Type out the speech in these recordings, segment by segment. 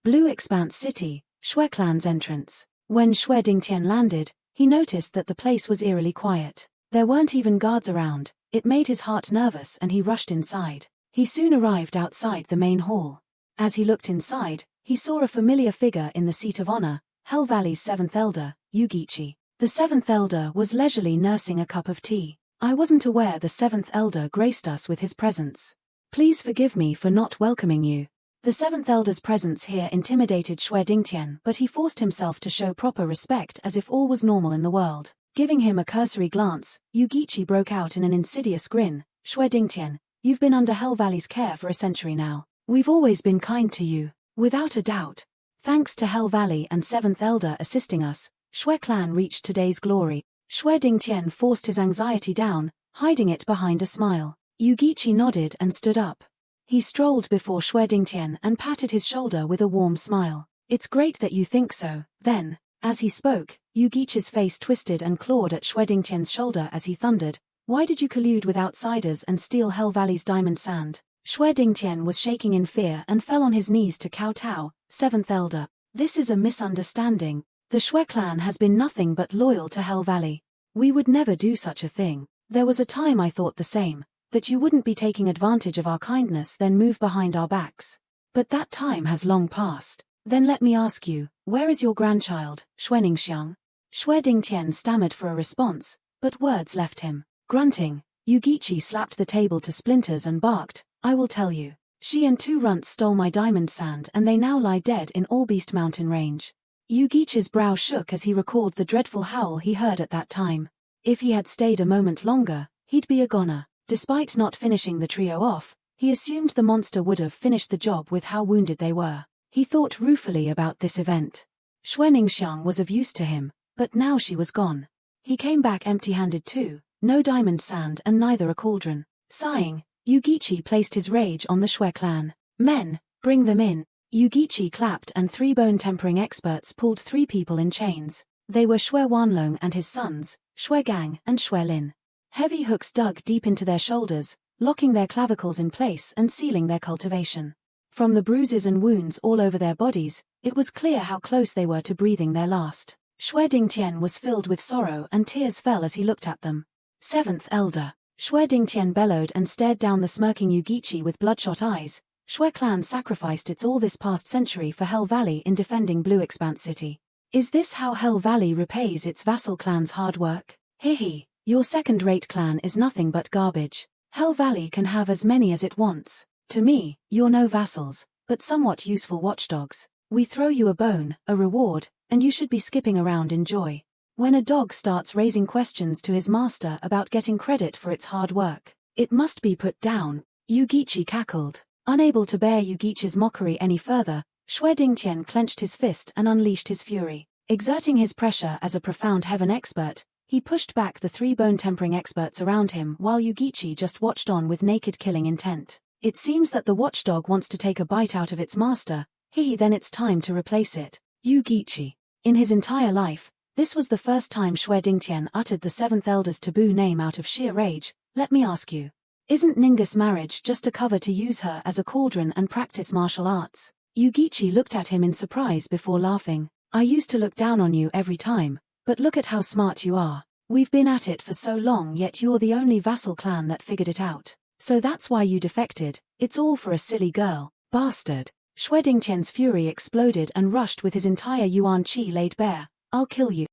Blue Expanse City, Shui Clan's entrance. When Shui Dingtian landed, he noticed that the place was eerily quiet. There weren't even guards around. It made his heart nervous and he rushed inside. He soon arrived outside the main hall. As he looked inside, he saw a familiar figure in the seat of honor, Hell Valley's 7th elder, Yugichi. The 7th elder was leisurely nursing a cup of tea. I wasn't aware the 7th elder graced us with his presence. Please forgive me for not welcoming you. The 7th elder's presence here intimidated Shui Dingtian, but he forced himself to show proper respect as if all was normal in the world. Giving him a cursory glance, Yugichi broke out in an insidious grin. Shui Dingtian, you've been under Hell Valley's care for a century now. We've always been kind to you. Without a doubt. Thanks to Hell Valley and 7th elder assisting us, Shui Clan reached today's glory. Shui Dingtian forced his anxiety down, hiding it behind a smile. Yugichi nodded and stood up. He strolled before Shui Dingtian and patted his shoulder with a warm smile. It's great that you think so. Then, as he spoke, Yugichi's face twisted and clawed at Shui Dingtian's shoulder as he thundered, why did you collude with outsiders and steal Hell Valley's diamond sand? Shui Dingtian was shaking in fear and fell on his knees to kowtow. 7th elder. This is a misunderstanding. The Shui Clan has been nothing but loyal to Hell Valley. We would never do such a thing. There was a time I thought the same, that you wouldn't be taking advantage of our kindness then move behind our backs. But that time has long passed. Then let me ask you, where is your grandchild, Xuaningxiang? Shui Dingtian stammered for a response, but words left him. Grunting, Yugichi slapped the table to splinters and barked, I will tell you. She and 2 runts stole my diamond sand and they now lie dead in Allbeast Mountain Range. Yugichi's brow shook as he recalled the dreadful howl he heard at that time. If he had stayed a moment longer, he'd be a goner. Despite not finishing the trio off, he assumed the monster would have finished the job with how wounded they were. He thought ruefully about this event. Xuaningxiang was of use to him, but now she was gone. He came back empty-handed too, no diamond sand and neither a cauldron. Sighing, Yugichi placed his rage on the Shui Clan. Men, bring them in. Yugichi clapped and 3 bone-tempering experts pulled 3 people in chains. They were Shui Wanlong and his sons, Shui Gang and Shui Lin. Heavy hooks dug deep into their shoulders, locking their clavicles in place and sealing their cultivation. From the bruises and wounds all over their bodies, it was clear how close they were to breathing their last. Shui Dingtian was filled with sorrow and tears fell as he looked at them. 7th elder. Shui Dingtian bellowed and stared down the smirking Yugichi with bloodshot eyes. Shui Clan sacrificed its all this past century for Hell Valley in defending Blue Expanse City. Is this how Hell Valley repays its vassal clan's hard work? Hehe, your second-rate clan is nothing but garbage. Hell Valley can have as many as it wants. To me, you're no vassals, but somewhat useful watchdogs. We throw you a bone, a reward, and you should be skipping around in joy. When a dog starts raising questions to his master about getting credit for its hard work, it must be put down. Yugichi cackled. Unable to bear Yugichi's mockery any further, Shui Dingtian clenched his fist and unleashed his fury. Exerting his pressure as a profound heaven expert, he pushed back the 3 bone-tempering experts around him while Yugichi just watched on with naked killing intent. It seems that the watchdog wants to take a bite out of its master. Then it's time to replace it. Yugichi. In his entire life, this was the first time Shui Dingtian uttered the 7th elder's taboo name out of sheer rage. Let me ask you. Isn't Ninga's marriage just a cover to use her as a cauldron and practice martial arts? Yugichi looked at him in surprise before laughing. I used to look down on you every time, but look at how smart you are. We've been at it for so long yet you're the only vassal clan that figured it out. So that's why you defected. It's all for a silly girl. Bastard. Shui Dingtian's fury exploded and rushed with his entire yuan qi laid bare. I'll kill you.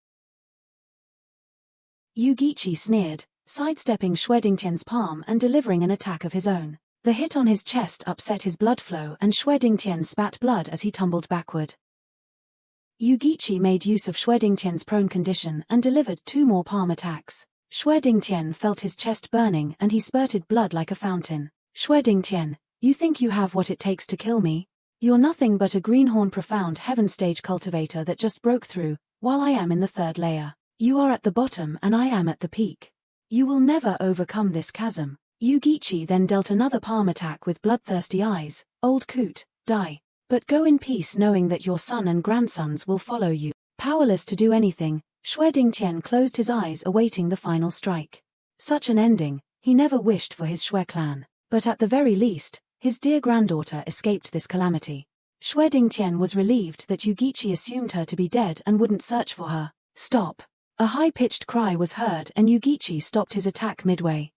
Yugichi sneered, sidestepping Shui Dingtian's palm and delivering an attack of his own. The hit on his chest upset his blood flow and Shui Dingtian spat blood as he tumbled backward. Yugichi made use of Shui Dingtian's prone condition and delivered 2 more palm attacks. Shui Dingtian felt his chest burning and he spurted blood like a fountain. Shui Dingtian, you think you have what it takes to kill me? You're nothing but a greenhorn profound heaven stage cultivator that just broke through, while I am in the 3rd layer. You are at the bottom and I am at the peak. You will never overcome this chasm. Yugichi then dealt another palm attack with bloodthirsty eyes. Old coot, die. But go in peace knowing that your son and grandsons will follow you. Powerless to do anything, Shui Dingtian closed his eyes awaiting the final strike. Such an ending, he never wished for his Shui clan. But at the very least, his dear granddaughter escaped this calamity. Xue Dingtian was relieved that Yugichi assumed her to be dead and wouldn't search for her. Stop! A high-pitched cry was heard and Yugichi stopped his attack midway.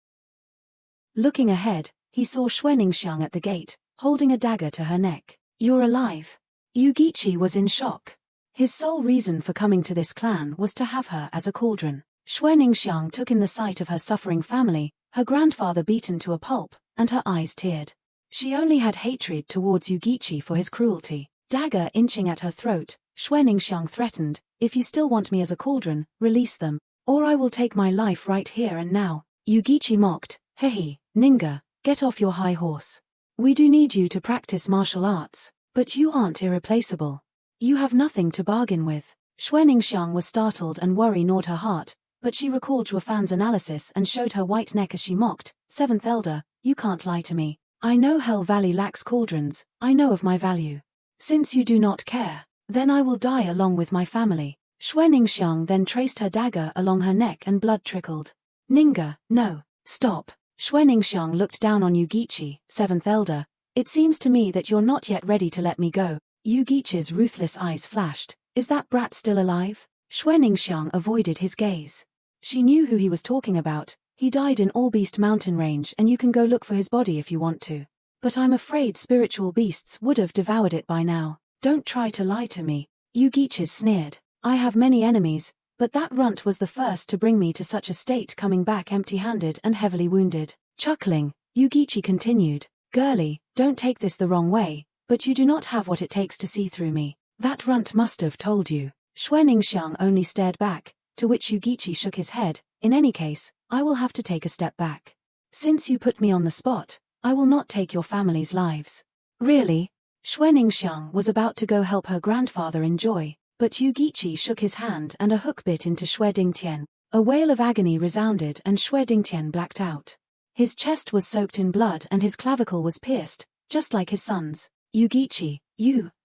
Looking ahead, he saw Xue Ningxiang at the gate, holding a dagger to her neck. You're alive! Yugichi was in shock. His sole reason for coming to this clan was to have her as a cauldron. Xue Ningxiang took in the sight of her suffering family, her grandfather beaten to a pulp, and her eyes teared. She only had hatred towards Yugichi for his cruelty. Dagger inching at her throat, Xue Ningxiang threatened, if you still want me as a cauldron, release them, or I will take my life right here and now. Yugichi mocked, hehe, Ninga, get off your high horse. We do need you to practice martial arts, but you aren't irreplaceable. You have nothing to bargain with. Xue Ningxiang was startled and worry gnawed her heart, but she recalled Zhuofan's analysis and showed her white neck as she mocked, Seventh Elder, you can't lie to me. I know Hell Valley lacks cauldrons, I know of my value. Since you do not care, then I will die along with my family. Xue Ningxiang then traced her dagger along her neck and blood trickled. Ninga, no, stop. Xue Ningxiang looked down on Yugichi, Seventh Elder. It seems to me that you're not yet ready to let me go. Yugichi's ruthless eyes flashed. Is that brat still alive? Xue Ningxiang avoided his gaze. She knew who he was talking about. He died in All Beast Mountain Range and you can go look for his body if you want to. But I'm afraid spiritual beasts would have devoured it by now. Don't try to lie to me. Yugichi sneered. I have many enemies, but that runt was the first to bring me to such a state, coming back empty-handed and heavily wounded. Chuckling, Yugichi continued. Girlie, don't take this the wrong way, but you do not have what it takes to see through me. That runt must have told you. Xue Ningxiang only stared back, to which Yugichi shook his head. In any case, I will have to take a step back. Since you put me on the spot, I will not take your family's lives. Really? Xue Ningxiang was about to go help her grandfather enjoy, but Yugichi shook his hand and a hook bit into Xue Dingtian. A wail of agony resounded and Xue Dingtian blacked out. His chest was soaked in blood and his clavicle was pierced, just like his son's. Yugichi,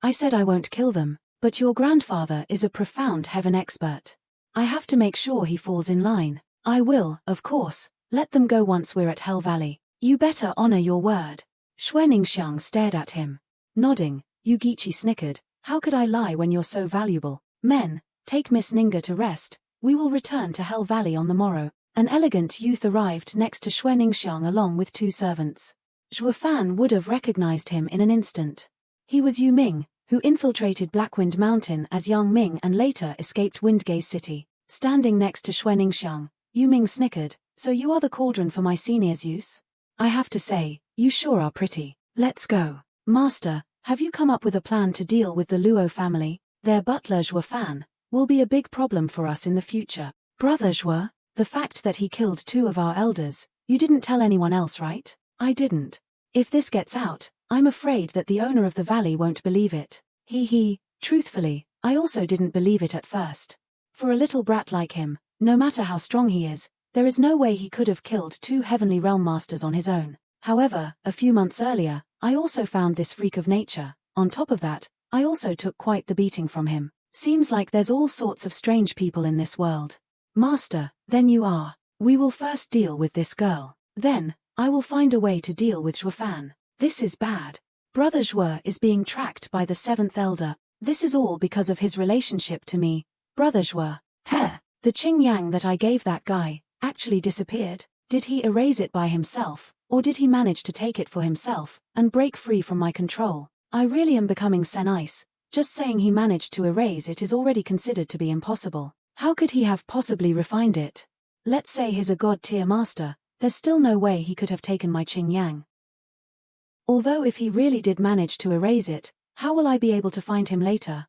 I said I won't kill them, but your grandfather is a profound heaven expert. I have to make sure he falls in line. I will, of course, let them go once we're at Hell Valley. You better honor your word. Xue Ningxiang stared at him. Nodding, Yugichi snickered. How could I lie when you're so valuable? Men, take Miss Ninga to rest. We will return to Hell Valley on the morrow. An elegant youth arrived next to Xue Ningxiang along with 2 servants. Zhuofan would have recognized him in an instant. He was Yu Ming, who infiltrated Blackwind Mountain as young Ming and later escaped Windgaze City. Standing next to Xue Ningxiang, Yu Ming snickered. So you are the cauldron for my senior's use? I have to say, you sure are pretty. Let's go. Master, have you come up with a plan to deal with the Luo family? Their butler Zhuofan will be a big problem for us in the future. Brother Zhuo, the fact that he killed 2 of our elders, you didn't tell anyone else, right? I didn't. If this gets out, I'm afraid that the owner of the valley won't believe it. Truthfully, I also didn't believe it at first. For a little brat like him, no matter how strong he is, there is no way he could have killed 2 Heavenly Realm Masters on his own. However, a few months earlier, I also found this freak of nature. On top of that, I also took quite the beating from him. Seems like there's all sorts of strange people in this world. Master, then you are. We will first deal with this girl. Then, I will find a way to deal with Zhuofan. This is bad. Brother Zhuo is being tracked by the 7th Elder. This is all because of his relationship to me. Brother Zhuo. The Qing Yang that I gave that guy actually disappeared. Did he erase it by himself, or did he manage to take it for himself and break free from my control? I really am becoming senice. Just saying he managed to erase it is already considered to be impossible. How could he have possibly refined it? Let's say he's a god-tier master, there's still no way he could have taken my Qing Yang. Although if he really did manage to erase it, how will I be able to find him later?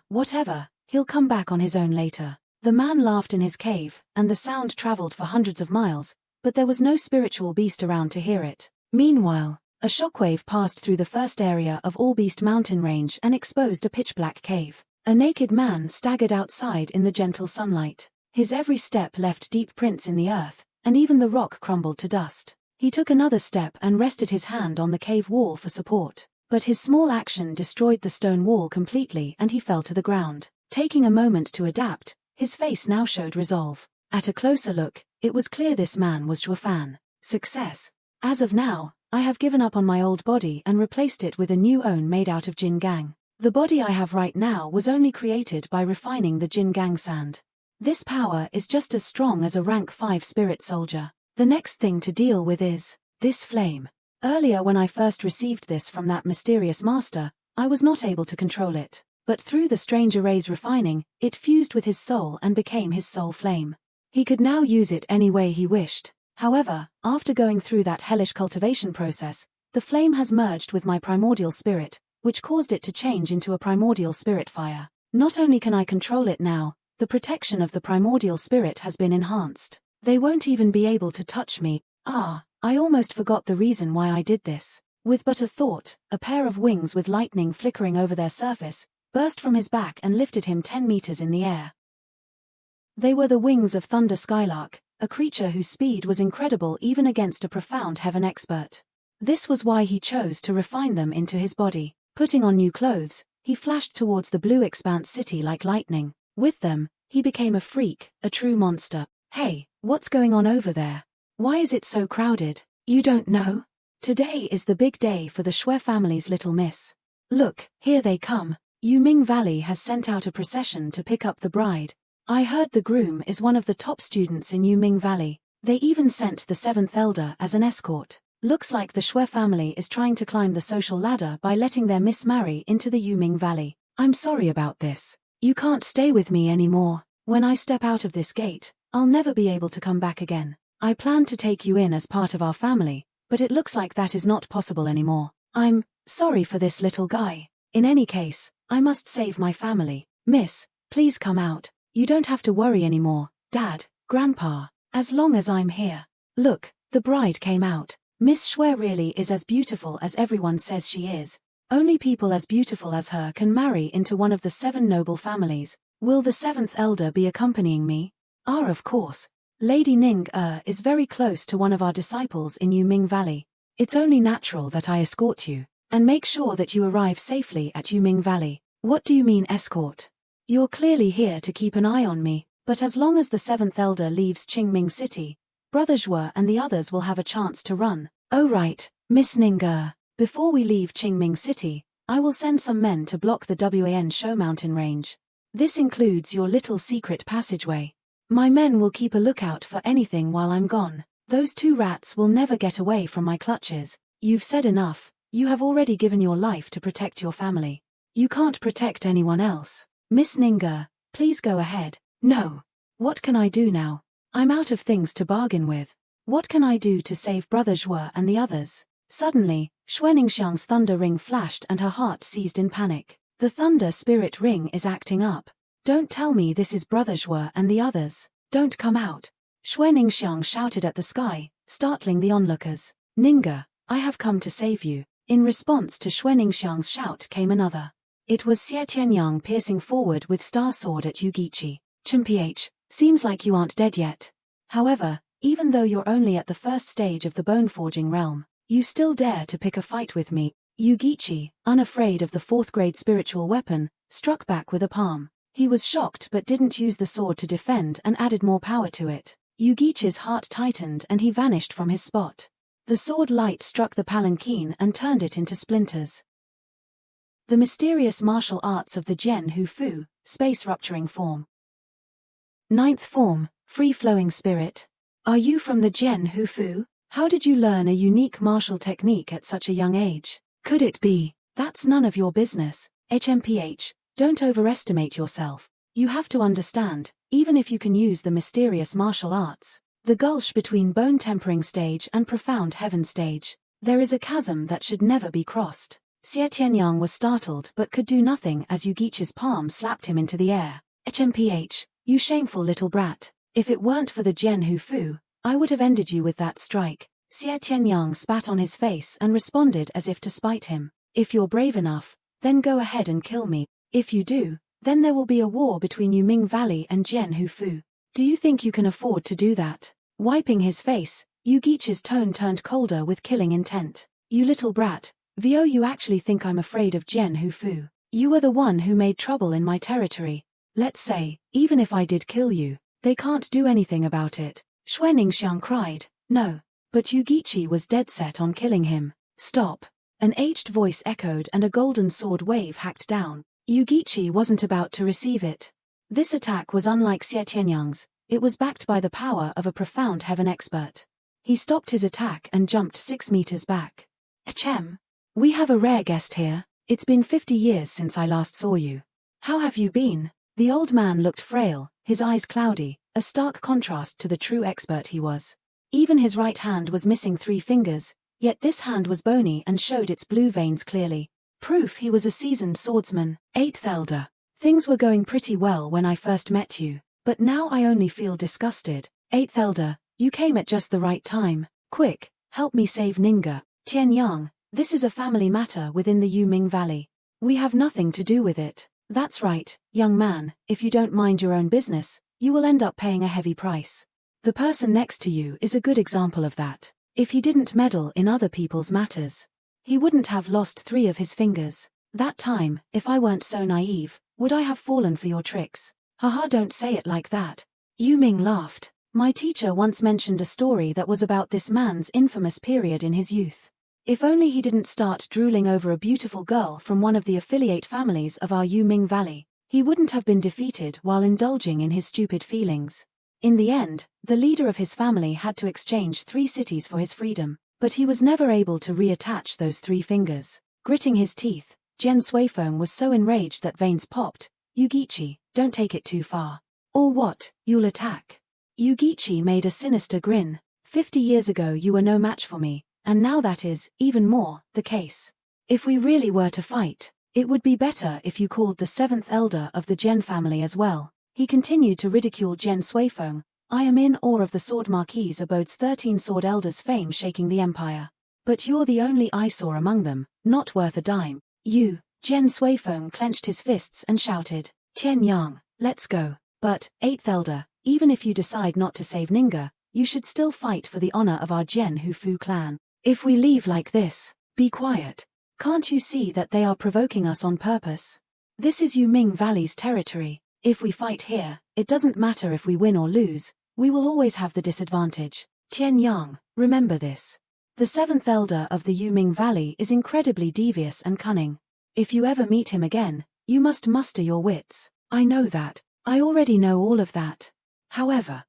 Whatever, he'll come back on his own later. The man laughed in his cave, and the sound traveled for hundreds of miles, but there was no spiritual beast around to hear it. Meanwhile, a shockwave passed through the first area of All Beast Mountain Range and exposed a pitch-black cave. A naked man staggered outside in the gentle sunlight. His every step left deep prints in the earth, and even the rock crumbled to dust. He took another step and rested his hand on the cave wall for support. But his small action destroyed the stone wall completely and he fell to the ground. Taking a moment to adapt, his face now showed resolve. At a closer look, it was clear this man was Zhuofan. Success. As of now, I have given up on my old body and replaced it with a new own made out of Jin Gang. The body I have right now was only created by refining the Jin Gang sand. This power is just as strong as a rank 5 spirit soldier. The next thing to deal with is this flame. Earlier when I first received this from that mysterious master, I was not able to control it. But through the strange array's refining, it fused with his soul and became his soul flame. He could now use it any way he wished. However, after going through that hellish cultivation process, the flame has merged with my primordial spirit, which caused it to change into a primordial spirit fire. Not only can I control it now, the protection of the primordial spirit has been enhanced. They won't even be able to touch me. I almost forgot the reason why I did this. With but a thought, a pair of wings with lightning flickering over their surface burst from his back and lifted him 10 meters in the air. They were the wings of Thunder Skylark, a creature whose speed was incredible even against a profound heaven expert. This was why he chose to refine them into his body. Putting on new clothes, he flashed towards the blue expanse city like lightning. With them, he became a freak, a true monster. Hey, what's going on over there? Why is it so crowded? You don't know? Today is the big day for the Shui family's little miss. Look, here they come. Yuming Valley has sent out a procession to pick up the bride. I heard the groom is one of the top students in Yuming Valley. They even sent the 7th elder as an escort. Looks like the Shui family is trying to climb the social ladder by letting their miss marry into the Yuming Valley. I'm sorry about this. You can't stay with me anymore. When I step out of this gate, I'll never be able to come back again. I planned to take you in as part of our family, but it looks like that is not possible anymore. I'm sorry for this little guy. In any case, I must save my family. Miss, please come out. You don't have to worry anymore, Dad, Grandpa, as long as I'm here. Look, the bride came out. Miss Shui really is as beautiful as everyone says she is. Only people as beautiful as her can marry into one of the 7 noble families. Will the 7th elder be accompanying me? Of course. Lady Ning is very close to one of our disciples in Yuming Valley. It's only natural that I escort you, and make sure that you arrive safely at Yuming Valley. What do you mean escort? You're clearly here to keep an eye on me, but as long as the 7th elder leaves Qingming City, Brother Zhuo and the others will have a chance to run. Oh right, Miss Ning before we leave Qingming City, I will send some men to block the Wan Shou mountain range. This includes your little secret passageway. My men will keep a lookout for anything while I'm gone. Those 2 rats will never get away from my clutches. You've said enough. You have already given your life to protect your family. You can't protect anyone else. Miss Ning, please go ahead. No. What can I do now? I'm out of things to bargain with. What can I do to save Brother Zhuo and the others? Suddenly, Xuaningxiang's thunder ring flashed and her heart seized in panic. The thunder spirit ring is acting up. Don't tell me this is Brother Zhuo and the others. Don't come out. Xuaningxiang shouted at the sky, startling the onlookers. Ninga, I have come to save you. In response to Xuaningxiang's shout came another. It was Xie Tianyang piercing forward with star sword at Yugichi. Chimph, seems like you aren't dead yet. However, even though you're only at the first stage of the bone forging realm, you still dare to pick a fight with me. Yugichi, unafraid of the 4th grade spiritual weapon, struck back with a palm. He was shocked but didn't use the sword to defend and added more power to it. Yugichi's heart tightened and he vanished from his spot. The sword light struck the palanquin and turned it into splinters. The mysterious martial arts of the Jian Hu Fu, space-rupturing form. 9th form, free-flowing spirit. Are you from the Jian Hu Fu? How did you learn a unique martial technique at such a young age? Could it be? That's none of your business. HMPH. Don't overestimate yourself. You have to understand, even if you can use the mysterious martial arts, the gulch between bone tempering stage and profound heaven stage, there is a chasm that should never be crossed. Xie Tianyang was startled but could do nothing as Yugichi's palm slapped him into the air. HMPH, you shameful little brat. If it weren't for the Jian Hu Fu, I would have ended you with that strike. Xie Tianyang spat on his face and responded as if to spite him. If you're brave enough, then go ahead and kill me. If you do, then there will be a war between Yuming Valley and Jian Hu Fu. Do you think you can afford to do that? Wiping his face, Yugichi's tone turned colder with killing intent. You little brat, Vio, you actually think I'm afraid of Jian Hu Fu? You were the one who made trouble in my territory. Let's say, even if I did kill you, they can't do anything about it. Xuaningxiang cried. No. But Yugichi was dead set on killing him. Stop! An aged voice echoed and a golden sword wave hacked down. Yugichi wasn't about to receive it. This attack was unlike Xie Tianyang's. It was backed by the power of a profound heaven expert. He stopped his attack and jumped 6 meters back. Achem! We have a rare guest here. It's been 50 years since I last saw you. How have you been? The old man looked frail, his eyes cloudy, a stark contrast to the true expert he was. Even his right hand was missing 3 fingers, yet this hand was bony and showed its blue veins clearly. Proof he was a seasoned swordsman. 8th Elder. Things were going pretty well when I first met you, but now I only feel disgusted. 8th Elder, you came at just the right time. Quick, help me save Ninga. Tianyang, this is a family matter within the Yuming Valley. We have nothing to do with it. That's right, young man, if you don't mind your own business, you will end up paying a heavy price. The person next to you is a good example of that. If he didn't meddle in other people's matters, he wouldn't have lost 3 of his fingers. That time, if I weren't so naive, would I have fallen for your tricks? Haha, don't say it like that. Yuming laughed. My teacher once mentioned a story that was about this man's infamous period in his youth. If only he didn't start drooling over a beautiful girl from one of the affiliate families of our Yuming Valley, he wouldn't have been defeated while indulging in his stupid feelings. In the end, the leader of his family had to exchange 3 cities for his freedom, but he was never able to reattach those 3 fingers. Gritting his teeth, Jian Suifeng was so enraged that veins popped. Yugichi, don't take it too far. Or what, you'll attack? Yugichi made a sinister grin. 50 years ago you were no match for me, and now that is, even more, the case. If we really were to fight, it would be better if you called the 7th elder of the Jian family as well. He continued to ridicule Jian Suifeng. I am in awe of the Sword Marquis abode's 13 sword elders' fame shaking the empire. But you're the only eyesore among them, not worth a dime. You, Jian Suifeng clenched his fists and shouted, Tianyang, let's go. But, 8th elder, even if you decide not to save Ninga, you should still fight for the honor of our Jian Hufu clan. If we leave like this, be quiet. Can't you see that they are provoking us on purpose? This is Yuming Valley's territory. If we fight here, it doesn't matter if we win or lose, we will always have the disadvantage. Tianyang, remember this. The 7th elder of the Yuming Valley is incredibly devious and cunning. If you ever meet him again, you must muster your wits. I know that. I already know all of that. However,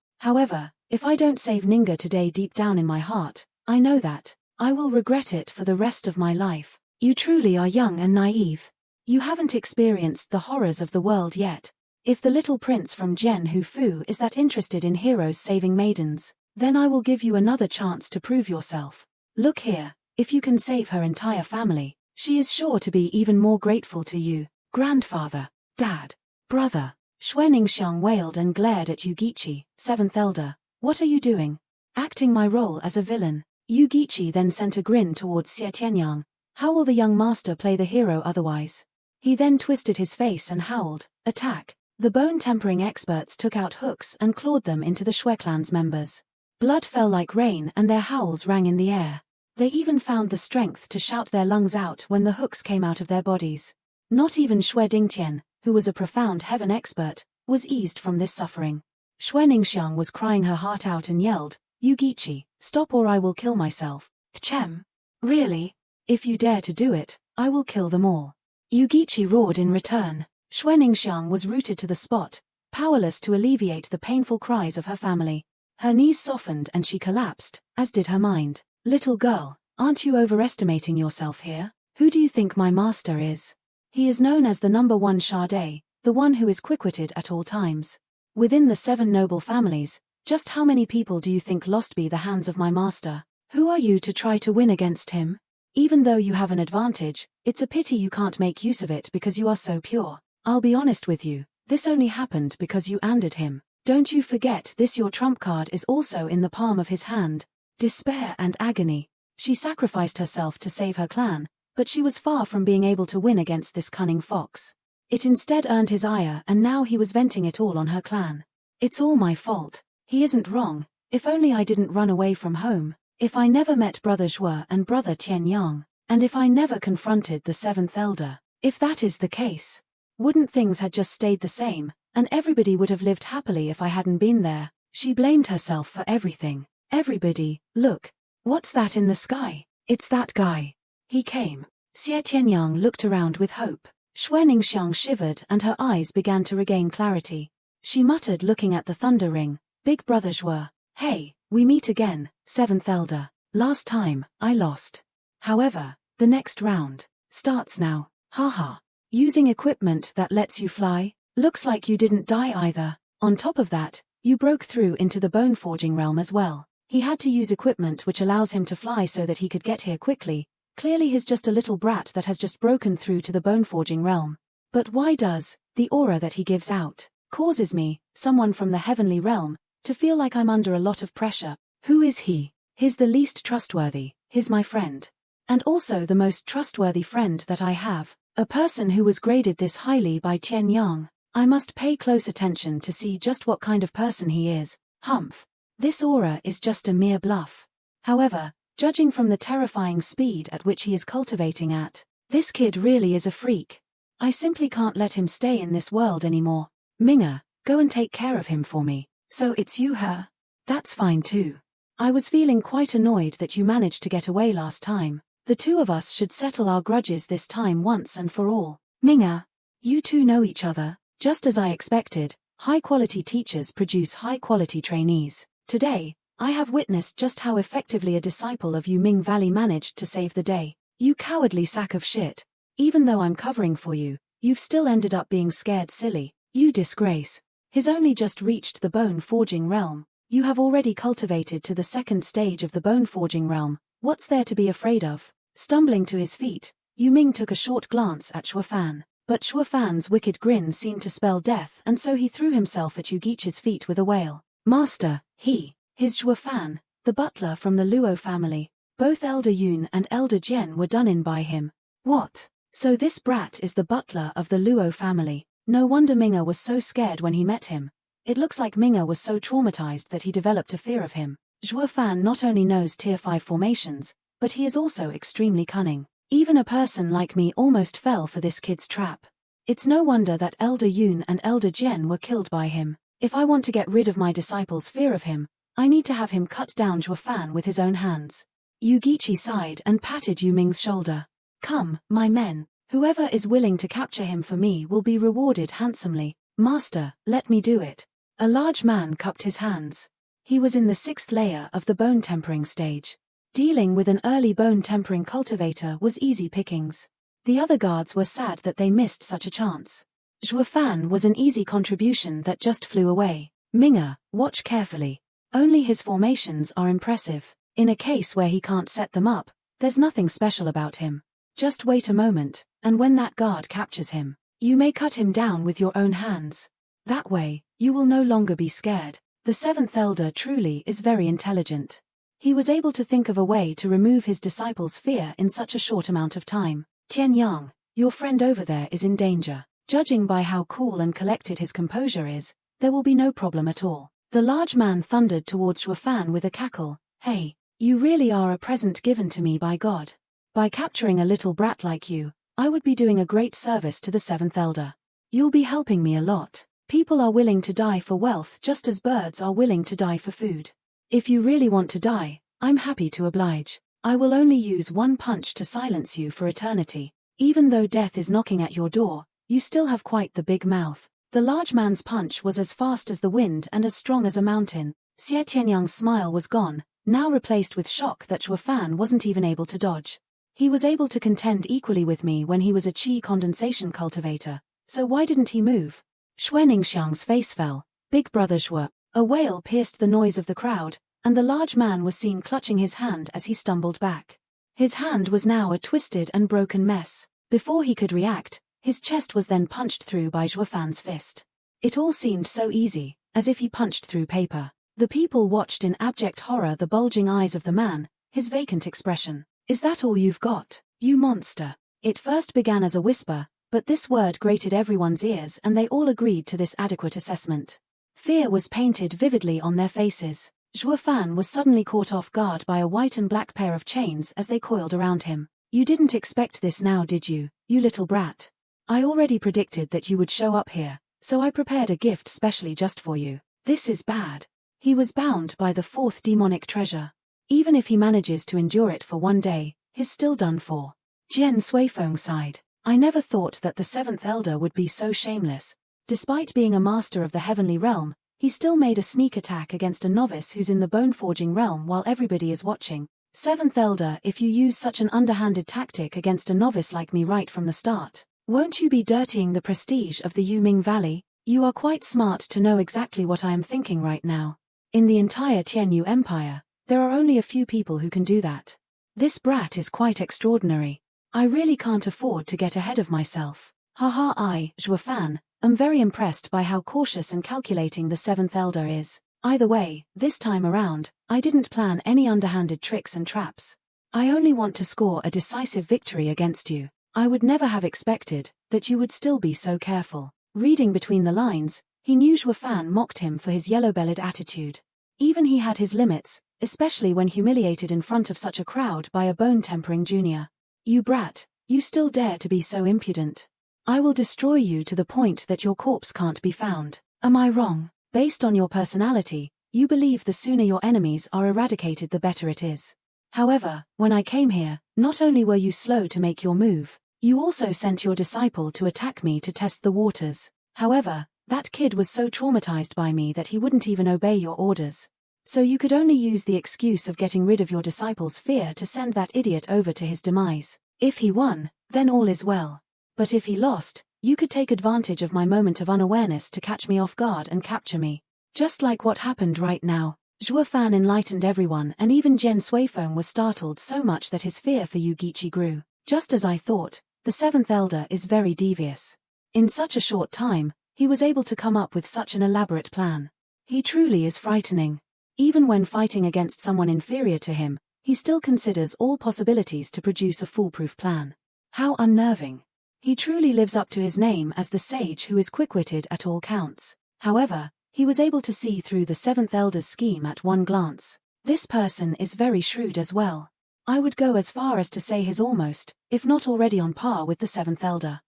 if I don't save Ninga today, deep down in my heart, I know that I will regret it for the rest of my life. You truly are young and naive. You haven't experienced the horrors of the world yet. If the little prince from Jian Hufu is that interested in heroes saving maidens, then I will give you another chance to prove yourself. Look here, if you can save her entire family, she is sure to be even more grateful to you. Grandfather, dad, brother. Xueningsiang wailed and glared at Yugichi. 7th elder, what are you doing? Acting my role as a villain. Yugichi then sent a grin towards Xie Tianyang. How will the young master play the hero otherwise? He then twisted his face and howled, attack. The bone-tempering experts took out hooks and clawed them into the Shui clan's members. Blood fell like rain and their howls rang in the air. They even found the strength to shout their lungs out when the hooks came out of their bodies. Not even Shui Dingtian, who was a profound heaven expert, was eased from this suffering. Xueningsiang was crying her heart out and yelled, Yugichi, stop or I will kill myself. Tchem. Really? If you dare to do it, I will kill them all. Yugichi roared in return. Xueningsiang was rooted to the spot, powerless to alleviate the painful cries of her family. Her knees softened and she collapsed, as did her mind. Little girl, aren't you overestimating yourself here? Who do you think my master is? He is known as the #1 Sade, the one who is quick-witted at all times. Within the 7 noble families, just how many people do you think lost by the hands of my master? Who are you to try to win against him? Even though you have an advantage, it's a pity you can't make use of it because you are so pure. I'll be honest with you, this only happened because you angered him. Don't you forget this, your trump card is also in the palm of his hand. Despair and agony. She sacrificed herself to save her clan, but she was far from being able to win against this cunning fox. It instead earned his ire and now he was venting it all on her clan. It's all my fault. He isn't wrong. If only I didn't run away from home. If I never met Brother Zhuo and Brother Tianyang. And if I never confronted the 7th elder. If that is the case, wouldn't things had just stayed the same, and everybody would have lived happily if I hadn't been there? She blamed herself for everything. Everybody, look. What's that in the sky? It's that guy. He came. Xie Tianyang looked around with hope. Xue Ningxiang shivered and her eyes began to regain clarity. She muttered, looking at the thunder ring, "Big brother Zhuo. Hey, we meet again, seventh elder. Last time, I lost. However, the next round starts now. Haha. Using equipment that lets you fly? Looks like you didn't die either. On top of that, you broke through into the bone forging realm as well." He had to use equipment which allows him to fly so that he could get here quickly. Clearly he's just a little brat that has just broken through to the bone forging realm. But why does the aura that he gives out causes me, someone from the heavenly realm, to feel like I'm under a lot of pressure? Who is he? He's the least trustworthy. He's my friend. And also the most trustworthy friend that I have. A person who was graded this highly by Tian Yang. I must pay close attention to see just what kind of person he is. Humph. This aura is just a mere bluff. However, judging from the terrifying speed at which he is cultivating at, this kid really is a freak. I simply can't let him stay in this world anymore. Minga, go and take care of him for me. So it's you, her? That's fine too. I was feeling quite annoyed that you managed to get away last time. The two of us should settle our grudges this time once and for all. Minga, you two know each other. Just as I expected, high-quality teachers produce high-quality trainees. Today, I have witnessed just how effectively a disciple of Yu Ming Valley managed to save the day. You cowardly sack of shit. Even though I'm covering for you, you've still ended up being scared silly. You disgrace. He's only just reached the bone forging realm. You have already cultivated to the second stage of the bone forging realm. What's there to be afraid of? Stumbling to his feet, Yu Ming took a short glance at Shuofan. But Shuofan's wicked grin seemed to spell death, and so he threw himself at Yugichi's feet with a wail. Master, his Shuofan, the butler from the Luo family. Both Elder Yun and Elder Jian were done in by him. What? So this brat is the butler of the Luo family. No wonder Minga was so scared when he met him. It looks like Minga was so traumatized that he developed a fear of him. Shuofan not only knows Tier 5 formations, but he is also extremely cunning. Even a person like me almost fell for this kid's trap. It's no wonder that Elder Yun and Elder Jian were killed by him. If I want to get rid of my disciple's fear of him, I need to have him cut down Shuofan with his own hands. Yugichi sighed and patted Yu Ming's shoulder. Come, my men. Whoever is willing to capture him for me will be rewarded handsomely. Master, let me do it. A large man cupped his hands. He was in the 6th layer of the bone tempering stage. Dealing with an early bone tempering cultivator was easy pickings. The other guards were sad that they missed such a chance. Shuofan was an easy contribution that just flew away. Minga, watch carefully. Only his formations are impressive. In a case where he can't set them up, there's nothing special about him. Just wait a moment, and when that guard captures him, you may cut him down with your own hands. That way, you will no longer be scared. The 7th elder truly is very intelligent. He was able to think of a way to remove his disciple's fear in such a short amount of time. Tian Yang, your friend over there is in danger. Judging by how cool and collected his composure is, there will be no problem at all. The large man thundered towards Shuofan with a cackle. Hey, you really are a present given to me by God. By capturing a little brat like you, I would be doing a great service to the 7th elder. You'll be helping me a lot. People are willing to die for wealth just as birds are willing to die for food. If you really want to die, I'm happy to oblige. I will only use one punch to silence you for eternity. Even though death is knocking at your door, you still have quite the big mouth. The large man's punch was as fast as the wind and as strong as a mountain. Xie Tianyang's smile was gone, now replaced with shock that Shuofan wasn't even able to dodge. He was able to contend equally with me when he was a qi condensation cultivator, so why didn't he move? Xue Ningxiang's face fell. Big brother Xue. A wail pierced the noise of the crowd, and the large man was seen clutching his hand as he stumbled back. His hand was now a twisted and broken mess. Before he could react, his chest was then punched through by Shuofan's fist. It all seemed so easy, as if he punched through paper. The people watched in abject horror the bulging eyes of the man, his vacant expression. Is that all you've got, you monster? It first began as a whisper, but this word grated everyone's ears and they all agreed to this adequate assessment. Fear was painted vividly on their faces. Shuofan was suddenly caught off guard by a white and black pair of chains as they coiled around him. You didn't expect this now, did you, you little brat? I already predicted that you would show up here, so I prepared a gift specially just for you. This is bad. He was bound by the 4th demonic treasure. Even if he manages to endure it for one day, he's still done for. Jian Suifeng sighed. I never thought that the seventh elder would be so shameless. Despite being a master of the heavenly realm, he still made a sneak attack against a novice who's in the bone-forging realm while everybody is watching. Seventh elder, if you use such an underhanded tactic against a novice like me right from the start, won't you be dirtying the prestige of the Yuming Valley? You are quite smart to know exactly what I am thinking right now. In the entire Tianyu Empire, there are only a few people who can do that. This brat is quite extraordinary. I really can't afford to get ahead of myself. Haha, I, Zhuofan, am very impressed by how cautious and calculating the seventh elder is. Either way, this time around, I didn't plan any underhanded tricks and traps. I only want to score a decisive victory against you. I would never have expected that you would still be so careful. Reading between the lines, he knew Zhuofan mocked him for his yellow-bellied attitude. Even he had his limits, especially when humiliated in front of such a crowd by a bone-tempering junior. You brat, you still dare to be so impudent. I will destroy you to the point that your corpse can't be found. Am I wrong? Based on your personality, you believe the sooner your enemies are eradicated the better it is. However, when I came here, not only were you slow to make your move, you also sent your disciple to attack me to test the waters. However, that kid was so traumatized by me that he wouldn't even obey your orders. So you could only use the excuse of getting rid of your disciple's fear to send that idiot over to his demise. If he won, then all is well. But if he lost, you could take advantage of my moment of unawareness to catch me off guard and capture me. Just like what happened right now. Zhuofan enlightened everyone, and even Jian Suifeng was startled so much that his fear for Yu Gichi grew. Just as I thought, the seventh elder is very devious. In such a short time, he was able to come up with such an elaborate plan. He truly is frightening. Even when fighting against someone inferior to him, he still considers all possibilities to produce a foolproof plan. How unnerving. He truly lives up to his name as the sage who is quick-witted at all counts. However, he was able to see through the seventh elder's scheme at one glance. This person is very shrewd as well. I would go as far as to say he's almost, if not already on par with the seventh elder.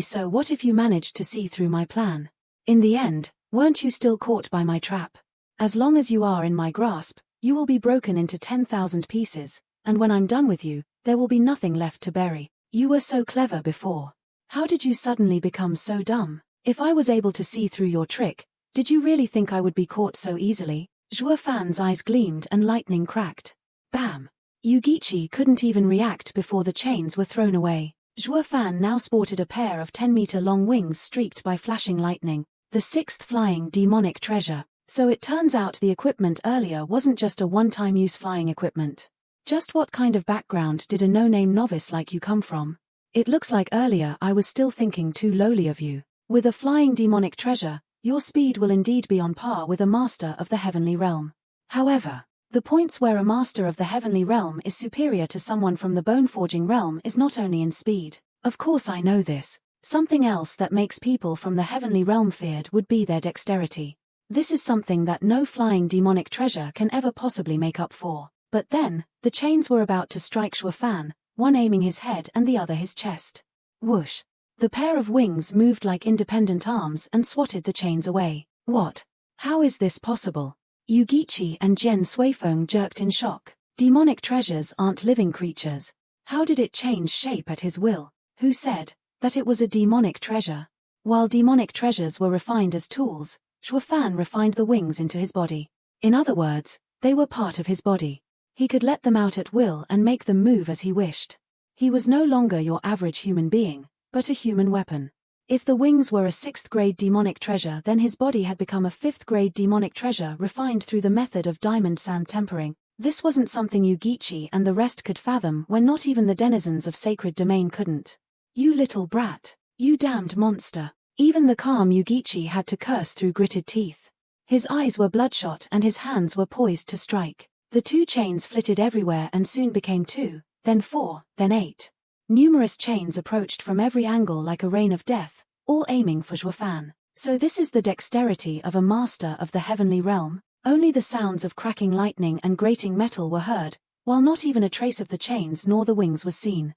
So what if you managed to see through my plan? In the end, weren't you still caught by my trap? As long as you are in my grasp, you will be broken into 10,000 pieces, and when I'm done with you, there will be nothing left to bury. You were so clever before. How did you suddenly become so dumb? If I was able to see through your trick, did you really think I would be caught so easily? Zhuofan's eyes gleamed and lightning cracked. Bam! Yu Gichi couldn't even react before the chains were thrown away. Zhuofan now sported a pair of 10-meter-long wings streaked by flashing lightning, the sixth flying demonic treasure. So it turns out the equipment earlier wasn't just a one-time use flying equipment. Just what kind of background did a no-name novice like you come from? It looks like earlier I was still thinking too lowly of you. With a flying demonic treasure, your speed will indeed be on par with a master of the heavenly realm. However, the points where a master of the heavenly realm is superior to someone from the bone-forging realm is not only in speed. Of course I know this. Something else that makes people from the heavenly realm feared would be their dexterity. This is something that no flying demonic treasure can ever possibly make up for. But then, the chains were about to strike Zhuofan, one aiming his head and the other his chest. Whoosh! The pair of wings moved like independent arms and swatted the chains away. What? How is this possible? Yu Gichi and Jian Suifeng jerked in shock. Demonic treasures aren't living creatures. How did it change shape at his will? Who said that it was a demonic treasure? While demonic treasures were refined as tools, Zhuofan refined the wings into his body. In other words, they were part of his body. He could let them out at will and make them move as he wished. He was no longer your average human being, but a human weapon. If the wings were a 6th-grade demonic treasure, then his body had become a 5th-grade demonic treasure refined through the method of diamond sand tempering. This wasn't something Yu Gichi and the rest could fathom when not even the denizens of Sacred Domain couldn't. You little brat. You damned monster. Even the calm Yu Gichi had to curse through gritted teeth. His eyes were bloodshot and his hands were poised to strike. The two chains flitted everywhere and soon became 2, then 4, then 8. Numerous chains approached from every angle like a rain of death, all aiming for Zhuofan. So this is the dexterity of a master of the heavenly realm? Only the sounds of cracking lightning and grating metal were heard, while not even a trace of the chains nor the wings was seen.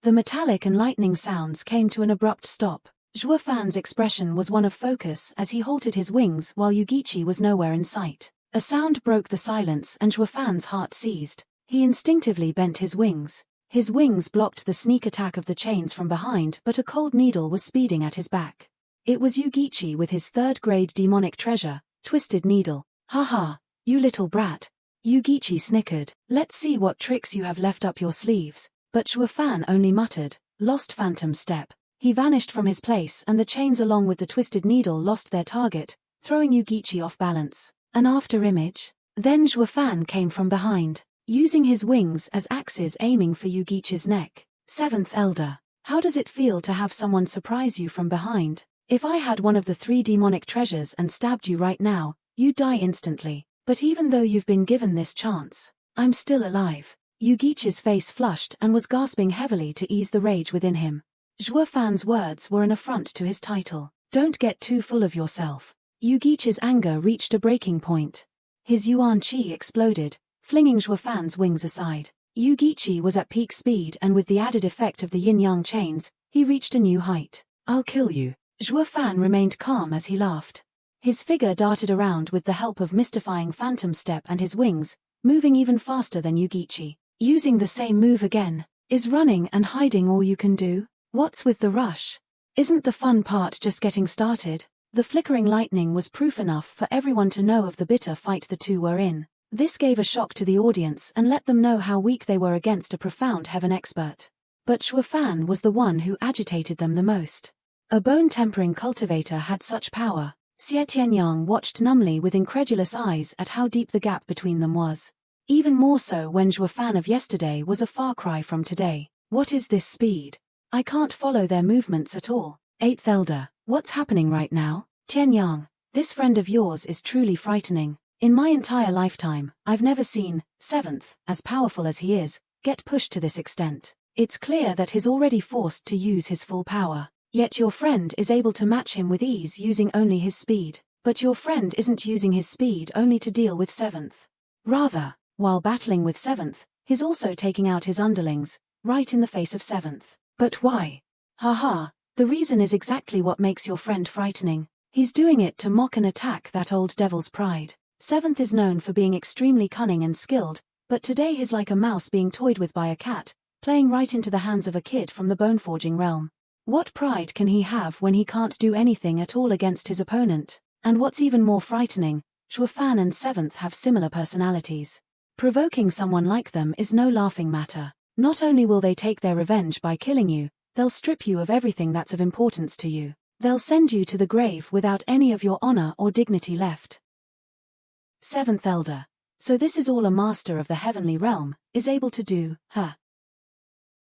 The metallic and lightning sounds came to an abrupt stop. Zhuofan's expression was one of focus as he halted his wings while Yu Gichi was nowhere in sight. A sound broke the silence and Zhuofan's heart seized. He instinctively bent his wings. His wings blocked the sneak attack of the chains from behind, but a cold needle was speeding at his back. It was Yugichi with his third-grade demonic treasure, Twisted Needle. "Haha, you little brat." Yugichi snickered. "Let's see what tricks you have left up your sleeves." But Zhuofan only muttered, "Lost phantom step." He vanished from his place and the chains along with the Twisted Needle lost their target, throwing Yugichi off balance. An after-image. Then Zhuofan came from behind, using his wings as axes aiming for Yugichi's neck. Seventh Elder. How does it feel to have someone surprise you from behind? If I had one of the 3 demonic treasures and stabbed you right now, you'd die instantly. But even though you've been given this chance, I'm still alive. Yugichi's face flushed and was gasping heavily to ease the rage within him. Zhuofan's words were an affront to his title. Don't get too full of yourself. Yugichi's anger reached a breaking point. His yuan qi exploded, flinging Zhuofan's wings aside. Yugichi was at peak speed and with the added effect of the yin-yang chains, he reached a new height. "I'll kill you." Zhuofan remained calm as he laughed. His figure darted around with the help of mystifying phantom step and his wings, moving even faster than Yugichi. Using the same move again. Is running and hiding all you can do? What's with the rush? Isn't the fun part just getting started? The flickering lightning was proof enough for everyone to know of the bitter fight the two were in. This gave a shock to the audience and let them know how weak they were against a profound heaven expert. But Zhuofan was the one who agitated them the most. A bone-tempering cultivator had such power. Xie Tianyang watched numbly with incredulous eyes at how deep the gap between them was. Even more so when Zhuofan of yesterday was a far cry from today. What is this speed? I can't follow their movements at all. Eighth Elder, what's happening right now? Tianyang, this friend of yours is truly frightening. In my entire lifetime, I've never seen, Seventh, as powerful as he is, get pushed to this extent. It's clear that he's already forced to use his full power. Yet your friend is able to match him with ease using only his speed. But your friend isn't using his speed only to deal with Seventh. Rather, while battling with Seventh, he's also taking out his underlings, right in the face of Seventh. But why? Haha, the reason is exactly what makes your friend frightening. He's doing it to mock and attack that old devil's pride. Seventh is known for being extremely cunning and skilled, but today he's like a mouse being toyed with by a cat, playing right into the hands of a kid from the boneforging realm. What pride can he have when he can't do anything at all against his opponent? And what's even more frightening, Zhuofan and Seventh have similar personalities. Provoking someone like them is no laughing matter. Not only will they take their revenge by killing you, they'll strip you of everything that's of importance to you. They'll send you to the grave without any of your honor or dignity left. Seventh Elder. So this is all a master of the heavenly realm is able to do, huh?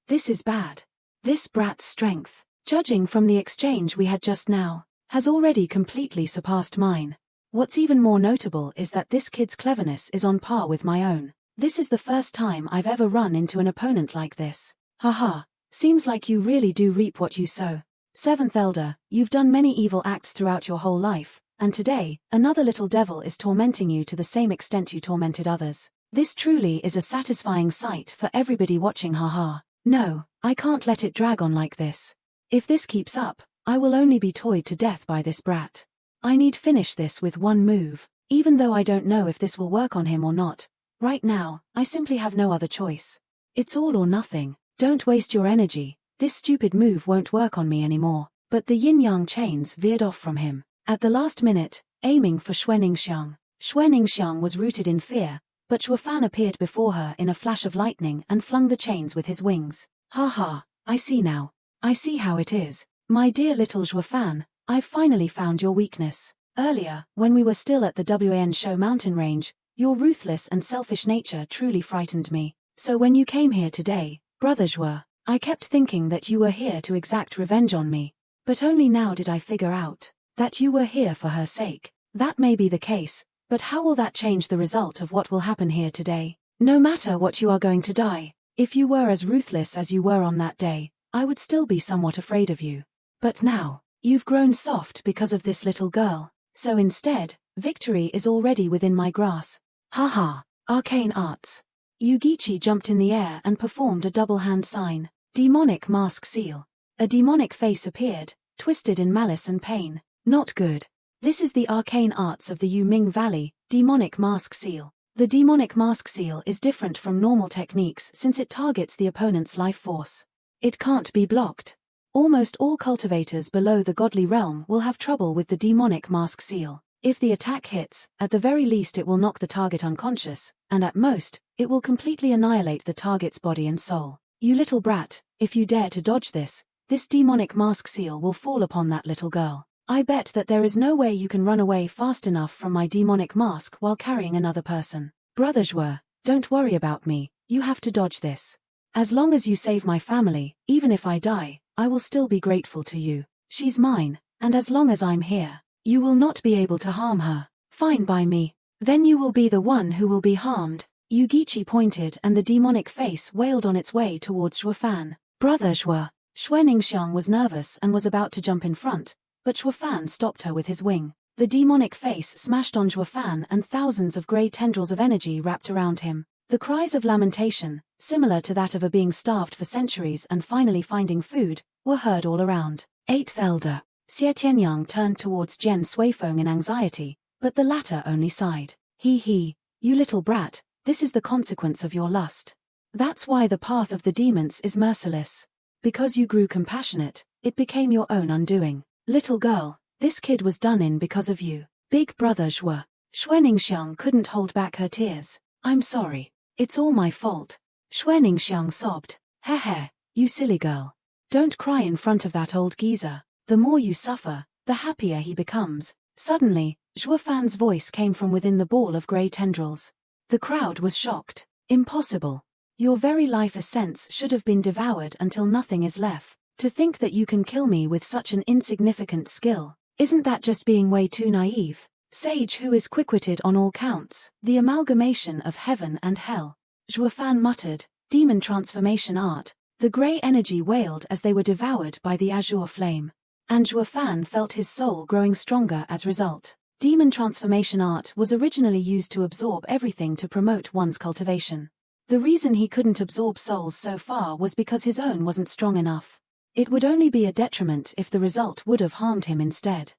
This is bad. This brat's strength, judging from the exchange we had just now, has already completely surpassed mine. What's even more notable is that this kid's cleverness is on par with my own. This is the first time I've ever run into an opponent like this. Haha, seems like you really do reap what you sow. Seventh Elder, you've done many evil acts throughout your whole life, and today, another little devil is tormenting you to the same extent you tormented others. This truly is a satisfying sight for everybody watching, haha. No, I can't let it drag on like this. If this keeps up, I will only be toyed to death by this brat. I need finish this with one move, even though I don't know if this will work on him or not. Right now, I simply have no other choice. It's all or nothing. Don't waste your energy. This stupid move won't work on me anymore. But the yin-yang chains veered off from him. At the last minute, aiming for Xuaningxiang. Xuaningxiang was rooted in fear, but Zhuofan appeared before her in a flash of lightning and flung the chains with his wings. Haha, I see now. I see how it is. My dear little Zhuofan, I've finally found your weakness. Earlier, when we were still at the Wan Shou mountain range, your ruthless and selfish nature truly frightened me. So when you came here today, Brother Zhuo, I kept thinking that you were here to exact revenge on me. But only now did I figure out that you were here for her sake. That may be the case, but how will that change the result of what will happen here today? No matter what, you are going to die. If you were as ruthless as you were on that day, I would still be somewhat afraid of you. But now, you've grown soft because of this little girl. So instead, victory is already within my grasp. Haha, arcane arts. Yugichi jumped in the air and performed a double hand sign. Demonic mask seal. A demonic face appeared, twisted in malice and pain. Not good. This is the arcane arts of the Yuming Valley, demonic mask seal. The demonic mask seal is different from normal techniques since it targets the opponent's life force. It can't be blocked. Almost all cultivators below the godly realm will have trouble with the demonic mask seal. If the attack hits, at the very least it will knock the target unconscious, and at most, it will completely annihilate the target's body and soul. You little brat, if you dare to dodge this demonic mask seal will fall upon that little girl. I bet that there is no way you can run away fast enough from my demonic mask while carrying another person. Brother Zhuo, don't worry about me, you have to dodge this. As long as you save my family, even if I die, I will still be grateful to you. She's mine, and as long as I'm here, you will not be able to harm her. Fine by me. Then you will be the one who will be harmed. Yugichi pointed and the demonic face wailed on its way towards Shuofan. Brother Zhuo. Ningxiang was nervous and was about to jump in front, but Shuofan stopped her with his wing. The demonic face smashed on Shuofan and thousands of grey tendrils of energy wrapped around him. The cries of lamentation, similar to that of a being starved for centuries and finally finding food, were heard all around. 8th Elder. Xie Tianyang turned towards Jian Suifeng in anxiety, but the latter only sighed. He, you little brat, this is the consequence of your lust. That's why the path of the demons is merciless. Because you grew compassionate, it became your own undoing. Little girl, this kid was done in because of you. Big brother Zhuo. Ningxiang couldn't hold back her tears. I'm sorry. It's all my fault. Ningxiang sobbed. Heh, you silly girl. Don't cry in front of that old geezer. The more you suffer, the happier he becomes. Suddenly, Zhuofan's voice came from within the ball of grey tendrils. The crowd was shocked. Impossible. Your very life essence should have been devoured until nothing is left. To think that you can kill me with such an insignificant skill, isn't that just being way too naive? Sage who is quick-witted on all counts, the amalgamation of heaven and hell. Zhuofan muttered, demon transformation art. The grey energy wailed as they were devoured by the azure flame. And Zhuofan felt his soul growing stronger as result. Demon transformation art was originally used to absorb everything to promote one's cultivation. The reason he couldn't absorb souls so far was because his own wasn't strong enough. It would only be a detriment if the result would have harmed him instead.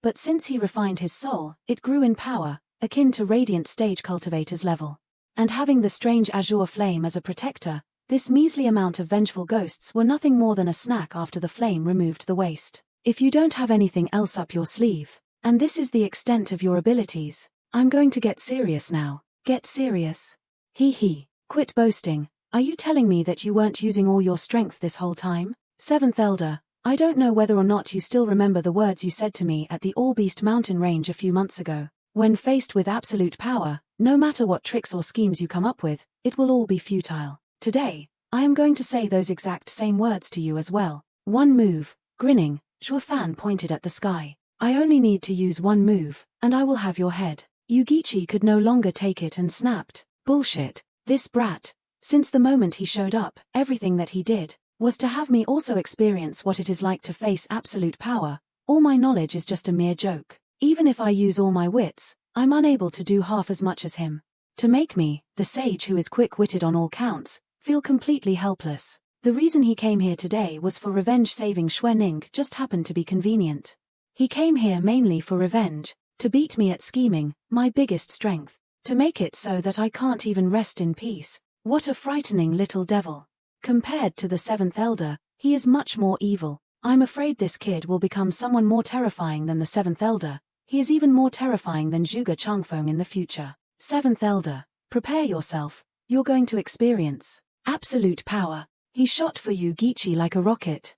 But since he refined his soul, it grew in power, akin to radiant stage cultivator's level. And having the strange azure flame as a protector, this measly amount of vengeful ghosts were nothing more than a snack after the flame removed the waste. If you don't have anything else up your sleeve, and this is the extent of your abilities, I'm going to get serious now. Get serious. He. Quit boasting. Are you telling me that you weren't using all your strength this whole time? 7th Elder, I don't know whether or not you still remember the words you said to me at the All-Beast mountain range a few months ago. When faced with absolute power, no matter what tricks or schemes you come up with, it will all be futile. Today, I am going to say those exact same words to you as well. One move. Grinning, Zhuofan pointed at the sky. I only need to use one move, and I will have your head. Yugichi could no longer take it and snapped. Bullshit. This brat. Since the moment he showed up, everything that he did was to have me also experience what it is like to face absolute power. All my knowledge is just a mere joke. Even if I use all my wits, I'm unable to do half as much as him. To make me, the sage who is quick-witted on all counts, feel completely helpless. The reason he came here today was for revenge. Saving Xuening just happened to be convenient. He came here mainly for revenge, to beat me at scheming, my biggest strength, to make it so that I can't even rest in peace. What a frightening little devil. Compared to the 7th Elder, he is much more evil. I'm afraid this kid will become someone more terrifying than the 7th Elder. He is even more terrifying than Zhuge Changfeng in the future. 7th Elder, prepare yourself. You're going to experience absolute power. He shot for Yugichi like a rocket.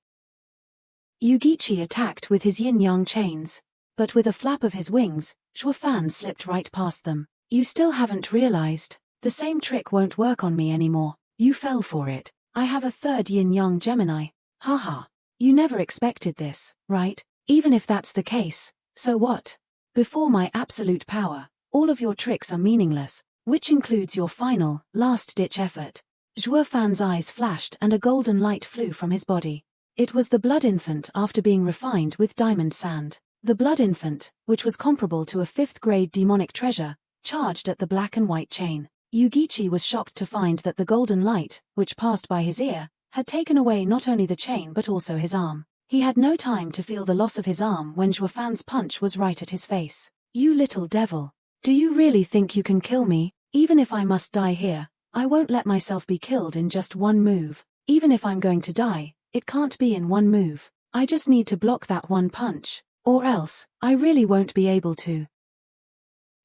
Yugichi attacked with his yin-yang chains, but with a flap of his wings, Zhuofan slipped right past them. You still haven't realized. The same trick won't work on me anymore. You fell for it. I have a third yin-yang Gemini. Haha. You never expected this, right? Even if that's the case, so what? Before my absolute power, all of your tricks are meaningless, which includes your final, last-ditch effort. Zhuofan's eyes flashed and a golden light flew from his body. It was the blood infant after being refined with diamond sand. The blood infant, which was comparable to a 5th-grade demonic treasure, charged at the black and white chain. Yugichi was shocked to find that the golden light, which passed by his ear, had taken away not only the chain but also his arm. He had no time to feel the loss of his arm when Zhuofan's punch was right at his face. You little devil. Do you really think you can kill me? Even if I must die here, I won't let myself be killed in just one move. Even if I'm going to die, it can't be in one move. I just need to block that one punch, or else, I really won't be able to.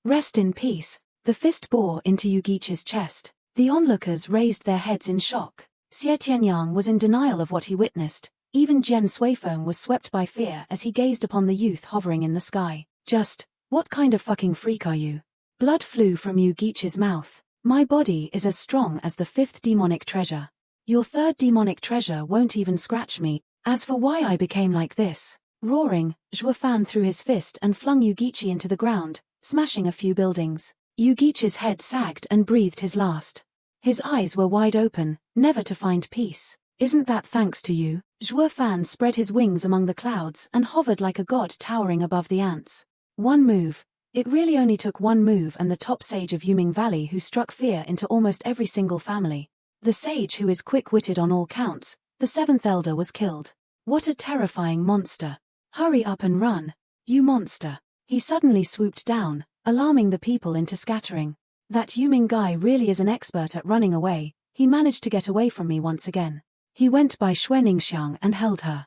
Rest in peace. The fist bore into Yugichi's chest. The onlookers raised their heads in shock. Xie Tianyang was in denial of what he witnessed. Even Jian Suifeng was swept by fear as he gazed upon the youth hovering in the sky. Just, what kind of fucking freak are you? Blood flew from Yugichi's mouth. My body is as strong as the 5th demonic treasure. Your 3rd demonic treasure won't even scratch me. As for why I became like this, roaring, Zhuofan threw his fist and flung Yugichi into the ground, smashing a few buildings. Yugichi's head sagged and breathed his last. His eyes were wide open, never to find peace. Isn't that thanks to you? Zhuofan spread his wings among the clouds and hovered like a god towering above the ants. One move. It really only took one move, and the top sage of Yuming Valley who struck fear into almost every single family. The sage who is quick-witted on all counts, the 7th elder, was killed. What a terrifying monster. Hurry up and run, you monster. He suddenly swooped down, alarming the people into scattering. That Yuming guy really is an expert at running away. He managed to get away from me once again. He went by Xuaningxiang and held her.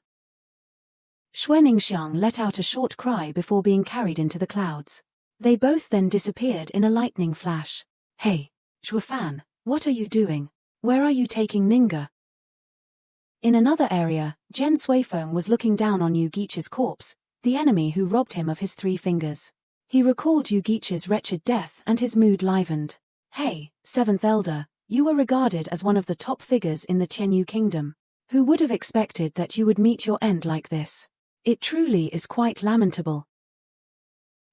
Xuaningxiang let out a short cry before being carried into the clouds. They both then disappeared in a lightning flash. Hey, Zhuofan, what are you doing? Where are you taking Ninga? In another area, Jian Suifeng was looking down on Yugichi's corpse, the enemy who robbed him of his 3 fingers. He recalled Yugichi's wretched death and his mood livened. Hey, 7th elder, you were regarded as one of the top figures in the Tianyu kingdom. Who would have expected that you would meet your end like this? It truly is quite lamentable.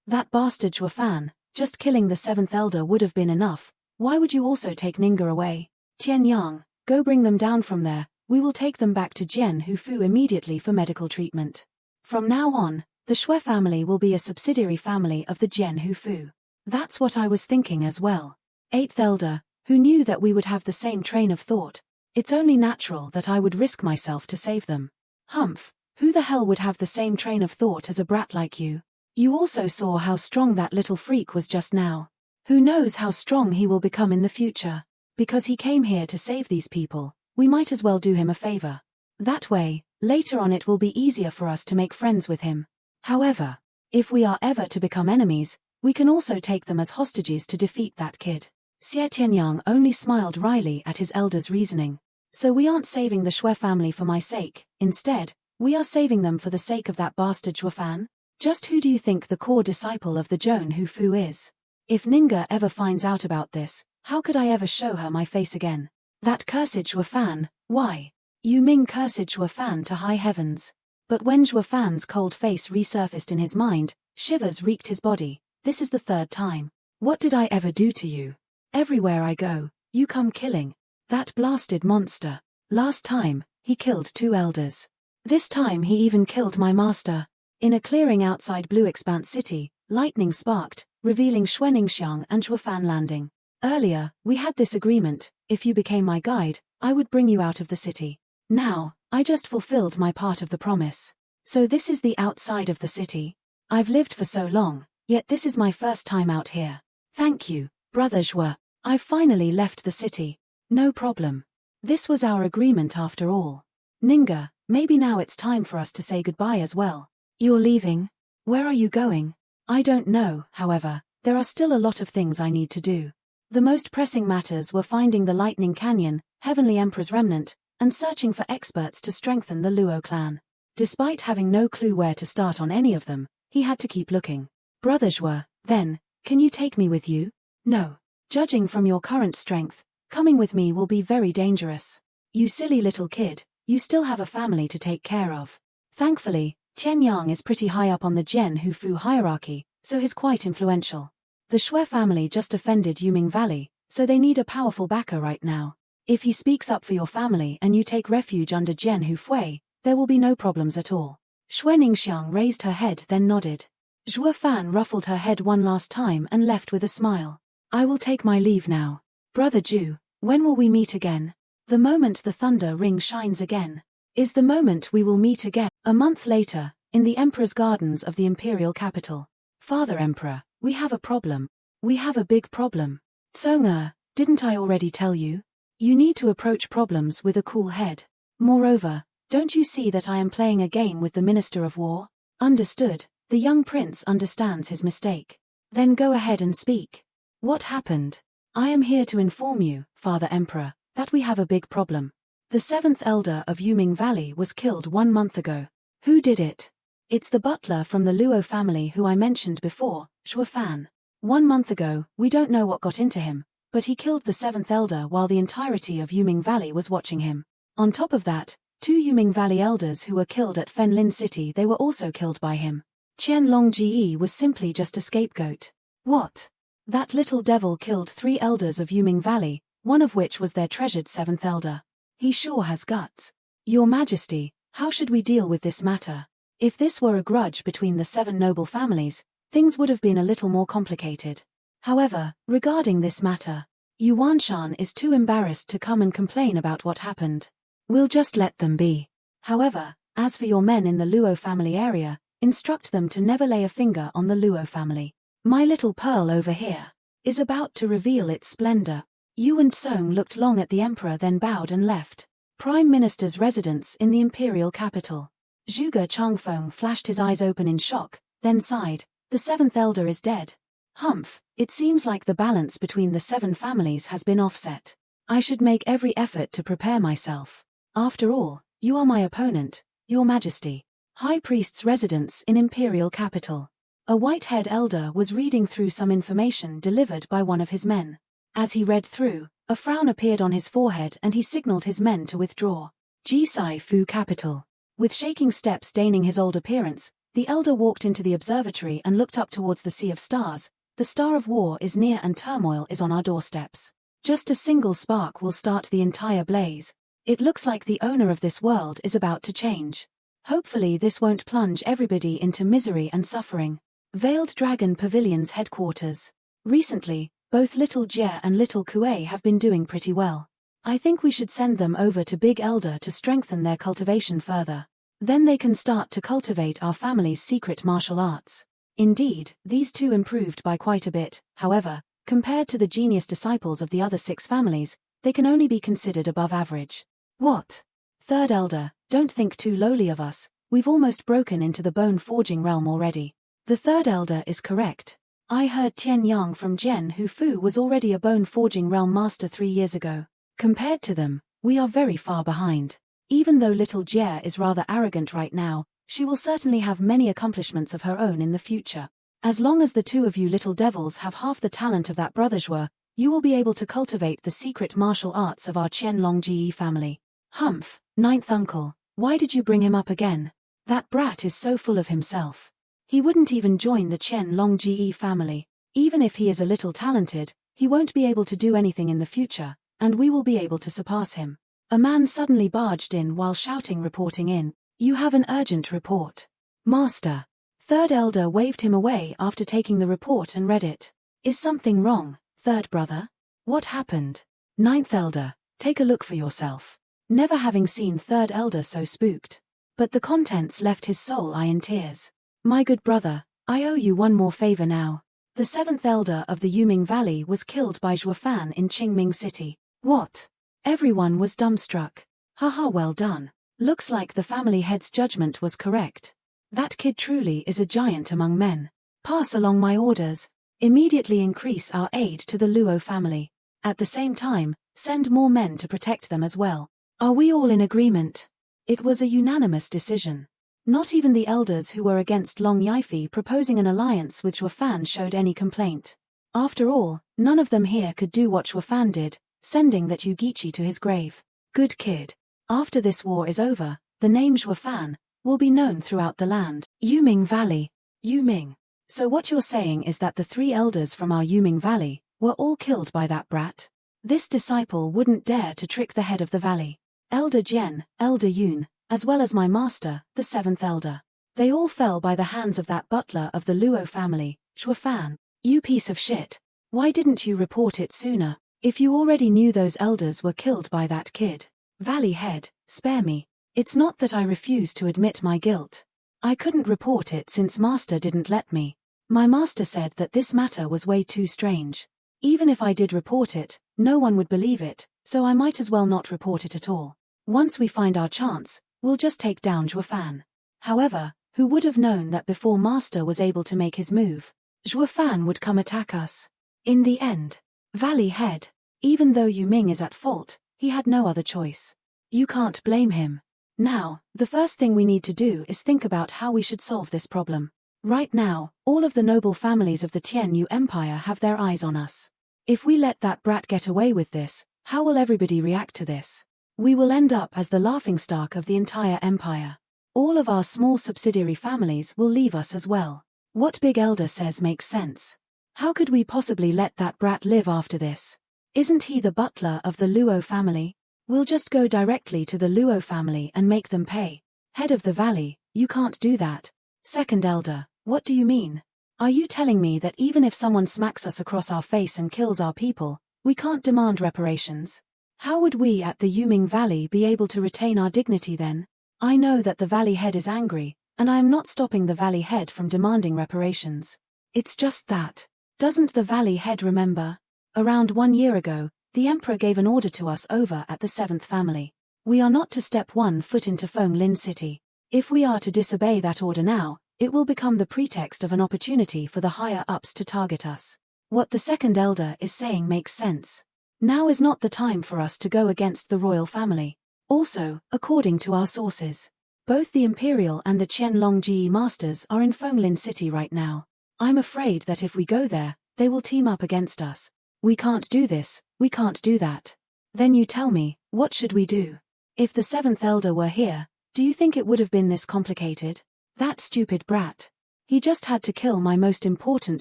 That bastard Zhuofan, just killing the 7th elder would have been enough. Why would you also take Ninga away? Tianyang, go bring them down from there. We will take them back to Jian Hufu immediately for medical treatment. From now on, the Shui family will be a subsidiary family of the Jian Hufu. That's what I was thinking as well. 8th elder, who knew that we would have the same train of thought. It's only natural that I would risk myself to save them. Humph, who the hell would have the same train of thought as a brat like you? You also saw how strong that little freak was just now. Who knows how strong he will become in the future? Because he came here to save these people, we might as well do him a favor. That way, later on it will be easier for us to make friends with him. However, if we are ever to become enemies, we can also take them as hostages to defeat that kid. Xie Tianyang only smiled wryly at his elder's reasoning. So we aren't saving the Shui family for my sake. Instead, we are saving them for the sake of that bastard Zhuofan? Just who do you think the core disciple of the Zhou Hufu is? If Ninga ever finds out about this, how could I ever show her my face again? That cursed Zhuofan, why? Yu Ming cursed Zhuofan to high heavens. But when Zhuofan's cold face resurfaced in his mind, shivers reeked his body. This is the 3rd time. What did I ever do to you? Everywhere I go, you come killing. That blasted monster. Last time, he killed 2 elders. This time he even killed my master. In a clearing outside Blue Expanse City, lightning sparked, revealing Xuaningxiang and Zhuofan landing. Earlier, we had this agreement: if you became my guide, I would bring you out of the city. Now, I just fulfilled my part of the promise. So this is the outside of the city. I've lived for so long, yet this is my first time out here. Thank you, Brother Zhuo. I've finally left the city. No problem. This was our agreement after all. Ninga, maybe now it's time for us to say goodbye as well. You're leaving? Where are you going? I don't know, however, there are still a lot of things I need to do. The most pressing matters were finding the Lightning Canyon, Heavenly Emperor's remnant, and searching for experts to strengthen the Luo clan. Despite having no clue where to start on any of them, he had to keep looking. Brother Zhuo, then, can you take me with you? No. Judging from your current strength, coming with me will be very dangerous. You silly little kid, you still have a family to take care of. Thankfully, Tianyang is pretty high up on the Jian Hufu hierarchy, so he's quite influential. The Shui family just offended Yuming Valley, so they need a powerful backer right now. If he speaks up for your family and you take refuge under Jian Hufui, there will be no problems at all. Xuaningxiang raised her head then nodded. Zhuofan ruffled her head one last time and left with a smile. I will take my leave now. Brother Zhu, when will we meet again? The moment the thunder ring shines again. is the moment we will meet again. A month later, in the Emperor's gardens of the imperial capital. Father Emperor, we have a problem. We have a big problem. Tsonga, didn't I already tell you? You need to approach problems with a cool head. Moreover, don't you see that I am playing a game with the Minister of War? Understood, the young prince understands his mistake. Then go ahead and speak. What happened? I am here to inform you, Father Emperor, that we have a big problem. The 7th elder of Yuming Valley was killed 1 month ago. Who did it? It's the butler from the Luo family who I mentioned before, Shuofan. 1 month ago, we don't know what got into him, but he killed the 7th elder while the entirety of Yuming Valley was watching him. On top of that, 2 Yuming Valley elders who were killed at Fenlin City, they were also killed by him. Qianlong Ji was simply just a scapegoat. What? That little devil killed 3 elders of Yuming Valley, one of which was their treasured 7th elder. He sure has guts. Your Majesty, how should we deal with this matter? If this were a grudge between the 7 noble families, things would have been a little more complicated. However, regarding this matter, Yuan Shan is too embarrassed to come and complain about what happened. We'll just let them be. However, as for your men in the Luo family area, instruct them to never lay a finger on the Luo family. My little pearl over here is about to reveal its splendor. Yuan Tsong looked long at the emperor, then bowed and left. Prime Minister's residence in the imperial capital. Zhuge Changfeng flashed his eyes open in shock, then sighed. The 7th elder is dead. Humph, it seems like the balance between the 7 families has been offset. I should make every effort to prepare myself. After all, you are my opponent, Your Majesty. High Priest's residence in imperial capital. A white-haired elder was reading through some information delivered by one of his men. As he read through, a frown appeared on his forehead and he signaled his men to withdraw. Jisai Fu capital. With shaking steps deigning his old appearance, the elder walked into the observatory and looked up towards the sea of stars. The star of war is near and turmoil is on our doorsteps. Just a single spark will start the entire blaze. It looks like the owner of this world is about to change. Hopefully this won't plunge everybody into misery and suffering. Veiled Dragon Pavilion's headquarters. Recently, both Little Jie and Little Kuei have been doing pretty well. I think we should send them over to Big Elder to strengthen their cultivation further. Then they can start to cultivate our family's secret martial arts. Indeed, these 2 improved by quite a bit. However, compared to the genius disciples of the other 6 families, they can only be considered above average. What? 3rd elder, don't think too lowly of us. We've almost broken into the bone forging realm already. The 3rd elder is correct. I heard Tian Yang from Zhen Hu Fu was already a bone forging realm master 3 years ago. Compared to them, we are very far behind. Even though little Jie is rather arrogant right now, she will certainly have many accomplishments of her own in the future. As long as the 2 of you little devils have half the talent of that brother Zhuo, you will be able to cultivate the secret martial arts of our Qianlong Ji family. Humph, 9th uncle, why did you bring him up again? That brat is so full of himself. He wouldn't even join the Qianlong Ji family. Even if he is a little talented, he won't be able to do anything in the future, and we will be able to surpass him. A man suddenly barged in while shouting, reporting in. You have an urgent report. Master. 3rd elder waved him away after taking the report and read it. Is something wrong, 3rd brother? What happened? 9th elder, take a look for yourself. Never having seen 3rd elder so spooked. But the contents left his soul in tears. My good brother, I owe you one more favor now. The 7th elder of the Yuming Valley was killed by Zhuofan in Qingming City. What? Everyone was dumbstruck. Haha, well done. Looks like the family head's judgment was correct. That kid truly is a giant among men. Pass along my orders. Immediately increase our aid to the Luo family. At the same time, send more men to protect them as well. Are we all in agreement? It was a unanimous decision. Not even the elders who were against Long Yifi proposing an alliance with Zhuofan showed any complaint. After all, none of them here could do what Zhuofan did, sending that Yugichi to his grave. Good kid. After this war is over, the name Zhuofan will be known throughout the land. Yuming Valley. Yuming. So what you're saying is that the 3 elders from our Yuming Valley were all killed by that brat? This disciple wouldn't dare to trick the head of the valley. Elder Jian, Elder Yun, as well as my master, the 7th elder. They all fell by the hands of that butler of the Luo family, Zhuofan. You piece of shit. Why didn't you report it sooner? If you already knew those elders were killed by that kid. Valley head, spare me. It's not that I refuse to admit my guilt. I couldn't report it since Master didn't let me. My master said that this matter was way too strange. Even if I did report it, no one would believe it, so I might as well not report it at all. Once we find our chance, we'll just take down Zhuofan. However, who would have known that before Master was able to make his move, Zhuofan would come attack us? In the end, Valley Head, even though Yu Ming is at fault, he had no other choice. You can't blame him. Now, the first thing we need to do is think about how we should solve this problem. Right now, all of the noble families of the Tianyu Empire have their eyes on us. If we let that brat get away with this, how will everybody react to this? We will end up as the laughingstock of the entire empire. All of our small subsidiary families will leave us as well. What Big Elder says makes sense. How could we possibly let that brat live after this? Isn't he the butler of the Luo family? We'll just go directly to the Luo family and make them pay. Head of the valley, you can't do that. Second Elder, what do you mean? Are you telling me that even if someone smacks us across our face and kills our people, we can't demand reparations? How would we at the Yuming Valley be able to retain our dignity then? I know that the valley head is angry, and I am not stopping the valley head from demanding reparations. It's just that. Doesn't the valley head remember? Around 1 year ago, the emperor gave an order to us over at the 7th family. We are not to step 1 foot into Fenglin City. If we are to disobey that order now, it will become the pretext of an opportunity for the higher-ups to target us. What the second elder is saying makes sense. Now is not the time for us to go against the royal family. Also, according to our sources, both the Imperial and the Qianlong masters are in Fenglin City right now. I'm afraid that if we go there, they will team up against us. We can't do this, we can't do that. Then you tell me, what should we do? If the 7th elder were here, do you think it would have been this complicated? That stupid brat. He just had to kill my most important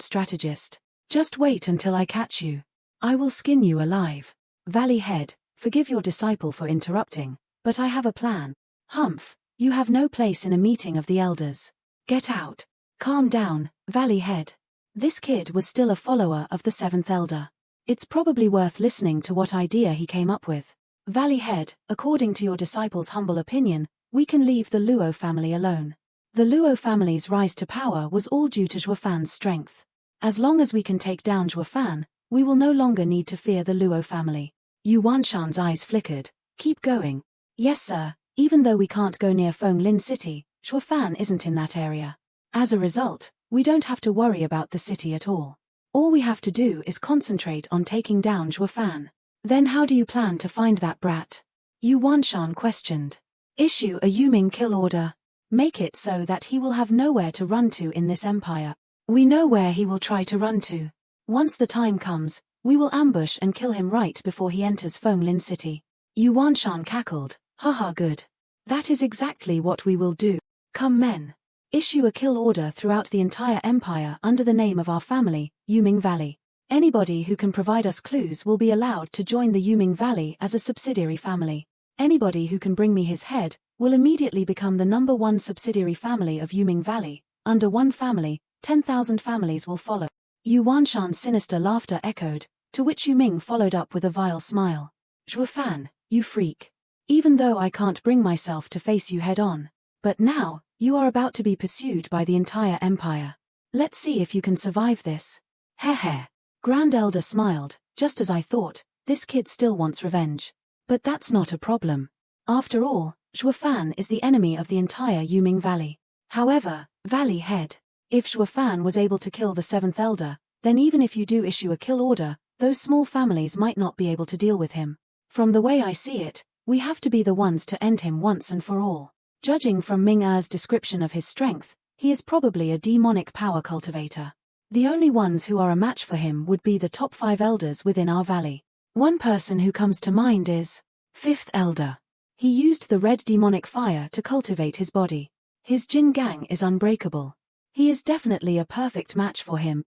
strategist. Just wait until I catch you. I will skin you alive. Valley Head, forgive your disciple for interrupting, but I have a plan. Humph, you have no place in a meeting of the elders. Get out. Calm down, Valley Head. This kid was still a follower of the 7th elder. It's probably worth listening to what idea he came up with. Valley Head, according to your disciple's humble opinion, we can leave the Luo family alone. The Luo family's rise to power was all due to Zhuofan's strength. As long as we can take down Zhuofan, we will no longer need to fear the Luo family. Yu Wanshan's eyes flickered. Keep going. Yes sir, even though we can't go near Fenglin City, Zhuofan isn't in that area. As a result, we don't have to worry about the city at all. All we have to do is concentrate on taking down Zhuofan. Then how do you plan to find that brat? Yu Wanshan questioned. Issue a Yuming kill order. Make it so that he will have nowhere to run to in this empire. We know where he will try to run to. Once the time comes, we will ambush and kill him right before he enters Fenglin City. Yu Wanshan cackled. Haha good. That is exactly what we will do. Come men. Issue a kill order throughout the entire empire under the name of our family, Yuming Valley. Anybody who can provide us clues will be allowed to join the Yuming Valley as a subsidiary family. Anybody who can bring me his head will immediately become the #1 subsidiary family of Yuming Valley. Under one family, 10,000 families will follow. Yu Wanshan's sinister laughter echoed, to which Yu Ming followed up with a vile smile. Zhuofan, you freak. Even though I can't bring myself to face you head-on. But now, you are about to be pursued by the entire empire. Let's see if you can survive this. Heh. Grand Elder smiled. Just as I thought, this kid still wants revenge. But that's not a problem. After all, Zhuofan is the enemy of the entire Yuming Valley. However, Valley Head, if Zhuofan was able to kill the 7th elder, then even if you do issue a kill order, those small families might not be able to deal with him. From the way I see it, we have to be the ones to end him once and for all. Judging from Ming Er's description of his strength, he is probably a demonic power cultivator. The only ones who are a match for him would be the top 5 elders within our valley. One person who comes to mind is 5th elder. He used the red demonic fire to cultivate his body. His Jin Gang is unbreakable. He is definitely a perfect match for him.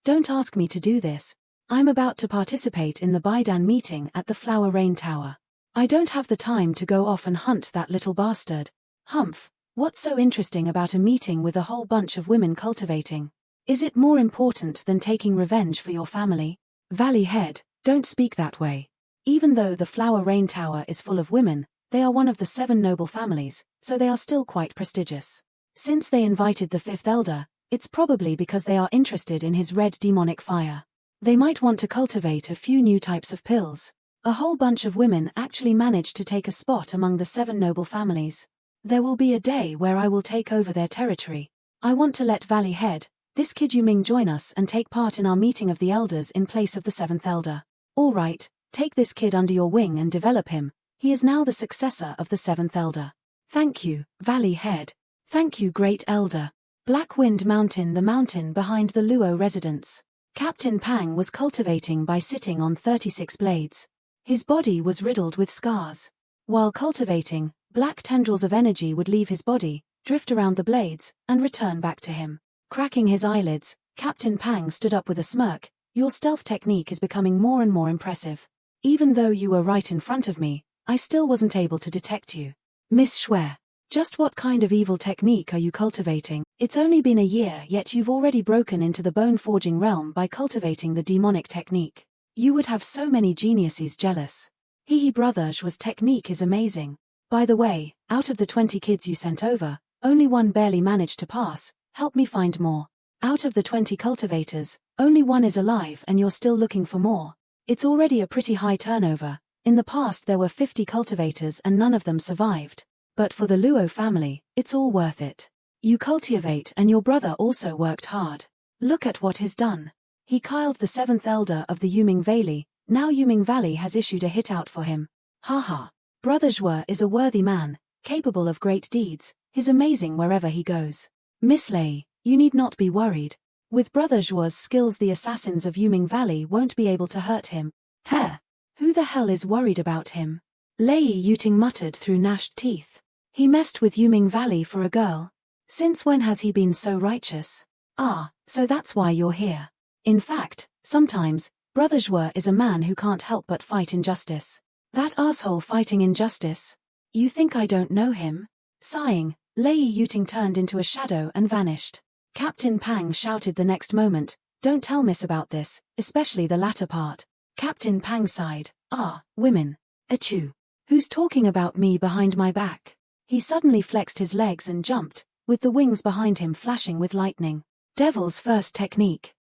Don't ask me to do this. I'm about to participate in the Baidan meeting at the Flower Rain Tower. I don't have the time to go off and hunt that little bastard. Humph, what's so interesting about a meeting with a whole bunch of women cultivating? Is it more important than taking revenge for your family? Valley Head, don't speak that way. Even though the Flower Rain Tower is full of women, They are one of the 7 noble families, so they are still quite prestigious. Since they invited the 5th elder, it's probably because they are interested in his red demonic fire. They might want to cultivate a few new types of pills. A whole bunch of women actually managed to take a spot among the 7 noble families. There will be a day where I will take over their territory. I want to let Valley Head, this kid Yuming, join us and take part in our meeting of the elders in place of the 7th elder. All right, take this kid under your wing and develop him. He is now the successor of the 7th elder. Thank you, Valley Head. Thank you, Great Elder. Black Wind Mountain, the mountain behind the Luo residence. Captain Pang was cultivating by sitting on 36 blades. His body was riddled with scars. While cultivating, black tendrils of energy would leave his body, drift around the blades, and return back to him. Cracking his eyelids, Captain Pang stood up with a smirk. Your stealth technique is becoming more and more impressive. Even though you were right in front of me, I still wasn't able to detect you. Miss Xue, just what kind of evil technique are you cultivating? It's only been a year, yet you've already broken into the bone-forging realm by cultivating the demonic technique. You would have so many geniuses jealous. Hehe, brother Xue's technique is amazing. By the way, out of the 20 kids you sent over, only one barely managed to pass. Help me find more. Out of the 20 cultivators, only one is alive and you're still looking for more. It's already a pretty high turnover. In the past there were 50 cultivators and none of them survived. But for the Luo family, it's all worth it. You cultivate and your brother also worked hard. Look at what he's done. He killed the 7th elder of the Yuming Valley. Now Yuming Valley has issued a hit out for him. Haha. Brother Xue is a worthy man, capable of great deeds. He's amazing wherever he goes. Miss Lei, you need not be worried. With Brother Xue's skills, the assassins of Yuming Valley won't be able to hurt him. Heh. Who the hell is worried about him? Lei Yuting muttered through gnashed teeth. He messed with Yuming Valley for a girl. Since when has he been so righteous? Ah, so that's why you're here. In fact, sometimes, Brother Xue is a man who can't help but fight injustice. That asshole fighting injustice? You think I don't know him? Sighing, Lei Yuting turned into a shadow and vanished. Captain Pang shouted the next moment, don't tell Miss about this, especially the latter part. Captain Pang sighed, ah, women. Achoo. Who's talking about me behind my back? He suddenly flexed his legs and jumped, with the wings behind him flashing with lightning. Devil's first technique.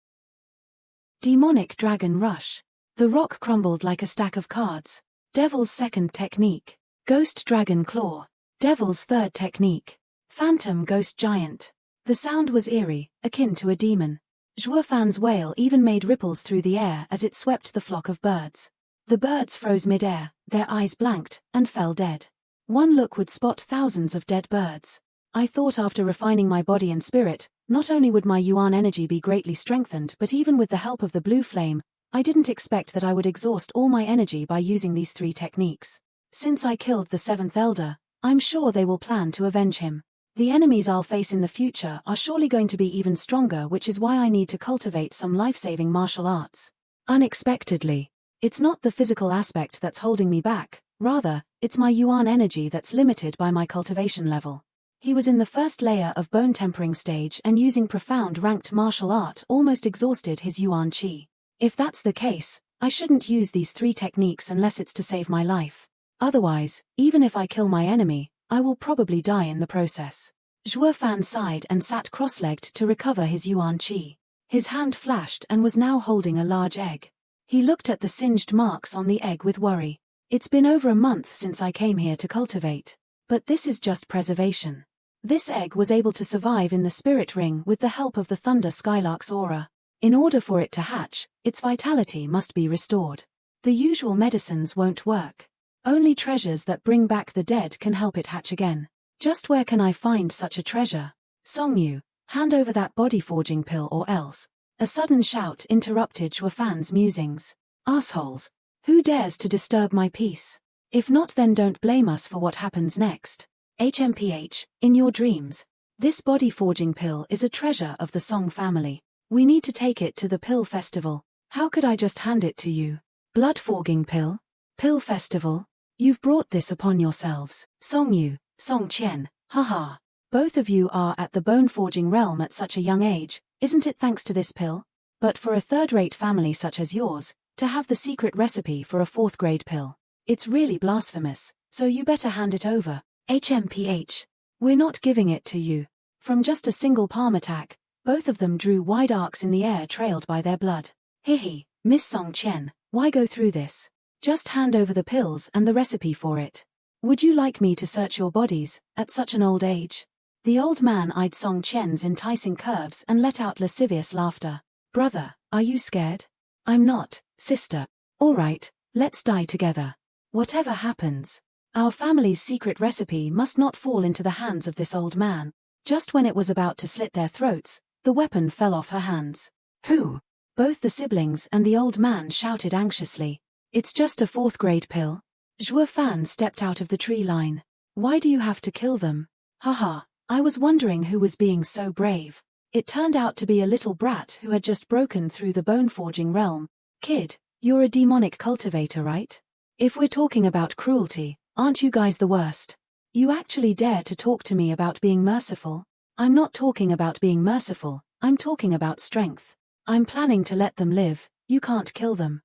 Demonic Dragon Rush. The rock crumbled like a stack of cards. Devil's second technique. Ghost Dragon Claw. Devil's third technique. Phantom Ghost Giant. The sound was eerie, akin to a demon. Xue Fan's wail even made ripples through the air as it swept the flock of birds. The birds froze mid-air, their eyes blanked, and fell dead. One look would spot thousands of dead birds. I thought after refining my body and spirit, not only would my yuan energy be greatly strengthened, but even with the help of the blue flame, I didn't expect that I would exhaust all my energy by using these 3 techniques. Since I killed the 7th elder, I'm sure they will plan to avenge him. The enemies I'll face in the future are surely going to be even stronger, which is why I need to cultivate some life-saving martial arts. Unexpectedly. It's not the physical aspect that's holding me back, rather, it's my yuan energy that's limited by my cultivation level. He was in the first layer of bone tempering stage and using profound ranked martial art almost exhausted his yuan qi. If that's the case, I shouldn't use these 3 techniques unless it's to save my life. Otherwise, even if I kill my enemy, I will probably die in the process. Xue Fan sighed and sat cross-legged to recover his yuan qi. His hand flashed and was now holding a large egg. He looked at the singed marks on the egg with worry. It's been over a month since I came here to cultivate. But this is just preservation. This egg was able to survive in the spirit ring with the help of the Thunder Skylark's aura. In order for it to hatch, its vitality must be restored. The usual medicines won't work. Only treasures that bring back the dead can help it hatch again. Just where can I find such a treasure? Songyu, hand over that body forging pill or else. A sudden shout interrupted Xue Fan's musings. Assholes. Who dares to disturb my peace? If not, then don't blame us for what happens next. HMPH, in your dreams. This body forging pill is a treasure of the Song family. We need to take it to the pill festival. How could I just hand it to you? Blood forging pill? Pill festival? You've brought this upon yourselves. Songyu, Song Qian, haha. Both of you are at the bone forging realm at such a young age, isn't it thanks to this pill? But for a third-rate family such as yours, to have the secret recipe for a 4th-grade pill. It's really blasphemous. So you better hand it over. HMPH. We're not giving it to you. From just a single palm attack, both of them drew wide arcs in the air trailed by their blood. Hihi, Miss Song Chen, why go through this? Just hand over the pills and the recipe for it. Would you like me to search your bodies, at such an old age? The old man eyed Song Chen's enticing curves and let out lascivious laughter. Brother, are you scared? I'm not, sister. All right, let's die together. Whatever happens. Our family's secret recipe must not fall into the hands of this old man. Just when it was about to slit their throats, the weapon fell off her hands. Who? Both the siblings and the old man shouted anxiously. It's just a 4th-grade pill. Zhuo Fan stepped out of the tree line. Why do you have to kill them? Haha, I was wondering who was being so brave. It turned out to be a little brat who had just broken through the bone-forging realm. Kid, you're a demonic cultivator, right? If we're talking about cruelty, aren't you guys the worst? You actually dare to talk to me about being merciful? I'm not talking about being merciful, I'm talking about strength. I'm planning to let them live, you can't kill them.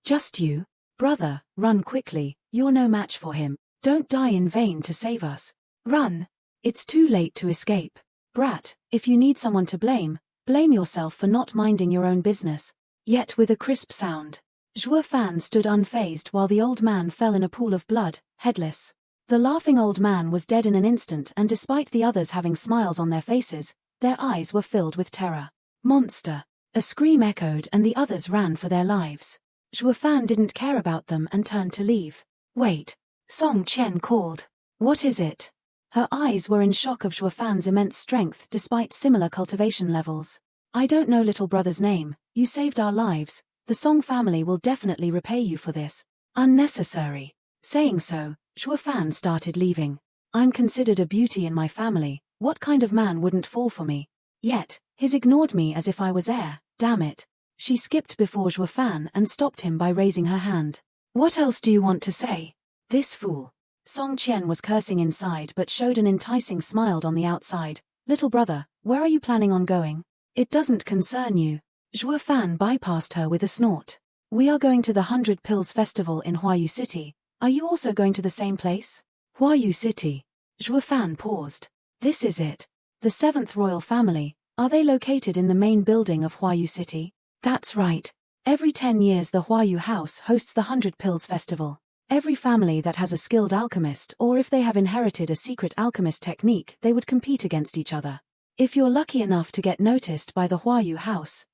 Just you? Brother, run quickly, you're no match for him. Don't die in vain to save us. Run. It's too late to escape. Brat, if you need someone to blame, blame yourself for not minding your own business. Yet with a crisp sound. Zhuo Fan stood unfazed while the old man fell in a pool of blood, headless. The laughing old man was dead in an instant, and despite the others having smiles on their faces, their eyes were filled with terror. Monster! A scream echoed and the others ran for their lives. Zhuo Fan didn't care about them and turned to leave. Wait! Song Chen called. What is it? Her eyes were in shock of Zhuo Fan's immense strength despite similar cultivation levels. I don't know little brother's name, you saved our lives, the Song family will definitely repay you for this. Unnecessary. Saying so, Zhuo Fan started leaving. I'm considered a beauty in my family, what kind of man wouldn't fall for me? Yet, he's ignored me as if I was air, damn it. She skipped before Zhuo Fan and stopped him by raising her hand. What else do you want to say? This fool. Song Chen was cursing inside but showed an enticing smile on the outside. Little brother, where are you planning on going? It doesn't concern you. Zhuo Fan bypassed her with a snort. We are going to the 100 Pills Festival in Huayu City. Are you also going to the same place? Huayu City. Zhuo Fan paused. This is it. The 7th royal family. Are they located in the main building of Huayu City? That's right. Every 10 years the Huayu House hosts the 100 Pills Festival. Every family that has a skilled alchemist, or if they have inherited a secret alchemist technique, they would compete against each other. If you're lucky enough to get noticed by the Huayu House,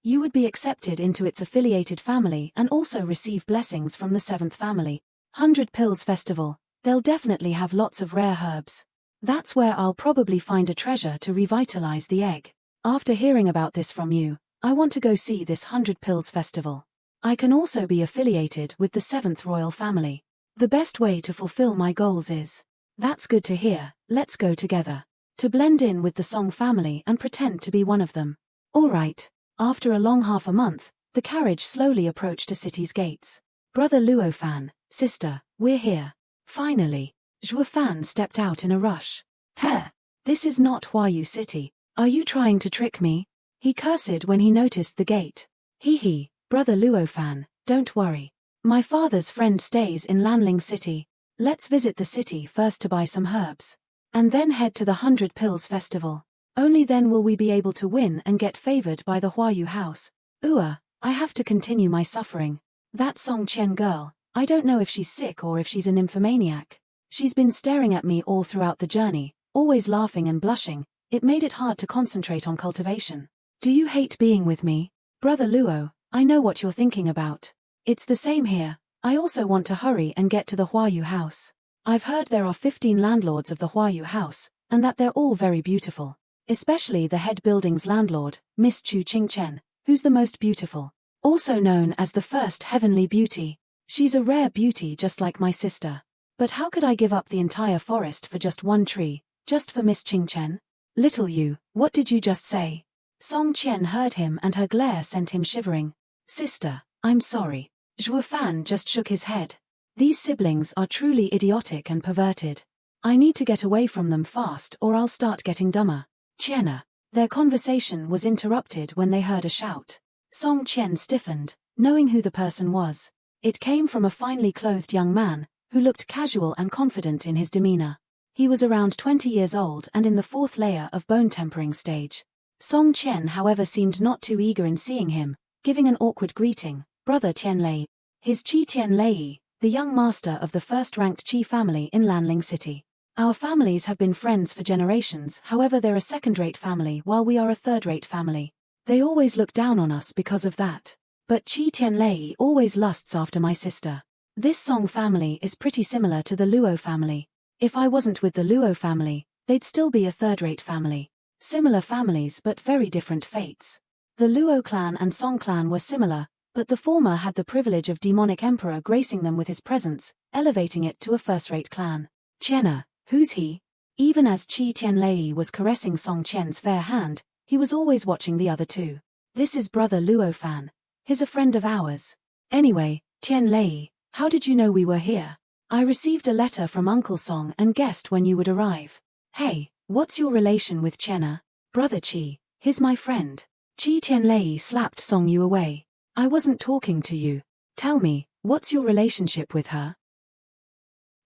you would be accepted into its affiliated family and also receive blessings from the 7th family. 100 Pills Festival, they'll definitely have lots of rare herbs. That's where I'll probably find a treasure to revitalize the egg. After hearing about this from you, I want to go see this 100 Pills Festival. I can also be affiliated with the 7th royal family. The best way to fulfill my goals is. That's good to hear, let's go together. To blend in with the Song family and pretend to be one of them. Alright. After a long half a month, the carriage slowly approached a city's gates. Brother Luo Fan, sister, we're here. Finally. Zhuo Fan stepped out in a rush. This is not Huayu City. Are you trying to trick me? He cursed when he noticed the gate. Hee, Brother Luo Fan, don't worry. My father's friend stays in Lanling City. Let's visit the city first to buy some herbs. And then head to the 100 Pills Festival. Only then will we be able to win and get favored by the Huayu House. I have to continue my suffering. That Song Chen girl, I don't know if she's sick or if she's a nymphomaniac. She's been staring at me all throughout the journey, always laughing and blushing. It made it hard to concentrate on cultivation. Do you hate being with me? Brother Luo, I know what you're thinking about. It's the same here. I also want to hurry and get to the Huayu House. I've heard there are 15 landlords of the Huayu House, and that they're all very beautiful. Especially the head building's landlord, Miss Chu Qingchen, who's the most beautiful. Also known as the first heavenly beauty. She's a rare beauty just like my sister. But how could I give up the entire forest for just one tree, just for Miss Qingchen? Little you, what did you just say? Song Chen heard him and her glare sent him shivering. Sister, I'm sorry. Zhuo Fan just shook his head. These siblings are truly idiotic and perverted. I need to get away from them fast or I'll start getting dumber. Chenna. Their conversation was interrupted when they heard a shout. Song Chen stiffened, knowing who the person was. It came from a finely clothed young man, who looked casual and confident in his demeanor. He was around 20 years old and in the 4th layer of bone tempering stage. Song Qian, however, seemed not too eager in seeing him, giving an awkward greeting, "Brother Tianlei." His Qi Tianlei, the young master of the first-ranked Qi family in Lanling City. "Our families have been friends for generations, however they're a second-rate family while we are a third-rate family. They always look down on us because of that. But Qi Tianlei always lusts after my sister. This Song family is pretty similar to the Luo family. If I wasn't with the Luo family, they'd still be a third-rate family. Similar families but very different fates. The Luo clan and Song clan were similar, but the former had the privilege of demonic emperor gracing them with his presence, elevating it to a first-rate clan. Qianna, who's he?" Even as Qi Tianlei was caressing Song Qian's fair hand, he was always watching the other two. "This is brother Luo Fan. He's a friend of ours. Anyway, Tianlei, how did you know we were here? I received a letter from Uncle Song and guessed when you would arrive. Hey, what's your relation with Qianna?" "Brother Qi, he's my friend." Qi Tianlei slapped Song Yu away. "I wasn't talking to you. Tell me, what's your relationship with her?"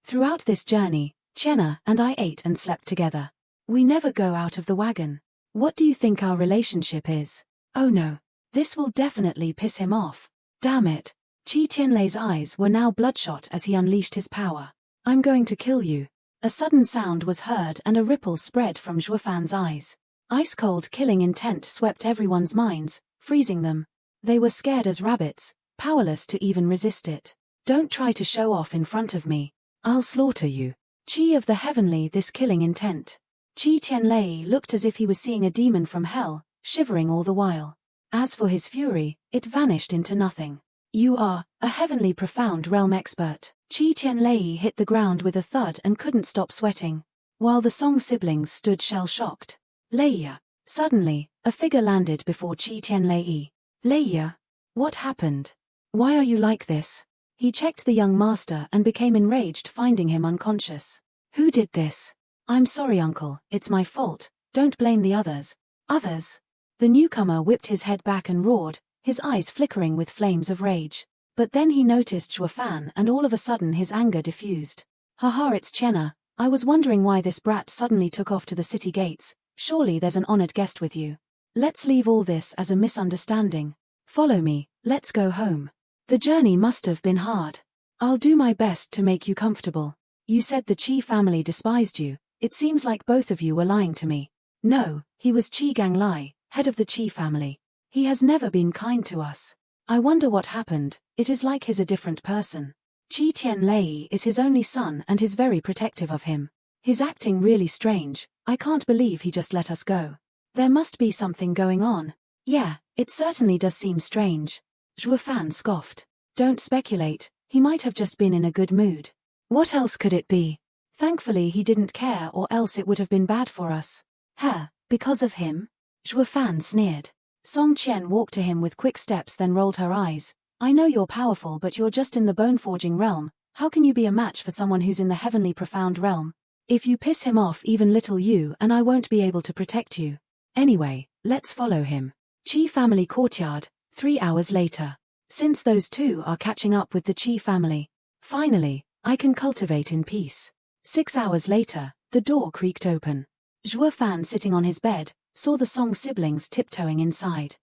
Throughout this journey, Qianna and I ate and slept together. We never go out of the wagon. What do you think our relationship is? Oh no, this will definitely piss him off. Damn it. Qi Tianlei's eyes were now bloodshot as he unleashed his power. "I'm going to kill you." A sudden sound was heard and a ripple spread from Zhuofan's eyes. Ice-cold killing intent swept everyone's minds, freezing them. They were scared as rabbits, powerless to even resist it. "Don't try to show off in front of me. I'll slaughter you. Qi of the heavenly, this killing intent." Qi Tianlei looked as if he was seeing a demon from hell, shivering all the while. As for his fury, it vanished into nothing. "You are a heavenly profound realm expert." Qi Tianlei hit the ground with a thud and couldn't stop sweating, while the Song siblings stood shell-shocked. "Leia." Suddenly, a figure landed before Qi Tianlei. "Leia? What happened? Why are you like this?" He checked the young master and became enraged finding him unconscious. "Who did this?" "I'm sorry, uncle, it's my fault, don't blame the others." "Others?" The newcomer whipped his head back and roared, his eyes flickering with flames of rage. But then he noticed Zhuofan and all of a sudden his anger diffused. "Haha, it's Qianna. I was wondering why this brat suddenly took off to the city gates. Surely there's an honored guest with you. Let's leave all this as a misunderstanding. Follow me, let's go home. The journey must have been hard. I'll do my best to make you comfortable. You said the Qi family despised you. It seems like both of you were lying to me." "No, he was Qi Ganglai, head of the Qi family. He has never been kind to us. I wonder what happened. It is like he's a different person. Qi Tianlei is his only son and he's very protective of him. He's acting really strange. I can't believe he just let us go. There must be something going on." "Yeah, it certainly does seem strange." Zhuofan scoffed. "Don't speculate, he might have just been in a good mood. What else could it be? Thankfully he didn't care or else it would have been bad for us." "Huh, because of him?" Zhuofan sneered. Song Qian walked to him with quick steps then rolled her eyes. "I know you're powerful but you're just in the bone-forging realm. How can you be a match for someone who's in the heavenly profound realm? If you piss him off even little you and I won't be able to protect you. Anyway, let's follow him." Qi family courtyard, 3 hours later. Since those two are catching up with the Qi family, finally, I can cultivate in peace. 6 hours later, the door creaked open. Zhuofan sitting on his bed, saw the Song siblings tiptoeing inside.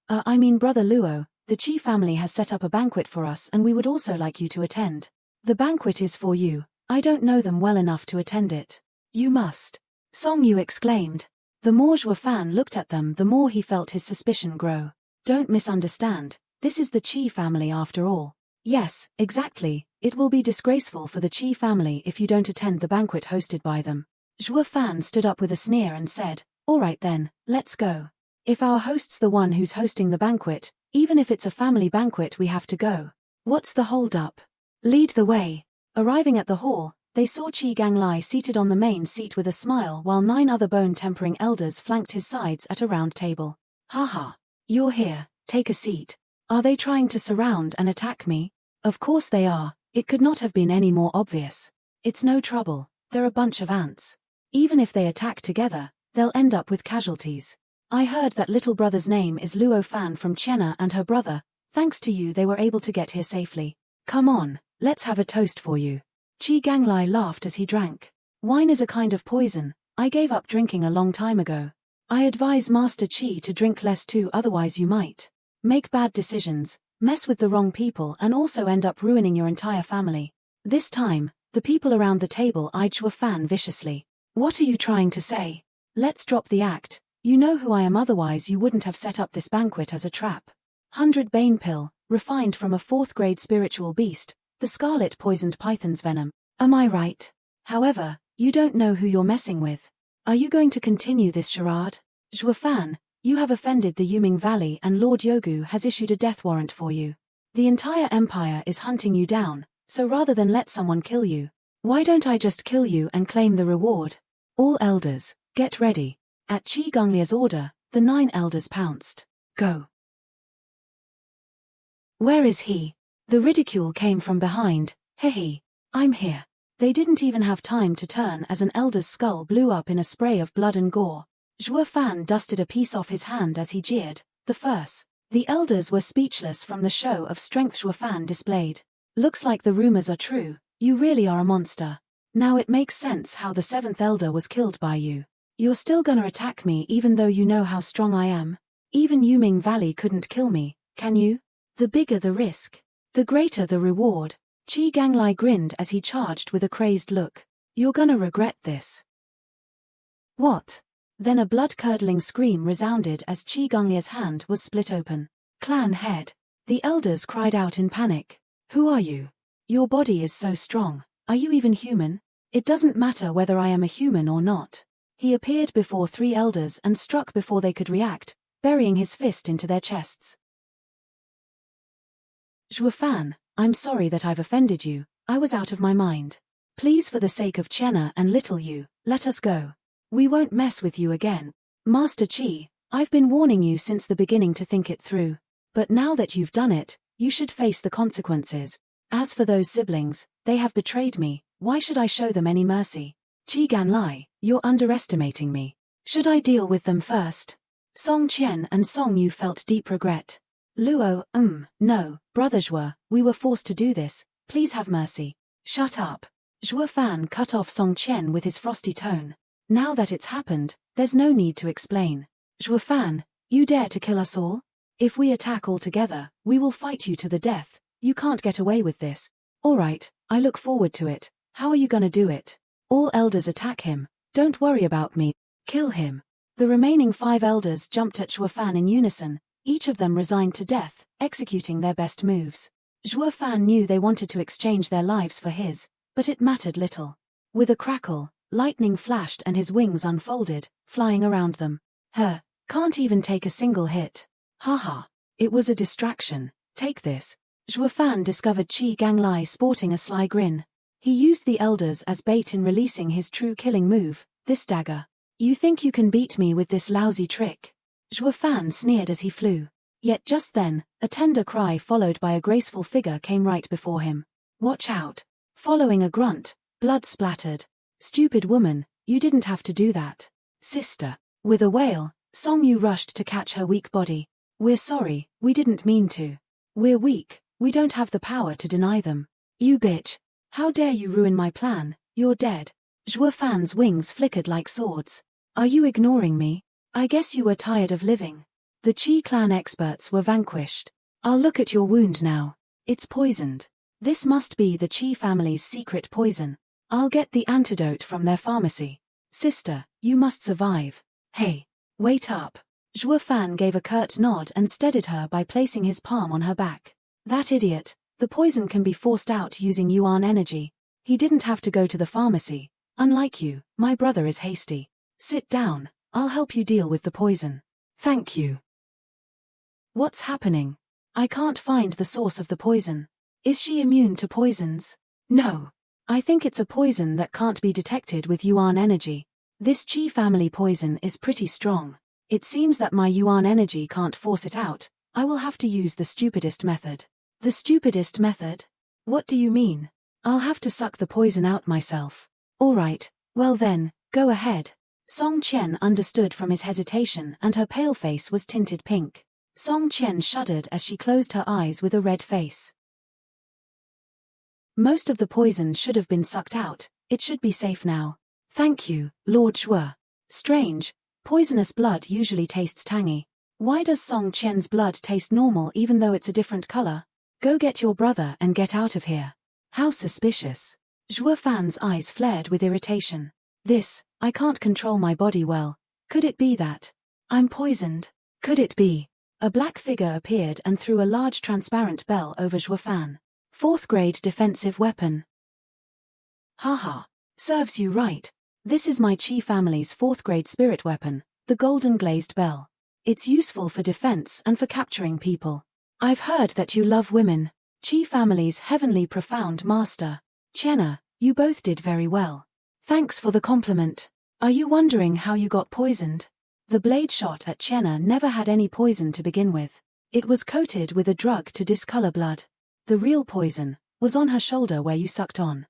I mean Brother Luo, the Qi family has set up a banquet for us and we would also like you to attend." "The banquet is for you. I don't know them well enough to attend it." "You must." Song Yu exclaimed. The more Zhuofan looked at them the more he felt his suspicion grow. "Don't misunderstand, this is the Qi family after all." "Yes, exactly, it will be disgraceful for the Qi family if you don't attend the banquet hosted by them." Zhuofan stood up with a sneer and said, "All right then, let's go. If our host's the one who's hosting the banquet, even if it's a family banquet we have to go. What's the hold-up? Lead the way." Arriving at the hall, they saw Qi Ganglai seated on the main seat with a smile while 9 other bone-tempering elders flanked his sides at a round table. "Haha. You're here, take a seat. Are they trying to surround and attack me?" "Of course they are, it could not have been any more obvious. It's no trouble, they're a bunch of ants. Even if they attack together, they'll end up with casualties. I heard that little brother's name is Luo Fan from Qianna and her brother. Thanks to you they were able to get here safely. Come on, Let's have a toast for you. Qi Ganglai laughed as he drank. Wine is a kind of poison. I gave up drinking a long time ago. I advise Master Qi to drink less too, otherwise you might make bad decisions, mess with the wrong people, and also end up ruining your entire family. This time, the people around the table eyed Shuo Fan viciously. What are you trying to say? Let's drop the act. You know who I am, otherwise you wouldn't have set up this banquet as a trap. 100 Bane Pill, refined from a 4th grade spiritual beast, the scarlet poisoned python's venom. Am I right? However, you don't know who you're messing with. Are you going to continue this charade? Shuo Fan, you have offended the Yuming Valley and Lord Yogu has issued a death warrant for you. The entire empire is hunting you down, so rather than let someone kill you, why don't I just kill you and claim the reward? All elders, get ready. At Qi Ganglia's order, the 9 elders pounced. Go. Where is he? The ridicule came from behind. Hehe. I'm here. They didn't even have time to turn as an elder's skull blew up in a spray of blood and gore. Shuo Fan dusted a piece off his hand as he jeered. The first. The elders were speechless from the show of strength Shuo Fan displayed. Looks like the rumors are true. You really are a monster. Now it makes sense how the 7th elder was killed by you. You're still gonna attack me even though you know how strong I am? Even Yuming Valley couldn't kill me, can you? The bigger the risk, the greater the reward. Qi Ganglai grinned as he charged with a crazed look. You're gonna regret this. What? Then a blood-curdling scream resounded as Qi Ganglia's hand was split open. Clan head. The elders cried out in panic. Who are you? Your body is so strong. Are you even human? It doesn't matter whether I am a human or not. He appeared before 3 elders and struck before they could react, burying his fist into their chests. Shuo Fan, I'm sorry that I've offended you. I was out of my mind. Please, for the sake of Chenna and little you, let us go. We won't mess with you again. Master Qi, I've been warning you since the beginning to think it through. But now that you've done it, you should face the consequences. As for those siblings, they have betrayed me. Why should I show them any mercy? Qi Ganlai, you're underestimating me. Should I deal with them first? Song Qian and Song Yu felt deep regret. Luo, no, Brother Zhuo, we were forced to do this. Please have mercy. Shut up. Zhuo Fan cut off Song Qian with his frosty tone. Now that it's happened, there's no need to explain. Zhuo Fan, you dare to kill us all? If we attack all together, we will fight you to the death. You can't get away with this. All right, I look forward to it. How are you gonna do it? All elders attack him. Don't worry about me. Kill him. The remaining 5 elders jumped at Zhuo Fan in unison, each of them resigned to death, executing their best moves. Zhuo Fan knew they wanted to exchange their lives for his, but it mattered little. With a crackle, lightning flashed and his wings unfolded, flying around them. Can't even take a single hit. Haha. It was a distraction. Take this. Zhuo Fan discovered Qi Ganglai sporting a sly grin. He used the elders as bait in releasing his true killing move, this dagger. You think you can beat me with this lousy trick? Zhuo Fan sneered as he flew. Yet just then, a tender cry followed by a graceful figure came right before him. Watch out. Following a grunt, blood splattered. Stupid woman, you didn't have to do that. Sister. With a wail, Song Yu rushed to catch her weak body. We're sorry, we didn't mean to. We're weak, we don't have the power to deny them. You bitch. How dare you ruin my plan? You're dead. Zhuo Fan's wings flickered like swords. Are you ignoring me? I guess you were tired of living. The Qi clan experts were vanquished. I'll look at your wound now. It's poisoned. This must be the Qi family's secret poison. I'll get the antidote from their pharmacy. Sister, you must survive. Hey, wait up. Zhuo Fan gave a curt nod and steadied her by placing his palm on her back. That idiot. The poison can be forced out using yuan energy. He didn't have to go to the pharmacy. Unlike you, my brother is hasty. Sit down, I'll help you deal with the poison. Thank you. What's happening? I can't find the source of the poison. Is she immune to poisons? No. I think it's a poison that can't be detected with yuan energy. This Qi family poison is pretty strong. It seems that my yuan energy can't force it out. I will have to use the stupidest method. The stupidest method? What do you mean? I'll have to suck the poison out myself. All right, well then, go ahead. Song Qian understood from his hesitation and her pale face was tinted pink. Song Qian shuddered as she closed her eyes with a red face. Most of the poison should have been sucked out. It should be safe now. Thank you, Lord Shui. Strange. Poisonous blood usually tastes tangy. Why does Song Qian's blood taste normal even though it's a different color? Go get your brother and get out of here. How suspicious. Zhuo Fan's eyes flared with irritation. I can't control my body well. Could it be that I'm poisoned? Could it be? A black figure appeared and threw a large transparent bell over Zhuo Fan. 4th grade defensive weapon. Haha. Serves you right. This is my Qi family's 4th grade spirit weapon, the golden glazed bell. It's useful for defense and for capturing people. I've heard that you love women. Qi family's heavenly profound master. Qianna, you both did very well. Thanks for the compliment. Are you wondering how you got poisoned? The blade shot at Qianna never had any poison to begin with. It was coated with a drug to discolor blood. The real poison was on her shoulder where you sucked on.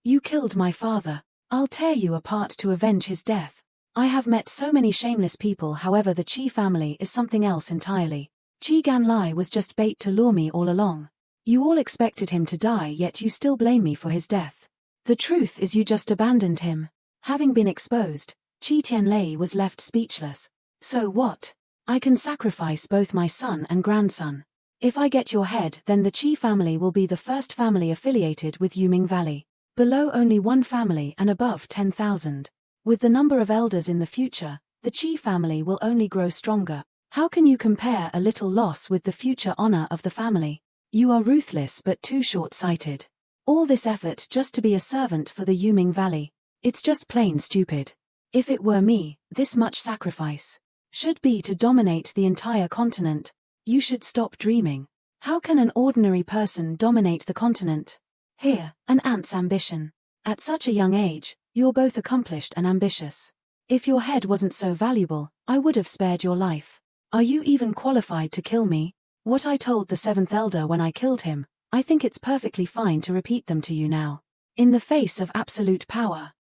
You killed my father. I'll tear you apart to avenge his death. I have met so many shameless people, however the Qi family is something else entirely. Qi Ganlai was just bait to lure me all along. You all expected him to die, yet you still blame me for his death. The truth is you just abandoned him. Having been exposed, Qi Tianlei was left speechless. So what? I can sacrifice both my son and grandson. If I get your head, then the Qi family will be the first family affiliated with Yuming Valley. Below only 1 family and above 10,000. With the number of elders in the future, the Qi family will only grow stronger. How can you compare a little loss with the future honor of the family? You are ruthless but too short-sighted. All this effort just to be a servant for the Yuming Valley. It's just plain stupid. If it were me, this much sacrifice should be to dominate the entire continent. You should stop dreaming. How can an ordinary person dominate the continent? Here, an ant's ambition. At such a young age, you're both accomplished and ambitious. If your head wasn't so valuable, I would have spared your life. Are you even qualified to kill me? What I told the 7th elder when I killed him, I think it's perfectly fine to repeat them to you now. In the face of absolute power,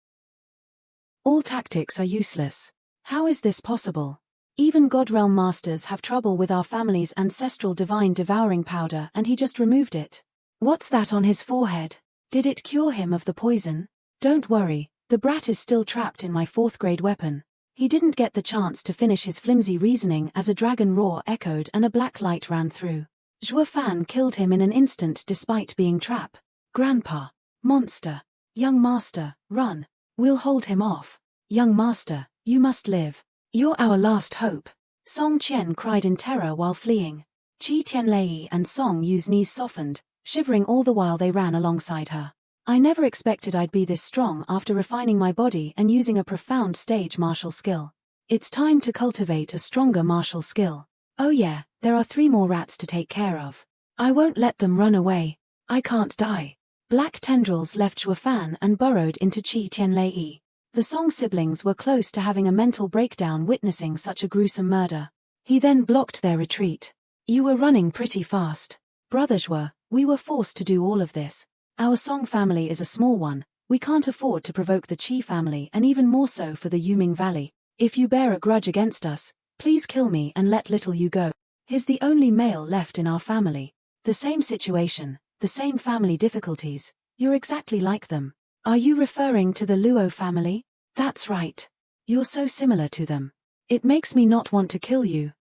all tactics are useless. How is this possible? Even Godrealm masters have trouble with our family's ancestral divine devouring powder, and he just removed it. What's that on his forehead? Did it cure him of the poison? Don't worry, the brat is still trapped in my 4th grade weapon. He didn't get the chance to finish his flimsy reasoning as a dragon roar echoed and a black light ran through. Zhuo Fan killed him in an instant despite being trapped. Grandpa. Monster. Young master, run. We'll hold him off. Young master, you must live. You're our last hope. Song Qian cried in terror while fleeing. Qi Tianlei and Song Yu's knees softened, shivering all the while they ran alongside her. I never expected I'd be this strong after refining my body and using a profound stage martial skill. It's time to cultivate a stronger martial skill. Oh yeah, there are 3 more rats to take care of. I won't let them run away. I can't die. Black tendrils left Zhuo Fan and burrowed into Qi Tianlei. The Song siblings were close to having a mental breakdown witnessing such a gruesome murder. He then blocked their retreat. You were running pretty fast. Brother Zhuo, we were forced to do all of this. Our Song family is a small one. We can't afford to provoke the Qi family, and even more so for the Yuming Valley. If you bear a grudge against us, please kill me and let little you go. He's the only male left in our family. The same situation, the same family difficulties. You're exactly like them. Are you referring to the Luo family? That's right. You're so similar to them. It makes me not want to kill you.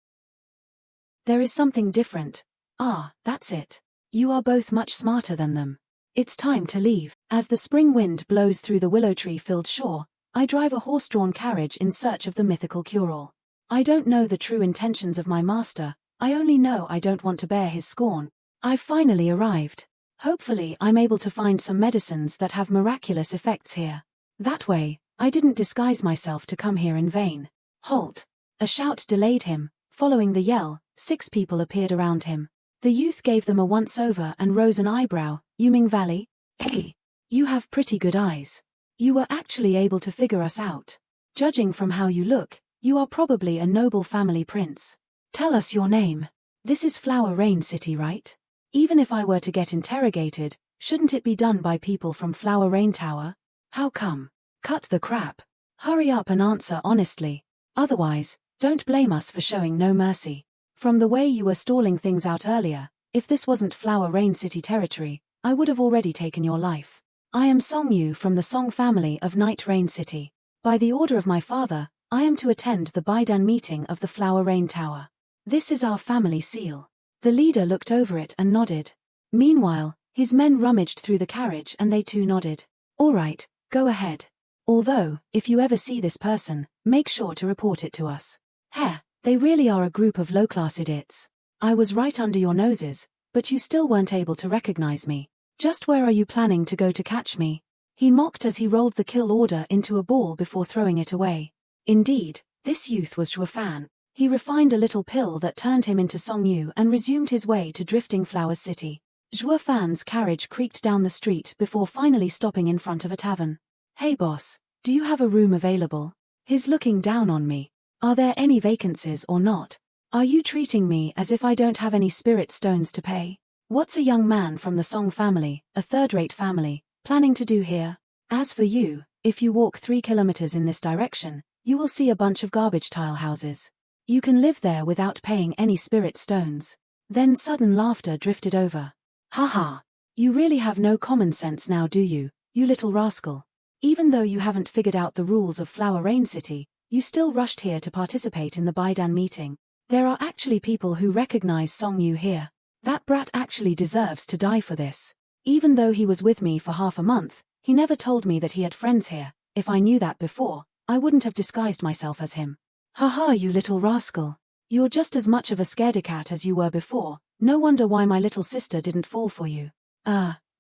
There is something different. Ah, that's it. You are both much smarter than them. It's time to leave. As the spring wind blows through the willow tree-filled shore, I drive a horse-drawn carriage in search of the mythical cure-all. I don't know the true intentions of my master, I only know I don't want to bear his scorn. I've finally arrived. Hopefully I'm able to find some medicines that have miraculous effects here. That way, I didn't disguise myself to come here in vain. Halt! A shout delayed him. Following the yell, 6 people appeared around him. The youth gave them a once-over and rose an eyebrow. Yuming Valley? Hey! You have pretty good eyes. You were actually able to figure us out. Judging from how you look, you are probably a noble family prince. Tell us your name. This is Flower Rain City, right? Even if I were to get interrogated, shouldn't it be done by people from Flower Rain Tower? How come? Cut the crap. Hurry up and answer honestly. Otherwise, don't blame us for showing no mercy. From the way you were stalling things out earlier, if this wasn't Flower Rain City territory, I would have already taken your life. I am Song Yu from the Song family of Night Rain City. By the order of my father, I am to attend the Baidan meeting of the Flower Rain Tower. This is our family seal. The leader looked over it and nodded. Meanwhile, his men rummaged through the carriage and they too nodded. All right, go ahead. Although, if you ever see this person, make sure to report it to us. Heh, they really are a group of low-class idiots. I was right under your noses, but you still weren't able to recognize me. Just where are you planning to go to catch me? He mocked as he rolled the kill order into a ball before throwing it away. Indeed, this youth was Zhuo Fan. He refined a little pill that turned him into Song Yu and resumed his way to Drifting Flowers City. Zhuo Fan's carriage creaked down the street before finally stopping in front of a tavern. Hey boss, do you have a room available? He's looking down on me. Are there any vacancies or not? Are you treating me as if I don't have any spirit stones to pay? What's a young man from the Song family, a third-rate family, planning to do here? As for you, if you walk 3 kilometers in this direction, you will see a bunch of garbage tile houses. You can live there without paying any spirit stones. Then sudden laughter drifted over. Haha. You really have no common sense now, do you, you little rascal? Even though you haven't figured out the rules of Flower Rain City, you still rushed here to participate in the Baidan meeting. There are actually people who recognize Song Yu here. That brat actually deserves to die for this. Even though he was with me for half a month, he never told me that he had friends here. If I knew that before, I wouldn't have disguised myself as him. Haha, you little rascal. You're just as much of a scaredy-cat as you were before. No wonder why my little sister didn't fall for you.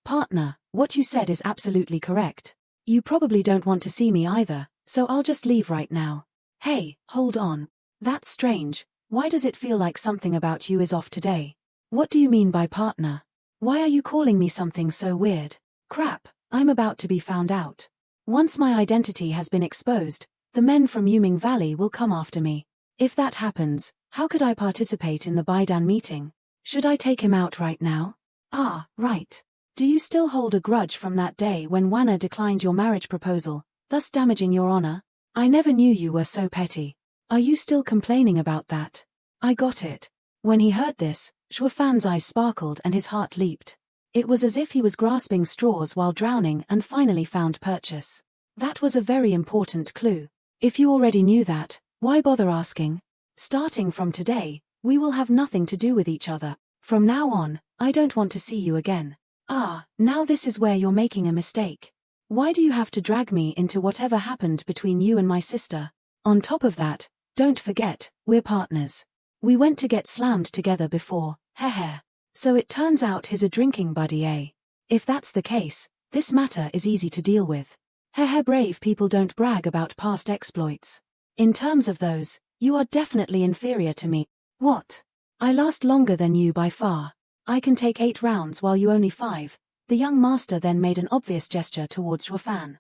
Partner, what you said is absolutely correct. You probably don't want to see me either, so I'll just leave right now. Hey, hold on. That's strange. Why does it feel like something about you is off today? What do you mean by partner? Why are you calling me something so weird? Crap, I'm about to be found out. Once my identity has been exposed, the men from Yuming Valley will come after me. If that happens, how could I participate in the Baidan meeting? Should I take him out right now? Ah, right. Do you still hold a grudge from that day when Wana declined your marriage proposal, thus damaging your honor? I never knew you were so petty. Are you still complaining about that? I got it. When he heard this, Zhuo Fan's eyes sparkled and his heart leaped. It was as if he was grasping straws while drowning and finally found purchase. That was a very important clue. If you already knew that, why bother asking? Starting from today, we will have nothing to do with each other. From now on, I don't want to see you again. Now this is where you're making a mistake. Why do you have to drag me into whatever happened between you and my sister? On top of that, don't forget, we're partners. We went to get slammed together before, heh. So it turns out he's a drinking buddy, eh? If that's the case, this matter is easy to deal with. Heh, brave people don't brag about past exploits. In terms of those, you are definitely inferior to me. What? I last longer than you by far. I can take 8 rounds while you only 5. The young master then made an obvious gesture towards Zhuo Fan.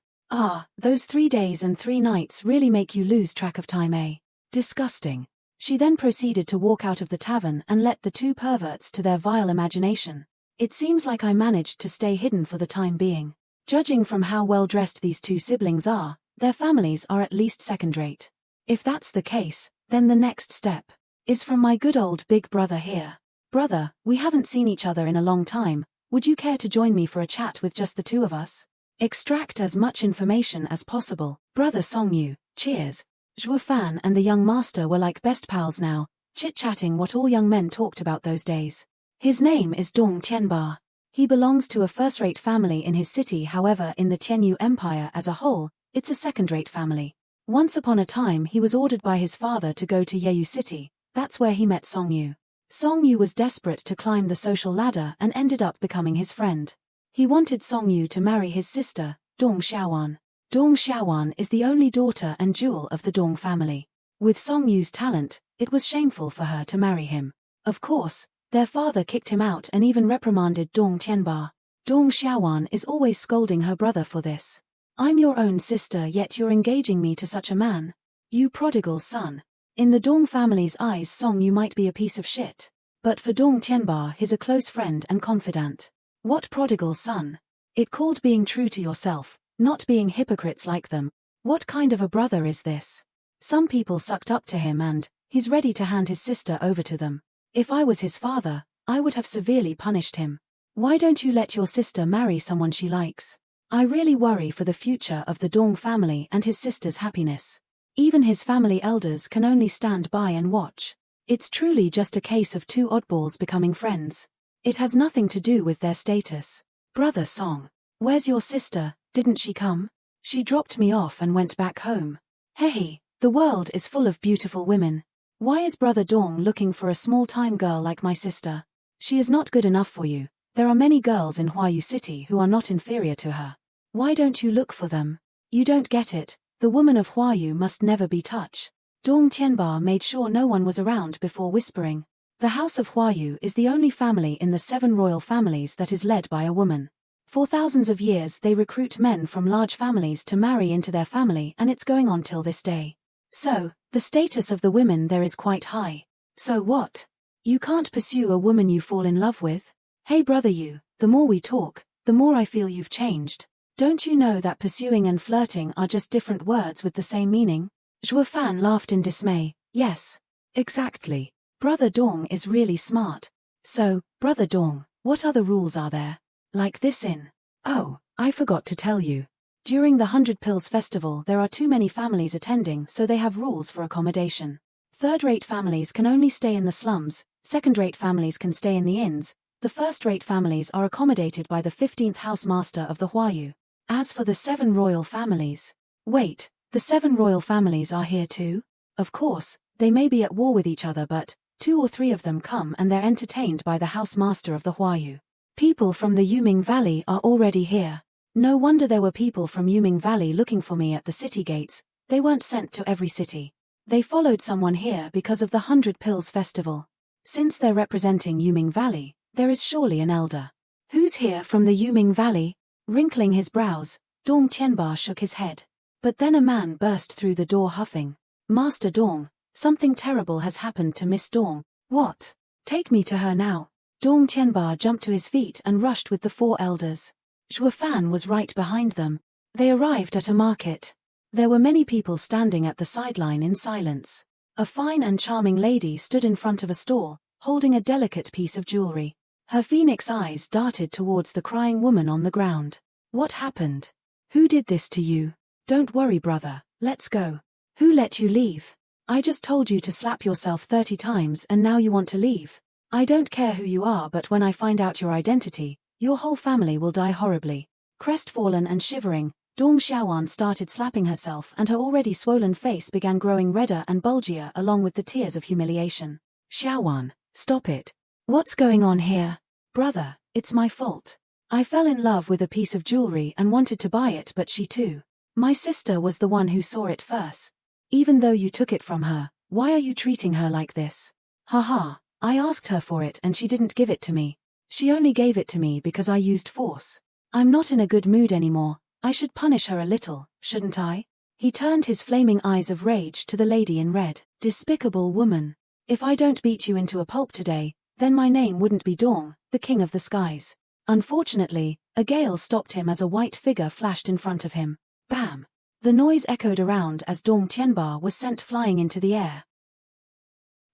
Those 3 days and 3 nights really make you lose track of time, eh? Disgusting. She then proceeded to walk out of the tavern and let the 2 perverts to their vile imagination. It seems like I managed to stay hidden for the time being. Judging from how well dressed these 2 siblings are, their families are at least second-rate. If that's the case, then the next step is from my good old big brother here. Brother, we haven't seen each other in a long time. Would you care to join me for a chat with just the 2 of us? Extract as much information as possible. Brother Song Yu, cheers. Zhuo Fan and the young master were like best pals now, chit-chatting what all young men talked about those days. His name is Dong Tianba. He belongs to a first-rate family in his city, however in the Tianyu Empire as a whole, it's a second-rate family. Once upon a time he was ordered by his father to go to Yeyu City. That's where he met Song Yu. Song Yu was desperate to climb the social ladder and ended up becoming his friend. He wanted Song Yu to marry his sister, Dong Xiaowan. Dong Xiaowan is the only daughter and jewel of the Dong family. With Song Yu's talent, it was shameful for her to marry him. Of course, their father kicked him out and even reprimanded Dong Tianba. Dong Xiaowan is always scolding her brother for this. I'm your own sister, yet you're engaging me to such a man. You prodigal son. In the Dong family's eyes, Song Yu might be a piece of shit. But for Dong Tianba, he's a close friend and confidant. What prodigal son? It called being true to yourself, not being hypocrites like them. What kind of a brother is this? Some people sucked up to him and he's ready to hand his sister over to them. If I was his father, I would have severely punished him. Why don't you let your sister marry someone she likes? I really worry for the future of the Dong family and his sister's happiness. Even his family elders can only stand by and watch. It's truly just a case of two oddballs becoming friends. It has nothing to do with their status. Brother Song. Where's your sister? Didn't she come? She dropped me off and went back home. Hey, the world is full of beautiful women. Why is Brother Dong looking for a small-time girl like my sister? She is not good enough for you. There are many girls in Huayu City who are not inferior to her. Why don't you look for them? You don't get it. The woman of Huayu must never be touched. Dong Tianba made sure no one was around before whispering. The House of Huayu is the only family in the 7 royal families that is led by a woman. For thousands of years they recruit men from large families to marry into their family, and it's going on till this day. So, the status of the women there is quite high. So what? You can't pursue a woman you fall in love with? Hey brother you, the more we talk, the more I feel you've changed. Don't you know that pursuing and flirting are just different words with the same meaning? Zhuo Fan laughed in dismay. Yes. Exactly. Brother Dong is really smart. So, Brother Dong, what other rules are there? Like this in. Oh, I forgot to tell you. During the 100 Pills Festival there are too many families attending, so they have rules for accommodation. Third-rate families can only stay in the slums, second-rate families can stay in the inns, the first-rate families are accommodated by the 15th house master of the Huayu. As for the 7 royal families. Wait, the 7 royal families are here too? Of course, they may be at war with each other, but 2 or 3 of them come and they're entertained by the house master of the Huayu. People from the Yuming Valley are already here. No wonder there were people from Yuming Valley looking for me at the city gates. They weren't sent to every city. They followed someone here because of the 100 Pills Festival. Since they're representing Yuming Valley, there is surely an elder. Who's here from the Yuming Valley? Wrinkling his brows, Dong Tianba shook his head. But then a man burst through the door huffing. Master Dong, something terrible has happened to Miss Dong. What? Take me to her now. Dong Tianba jumped to his feet and rushed with the 4 elders. Zhuo Fan was right behind them. They arrived at a market. There were many people standing at the sideline in silence. A fine and charming lady stood in front of a stall, holding a delicate piece of jewelry. Her phoenix eyes darted towards the crying woman on the ground. What happened? Who did this to you? Don't worry brother, let's go. Who let you leave? I just told you to slap yourself 30 times and now you want to leave. I don't care who you are, but when I find out your identity, your whole family will die horribly. Crestfallen and shivering, Dong Xiaowan started slapping herself and her already swollen face began growing redder and bulgier along with the tears of humiliation. Xiaowan, stop it. What's going on here? Brother, it's my fault. I fell in love with a piece of jewelry and wanted to buy it, but she too. My sister was the one who saw it first. Even though you took it from her, why are you treating her like this? Haha, I asked her for it and she didn't give it to me. She only gave it to me because I used force. I'm not in a good mood anymore. I should punish her a little, shouldn't I? He turned his flaming eyes of rage to the lady in red. Despicable woman. If I don't beat you into a pulp today, then my name wouldn't be Dong, the king of the skies. Unfortunately, a gale stopped him as a white figure flashed in front of him. Bam! The noise echoed around as Dong Tianba was sent flying into the air.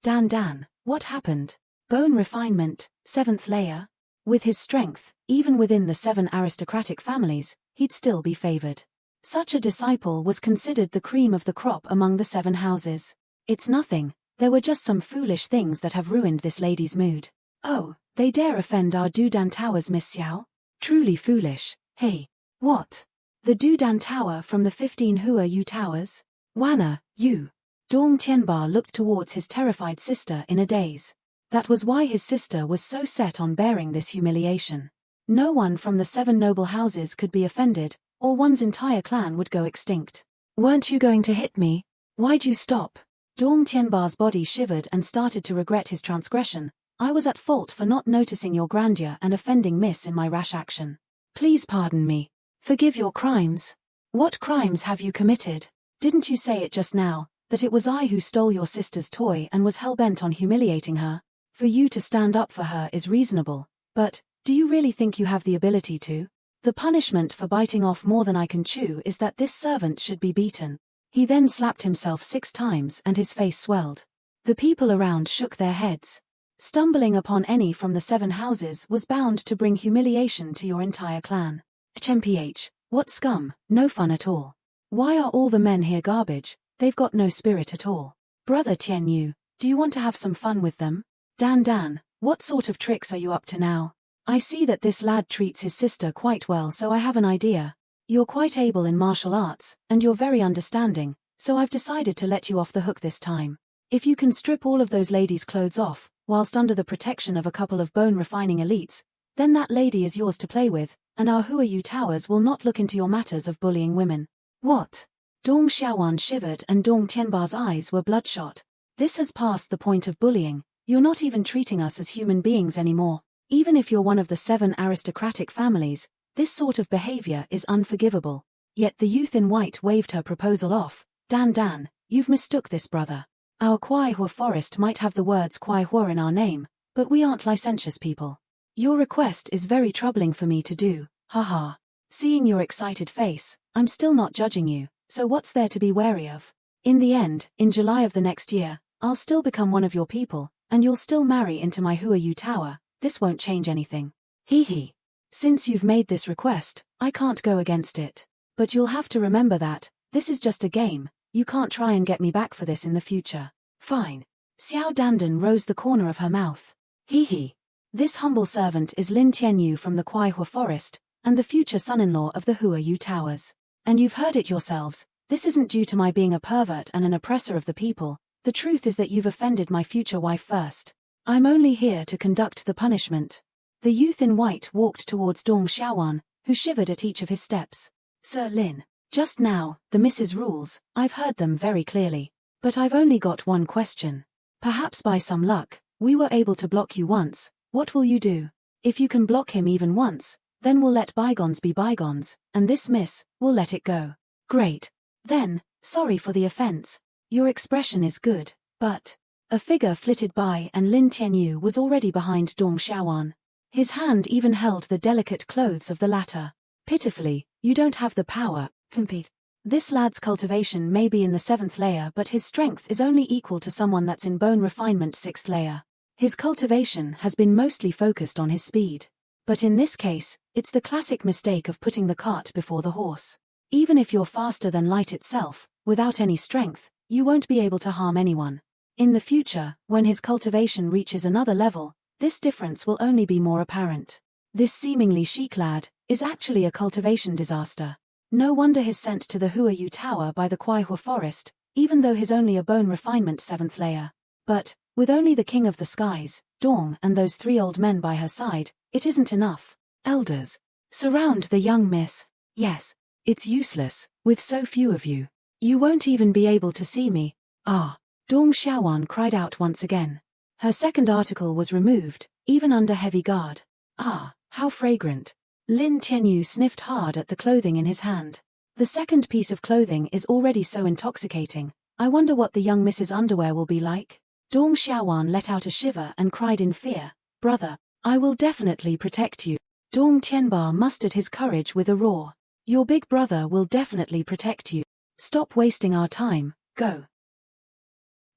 Dan, what happened? Bone refinement, 7th layer? With his strength, even within the 7 aristocratic families, he'd still be favored. Such a disciple was considered the cream of the crop among the 7 houses. It's nothing, there were just some foolish things that have ruined this lady's mood. Oh, they dare offend our Dudan Towers, Miss Xiao? Truly foolish. Hey, what? The Dudan Tower from the 15 Hua Yu Towers? Wana, you. Dong Tianba looked towards his terrified sister in a daze. That was why his sister was so set on bearing this humiliation. No one from the 7 noble houses could be offended, or one's entire clan would go extinct. Weren't you going to hit me? Why'd you stop? Dong Tianba's body shivered and started to regret his transgression. I was at fault for not noticing your grandeur and offending Miss in my rash action. Please pardon me. Forgive your crimes. What crimes have you committed? Didn't you say it just now, that it was I who stole your sister's toy and was hell-bent on humiliating her? For you to stand up for her is reasonable, but, do you really think you have the ability to? The punishment for biting off more than I can chew is that this servant should be beaten. He then slapped himself 6 times and his face swelled. The people around shook their heads. Stumbling upon any from the 7 houses was bound to bring humiliation to your entire clan. HMPH, what scum, no fun at all. Why are all the men here garbage? They've got no spirit at all. Brother Tian Yu, do you want to have some fun with them? Dan, what sort of tricks are you up to now? I see that this lad treats his sister quite well, so I have an idea. You're quite able in martial arts, and you're very understanding, so I've decided to let you off the hook this time. If you can strip all of those ladies' clothes off, whilst under the protection of a couple of bone-refining elites, then that lady is yours to play with, and our Huayu Towers will not look into your matters of bullying women. What? Dong Xiaowan shivered and Dong Tianba's eyes were bloodshot. This has passed the point of bullying. You're not even treating us as human beings anymore. Even if you're one of the 7 aristocratic families, this sort of behavior is unforgivable. Yet the youth in white waved her proposal off. Dan, you've mistook this, brother. Our Kuaihua forest might have the words Kuaihua in our name, but we aren't licentious people. Your request is very troubling for me to do, haha. Seeing your excited face, I'm still not judging you, so what's there to be wary of? In the end, in July of the next year, I'll still become one of your people, and you'll still marry into my Huayu Tower. This won't change anything. Hee. Since you've made this request, I can't go against it. But you'll have to remember that, this is just a game, you can't try and get me back for this in the future. Fine. Xiao Dandan rose the corner of her mouth. Hee. This humble servant is Lin Tianyu from the Kuaihua forest, and the future son-in-law of the Huayu Towers. And you've heard it yourselves, this isn't due to my being a pervert and an oppressor of the people, the truth is that you've offended my future wife first. I'm only here to conduct the punishment. The youth in white walked towards Dong Xiaowan, who shivered at each of his steps. Sir Lin, just now, the Mrs. rules, I've heard them very clearly. But I've only got one question. Perhaps by some luck, we were able to block you once, what will you do? If you can block him even once, then we'll let bygones be bygones, and this miss, we'll let it go. Great. Then, sorry for the offense. Your expression is good, but... A figure flitted by and Lin Tianyu was already behind Dong Xiaowan. His hand even held the delicate clothes of the latter. Pitifully, you don't have the power, compete. This lad's cultivation may be in the 7th layer, but his strength is only equal to someone that's in bone refinement 6th layer. His cultivation has been mostly focused on his speed. But in this case, it's the classic mistake of putting the cart before the horse. Even if you're faster than light itself, without any strength, you won't be able to harm anyone. In the future, when his cultivation reaches another level, this difference will only be more apparent. This seemingly chic lad is actually a cultivation disaster. No wonder he's sent to the Huayu Tower by the Kuaihua forest, even though he's only a bone refinement 7th layer. But, with only the king of the skies, Dong, and those 3 old men by her side, it isn't enough. Elders, surround the young miss. Yes, it's useless, with so few of you. You won't even be able to see me. Ah. Dong Xiaowan cried out once again. Her 2nd article was removed, even under heavy guard. Ah, how fragrant. Lin Tianyu sniffed hard at the clothing in his hand. The 2nd piece of clothing is already so intoxicating. I wonder what the young Mrs. underwear will be like. Dong Xiaowan let out a shiver and cried in fear. Brother, I will definitely protect you. Dong Tianba mustered his courage with a roar. Your big brother will definitely protect you. Stop wasting our time, go.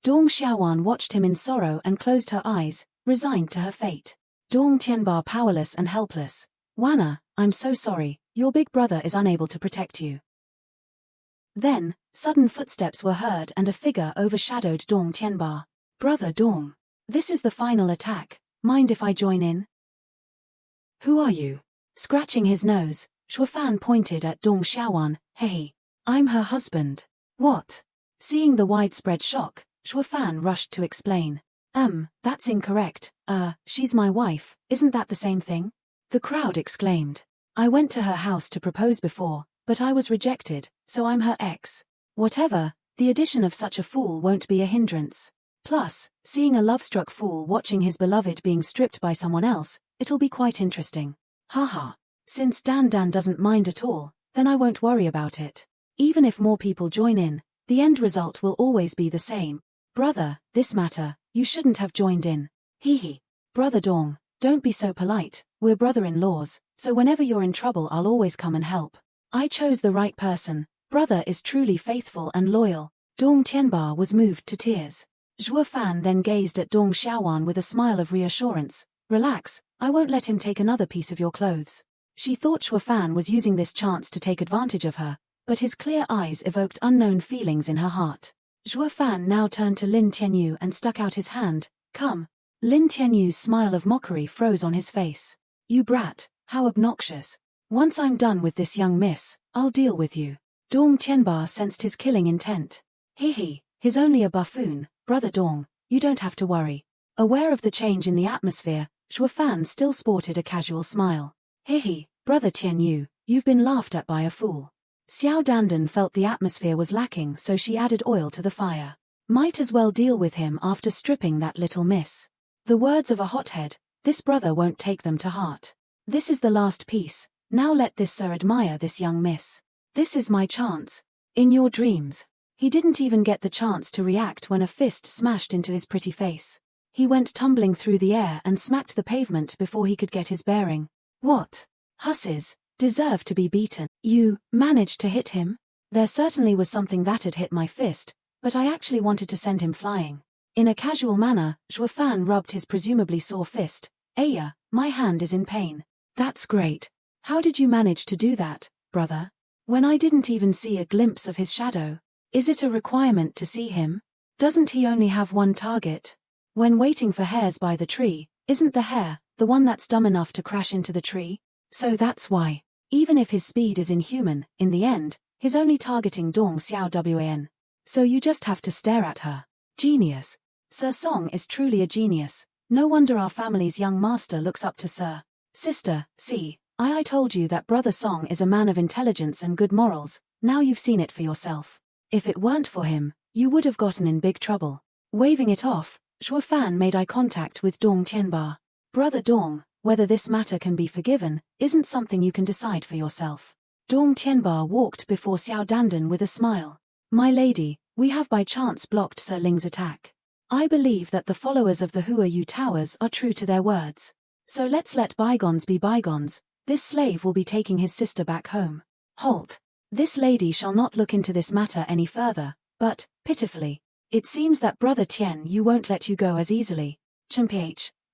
Dong Xiaowan watched him in sorrow and closed her eyes, resigned to her fate. Dong Tianba powerless and helpless. Wana, I'm so sorry, your big brother is unable to protect you. Then, sudden footsteps were heard and a figure overshadowed Dong Tianba. Brother Dong. This is the final attack, mind if I join in? Who are you? Scratching his nose, Shuafan pointed at Dong Xiaowan. Hey, I'm her husband. What? Seeing the widespread shock, Shuafan rushed to explain. That's incorrect. She's my wife, isn't that the same thing? The crowd exclaimed. I went to her house to propose before, but I was rejected, so I'm her ex. Whatever, the addition of such a fool won't be a hindrance. Plus, seeing a love-struck fool watching his beloved being stripped by someone else, it'll be quite interesting. Haha. Since Dan doesn't mind at all, then I won't worry about it. Even if more people join in, the end result will always be the same. Brother, this matter, you shouldn't have joined in. Hee. Brother Dong, don't be so polite, we're brother-in-laws, so whenever you're in trouble I'll always come and help. I chose the right person, brother is truly faithful and loyal. Dong Tianba was moved to tears. Zhuo Fan then gazed at Dong Xiaowan with a smile of reassurance. Relax, I won't let him take another piece of your clothes. She thought Zhuo Fan was using this chance to take advantage of her, but his clear eyes evoked unknown feelings in her heart. Zhuo Fan now turned to Lin Tianyu and stuck out his hand. Come. Lin Tianyu's smile of mockery froze on his face. You brat, how obnoxious. Once I'm done with this young miss, I'll deal with you. Dong Tianba sensed his killing intent. He's only a buffoon, brother Dong, you don't have to worry. Aware of the change in the atmosphere, Zhuo Fan still sported a casual smile. Brother Tianyu, you've been laughed at by a fool. Xiao Dandan felt the atmosphere was lacking, so she added oil to the fire. Might as well deal with him after stripping that little miss. The words of a hothead, this brother won't take them to heart. This is the last piece, now let this sir admire this young miss. This is my chance. In your dreams. He didn't even get the chance to react when a fist smashed into his pretty face. He went tumbling through the air and smacked the pavement before he could get his bearing. What? Hussies, deserve to be beaten. You managed to hit him? There certainly was something that had hit my fist, but I actually wanted to send him flying. In a casual manner, Zhuo Fan rubbed his presumably sore fist. Aya, my hand is in pain. That's great. How did you manage to do that, brother? When I didn't even see a glimpse of his shadow. Is it a requirement to see him? Doesn't he only have one target? When waiting for hares by the tree, isn't the hare the one that's dumb enough to crash into the tree? So that's why. Even if his speed is inhuman, in the end, he's only targeting Dong Xiaowan. So you just have to stare at her. Genius. Sir Song is truly a genius. No wonder our family's young master looks up to Sir. Sister, see, I told you that Brother Song is a man of intelligence and good morals, now you've seen it for yourself. If it weren't for him, you would have gotten in big trouble. Waving it off, Zhuo Fan made eye contact with Dong Tianba. Brother Dong, whether this matter can be forgiven, isn't something you can decide for yourself. Dong Tianba walked before Xiao Dandan with a smile. My lady, we have by chance blocked Sir Ling's attack. I believe that the followers of the Hua Yu Towers are true to their words. So let's let bygones be bygones. This slave will be taking his sister back home. Halt. This lady shall not look into this matter any further, but, pitifully, it seems that Brother Tian Yu won't let you go as easily. Ch,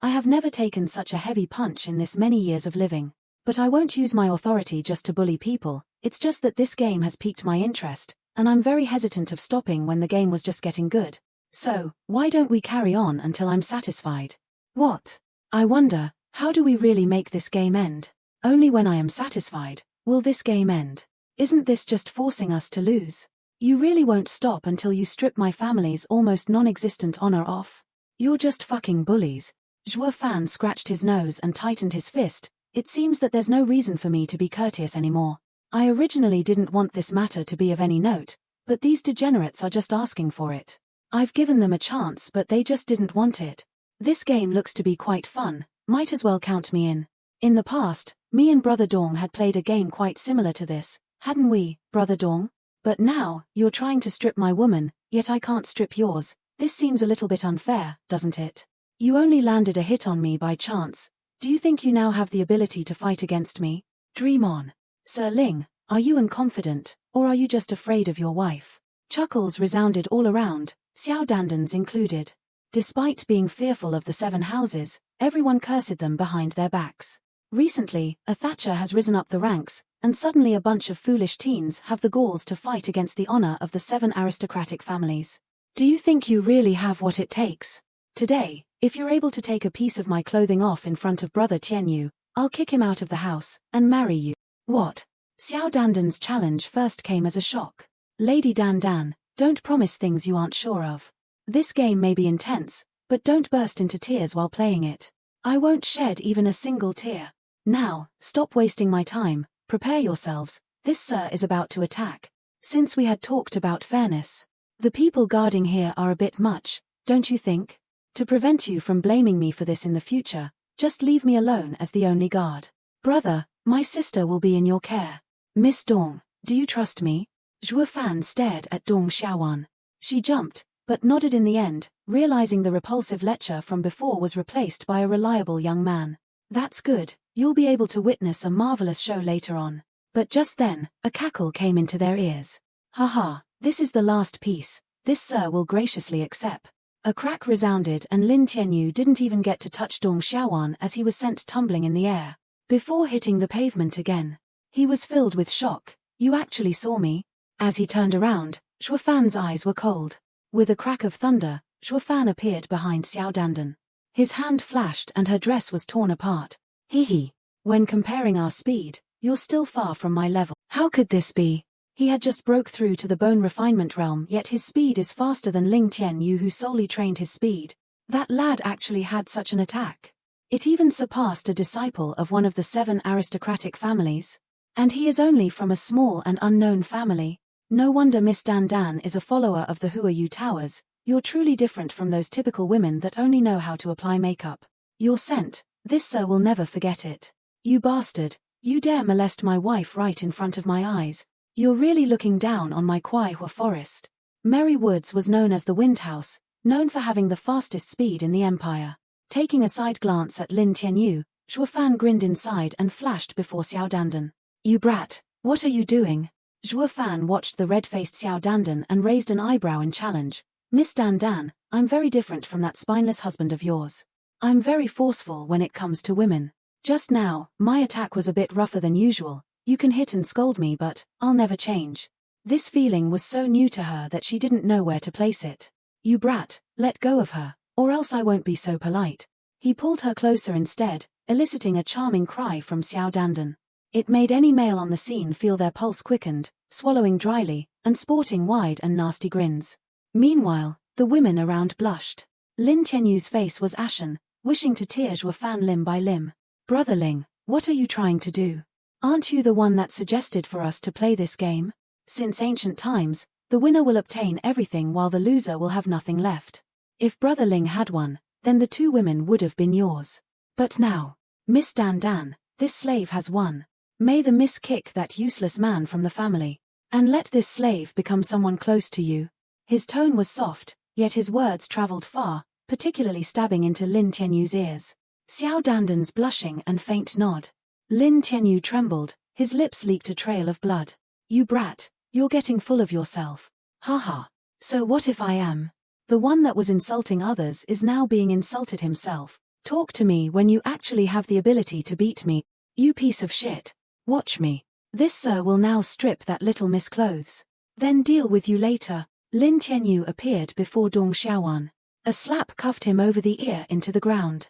I have never taken such a heavy punch in this many years of living. But I won't use my authority just to bully people, it's just that this game has piqued my interest, and I'm very hesitant of stopping when the game was just getting good. So, why don't we carry on until I'm satisfied? What? I wonder, how do we really make this game end? Only when I am satisfied, will this game end. Isn't this just forcing us to lose? You really won't stop until you strip my family's almost non-existent honor off? You're just fucking bullies. Zhuo Fan scratched his nose and tightened his fist. It seems that there's no reason for me to be courteous anymore. I originally didn't want this matter to be of any note, but these degenerates are just asking for it. I've given them a chance but they just didn't want it. This game looks to be quite fun, might as well count me in. In the past, me and Brother Dong had played a game quite similar to this, hadn't we, Brother Dong? But now, you're trying to strip my woman, yet I can't strip yours. This seems a little bit unfair, doesn't it? You only landed a hit on me by chance. Do you think you now have the ability to fight against me? Dream on. Sir Ling, are you unconfident, or are you just afraid of your wife? Chuckles resounded all around, Xiao Dandan's included. Despite being fearful of the 7 houses, everyone cursed them behind their backs. Recently, a Thatcher has risen up the ranks, and suddenly a bunch of foolish teens have the galls to fight against the honor of the 7 aristocratic families. Do you think you really have what it takes? Today, if you're able to take a piece of my clothing off in front of Brother Tianyu, I'll kick him out of the house and marry you. What? Xiao Dandan's challenge first came as a shock. Lady Dandan, don't promise things you aren't sure of. This game may be intense, but don't burst into tears while playing it. I won't shed even a single tear. Now, stop wasting my time, prepare yourselves, this sir is about to attack. Since we had talked about fairness, the people guarding here are a bit much, don't you think? To prevent you from blaming me for this in the future, just leave me alone as the only guard. Brother, my sister will be in your care. Miss Dong, do you trust me? Zhuo Fan stared at Dong Xiaowan. She jumped, but nodded in the end, realizing the repulsive lecher from before was replaced by a reliable young man. That's good, you'll be able to witness a marvelous show later on. But just then, a cackle came into their ears. Haha, this is the last piece, this sir will graciously accept. A crack resounded and Lin Tianyu didn't even get to touch Dong Xiaowan as he was sent tumbling in the air. Before hitting the pavement again, he was filled with shock. You actually saw me? As he turned around, Shuafan's eyes were cold. With a crack of thunder, Shuafan appeared behind Xiao Dandan. His hand flashed and her dress was torn apart. Hee. When comparing our speed, you're still far from my level. How could this be? He had just broke through to the bone refinement realm, yet his speed is faster than Ling Tianyu, who solely trained his speed. That lad actually had such an attack. It even surpassed a disciple of one of the 7 aristocratic families. And he is only from a small and unknown family. No wonder Miss Dan Dan is a follower of the Hua Yu Towers. You're truly different from those typical women that only know how to apply makeup. Your scent, this sir will never forget it. You bastard, you dare molest my wife right in front of my eyes. You're really looking down on my Kuaihua forest. Merry Woods was known as the Wind House, known for having the fastest speed in the empire. Taking a side glance at Lin Tianyu, Shuafan grinned inside and flashed before Xiao Dandan. You brat, what are you doing? Shuafan watched the red-faced Xiao Dandan and raised an eyebrow in challenge. Miss Dan Dan, I'm very different from that spineless husband of yours. I'm very forceful when it comes to women. Just now, my attack was a bit rougher than usual. You can hit and scold me, but I'll never change. This feeling was so new to her that she didn't know where to place it. You brat, let go of her, or else I won't be so polite. He pulled her closer instead, eliciting a charming cry from Xiao Dandan. It made any male on the scene feel their pulse quickened, swallowing dryly, and sporting wide and nasty grins. Meanwhile, the women around blushed. Lin Tianyu's face was ashen, wishing to tear Shuafan limb by limb. Brother Ling, what are you trying to do? Aren't you the one that suggested for us to play this game? Since ancient times, the winner will obtain everything while the loser will have nothing left. If Brother Ling had won, then the 2 women would have been yours. But now, Miss Dan Dan, this slave has won. May the miss kick that useless man from the family. And let this slave become someone close to you. His tone was soft, yet his words traveled far, particularly stabbing into Lin Tianyu's ears. Xiao Dandan's blushing and faint nod. Lin Tianyu trembled, his lips leaked a trail of blood. You brat, you're getting full of yourself. Haha. So what if I am? The one that was insulting others is now being insulted himself. Talk to me when you actually have the ability to beat me. You piece of shit. Watch me. This sir will now strip that little miss clothes. Then deal with you later. Lin Tianyu appeared before Dong Xiaowan. A slap cuffed him over the ear into the ground.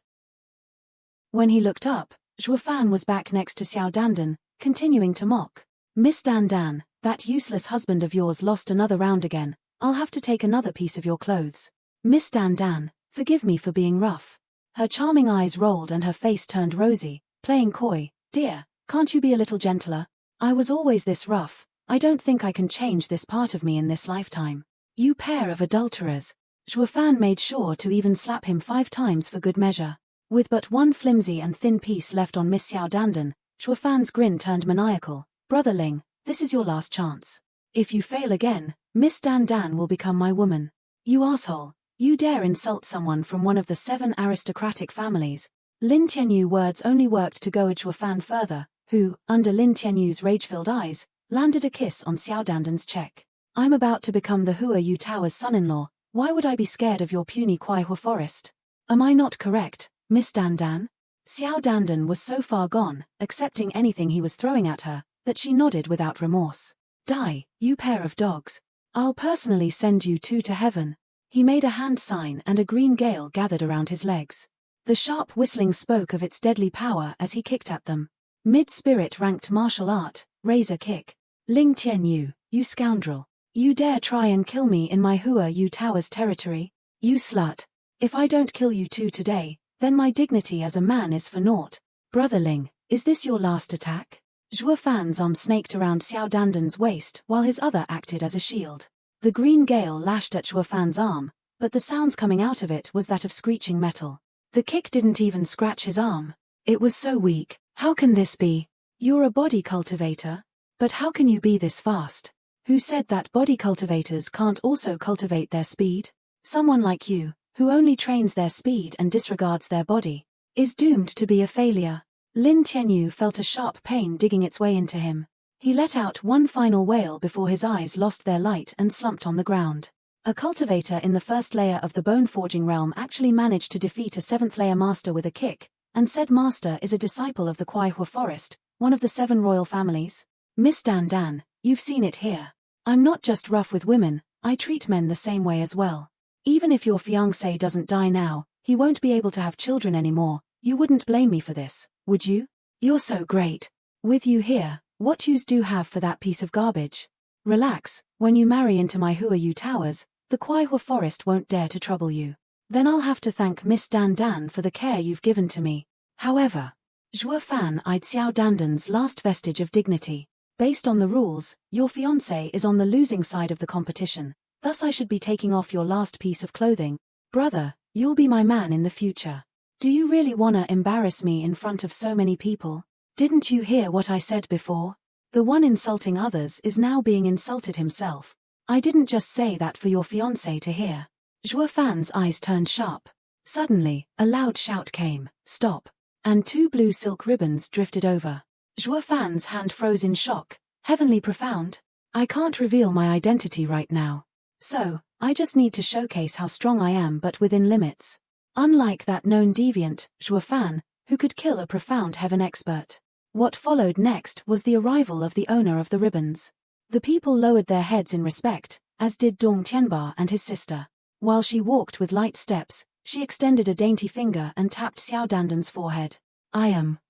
When he looked up, Shuafan was back next to Xiao Dandan, continuing to mock. Miss Dan Dan, that useless husband of yours lost another round again. I'll have to take another piece of your clothes. Miss Dan Dan, forgive me for being rough. Her charming eyes rolled and her face turned rosy, playing coy. Dear, can't you be a little gentler? I was always this rough. I don't think I can change this part of me in this lifetime. You pair of adulterers. Shuafan made sure to even slap him 5 times for good measure. With but one flimsy and thin piece left on Miss Xiao Dandan, Shuafan's grin turned maniacal. Brother Ling, this is your last chance. If you fail again, Miss Dan Dan will become my woman. You asshole, you dare insult someone from one of the 7 aristocratic families. Lin Tianyu words only worked to goad Shuafan further, who, under Lin Tianyu's rage-filled eyes, landed a kiss on Xiao Dandan's cheek. I'm about to become the Hua Yu Tower's son-in-law. Why would I be scared of your puny Kuaihua forest? Am I not correct, Miss Dan Dan? Xiao Dandan was so far gone, accepting anything he was throwing at her, that she nodded without remorse. Die, you pair of dogs. I'll personally send you 2 to heaven. He made a hand sign and a green gale gathered around his legs. The sharp whistling spoke of its deadly power as he kicked at them. Mid-spirit ranked martial art, razor kick. Ling Tianyu, you scoundrel. You dare try and kill me in my Hua Yu Tower's territory? You slut. If I don't kill you 2 today, then my dignity as a man is for naught. Brother Ling, is this your last attack? Shuafan's arm snaked around Xiao Dandan's waist while his other acted as a shield. The green gale lashed at Shuafan's arm, but the sounds coming out of it was that of screeching metal. The kick didn't even scratch his arm. It was so weak. How can this be? You're a body cultivator? But how can you be this fast? Who said that body cultivators can't also cultivate their speed? Someone like you, who only trains their speed and disregards their body, is doomed to be a failure. Lin Tianyu felt a sharp pain digging its way into him. He let out one final wail before his eyes lost their light and slumped on the ground. A cultivator in the first layer of the bone-forging realm actually managed to defeat a 7th-layer master with a kick, and said master is a disciple of the Manhwa forest, one of the 7 royal families. Miss Dan Dan, you've seen it here. I'm not just rough with women, I treat men the same way as well. Even if your fiancé doesn't die now, he won't be able to have children anymore. You wouldn't blame me for this, would you? You're so great. With you here, what use do have for that piece of garbage? Relax, when you marry into my Huayu Towers, the Manhwa forest won't dare to trouble you. Then I'll have to thank Miss Dan Dan for the care you've given to me. However, Zhuo Fan eyed Xiao Dandan's last vestige of dignity. Based on the rules, your fiancé is on the losing side of the competition, thus I should be taking off your last piece of clothing. Brother, you'll be my man in the future. Do you really wanna embarrass me in front of so many people? Didn't you hear what I said before? The one insulting others is now being insulted himself. I didn't just say that for your fiancé to hear. Zhuo Fan's eyes turned sharp. Suddenly, a loud shout came, "Stop!" And 2 blue silk ribbons drifted over. Zhuo Fan's hand froze in shock. Heavenly profound. I can't reveal my identity right now. So, I just need to showcase how strong I am but within limits. Unlike that known deviant, Zhuo Fan, who could kill a profound heaven expert. What followed next was the arrival of the owner of the ribbons. The people lowered their heads in respect, as did Dong Tianba and his sister. While she walked with light steps, she extended a dainty finger and tapped Xiao Dandan's forehead.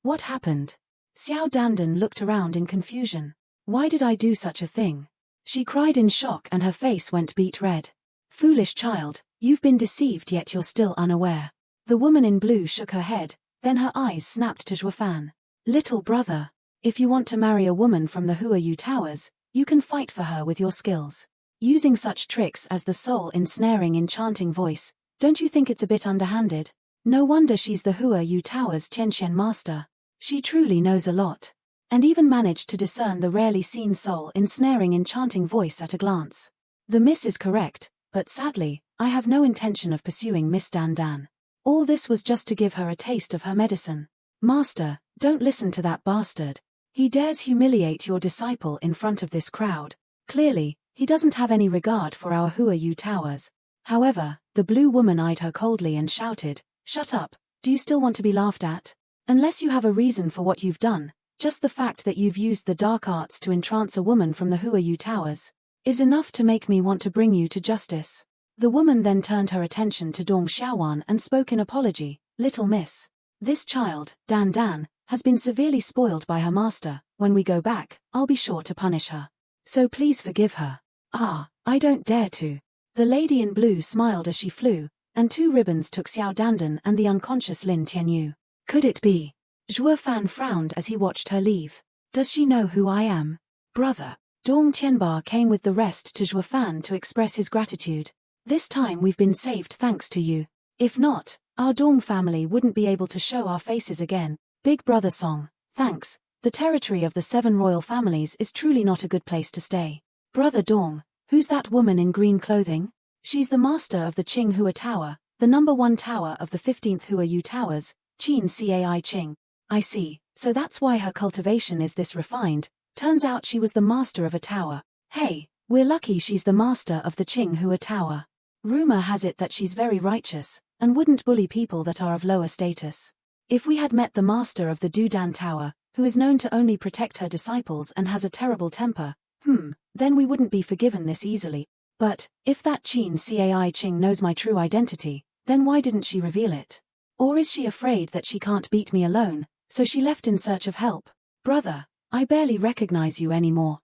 What happened? Xiao Dandan looked around in confusion. Why did I do such a thing? She cried in shock and her face went beet red. Foolish child, you've been deceived yet you're still unaware. The woman in blue shook her head, then her eyes snapped to Zhuo Fan. Little brother, if you want to marry a woman from the Huayu Towers, you can fight for her with your skills. Using such tricks as the soul-ensnaring enchanting voice, don't you think it's a bit underhanded? No wonder she's the Huayu Towers Tianqian master. She truly knows a lot. And even managed to discern the rarely seen soul-ensnaring enchanting voice at a glance. The miss is correct, but sadly, I have no intention of pursuing Miss Dan Dan. All this was just to give her a taste of her medicine. Master, don't listen to that bastard. He dares humiliate your disciple in front of this crowd. Clearly, he doesn't have any regard for our Huayu Towers. However, the blue woman eyed her coldly and shouted, "Shut up, do you still want to be laughed at? Unless you have a reason for what you've done, just the fact that you've used the dark arts to entrance a woman from the Huayu Towers is enough to make me want to bring you to justice." The woman then turned her attention to Dong Xiaowan and spoke in apology, "Little miss. This child, Dan Dan, has been severely spoiled by her master. When we go back, I'll be sure to punish her. So please forgive her." I don't dare to." The lady in blue smiled as she flew, and 2 ribbons took Xiao Dandan and the unconscious Lin Tianyu. Could it be? Zhuo Fan frowned as he watched her leave. Does she know who I am? Brother. Dong Tianba came with the rest to Zhuo Fan to express his gratitude. This time we've been saved thanks to you. If not, our Dong family wouldn't be able to show our faces again. Big brother song. Thanks. The territory of the 7 royal families is truly not a good place to stay. Brother Dong, who's that woman in green clothing? She's the master of the Qinghua Tower, the number 1 tower of the 15th Huayu Towers, Qin Cai Qing. I see, so that's why her cultivation is this refined. Turns out she was the master of a tower. Hey, we're lucky she's the master of the Qinghua Tower. Rumor has it that she's very righteous, and wouldn't bully people that are of lower status. If we had met the master of the Dudan Tower, who is known to only protect her disciples and has a terrible temper, then we wouldn't be forgiven this easily. But, if that Qin Cai Qing knows my true identity, then why didn't she reveal it? Or is she afraid that she can't beat me alone, so she left in search of help? Brother, I barely recognize you anymore.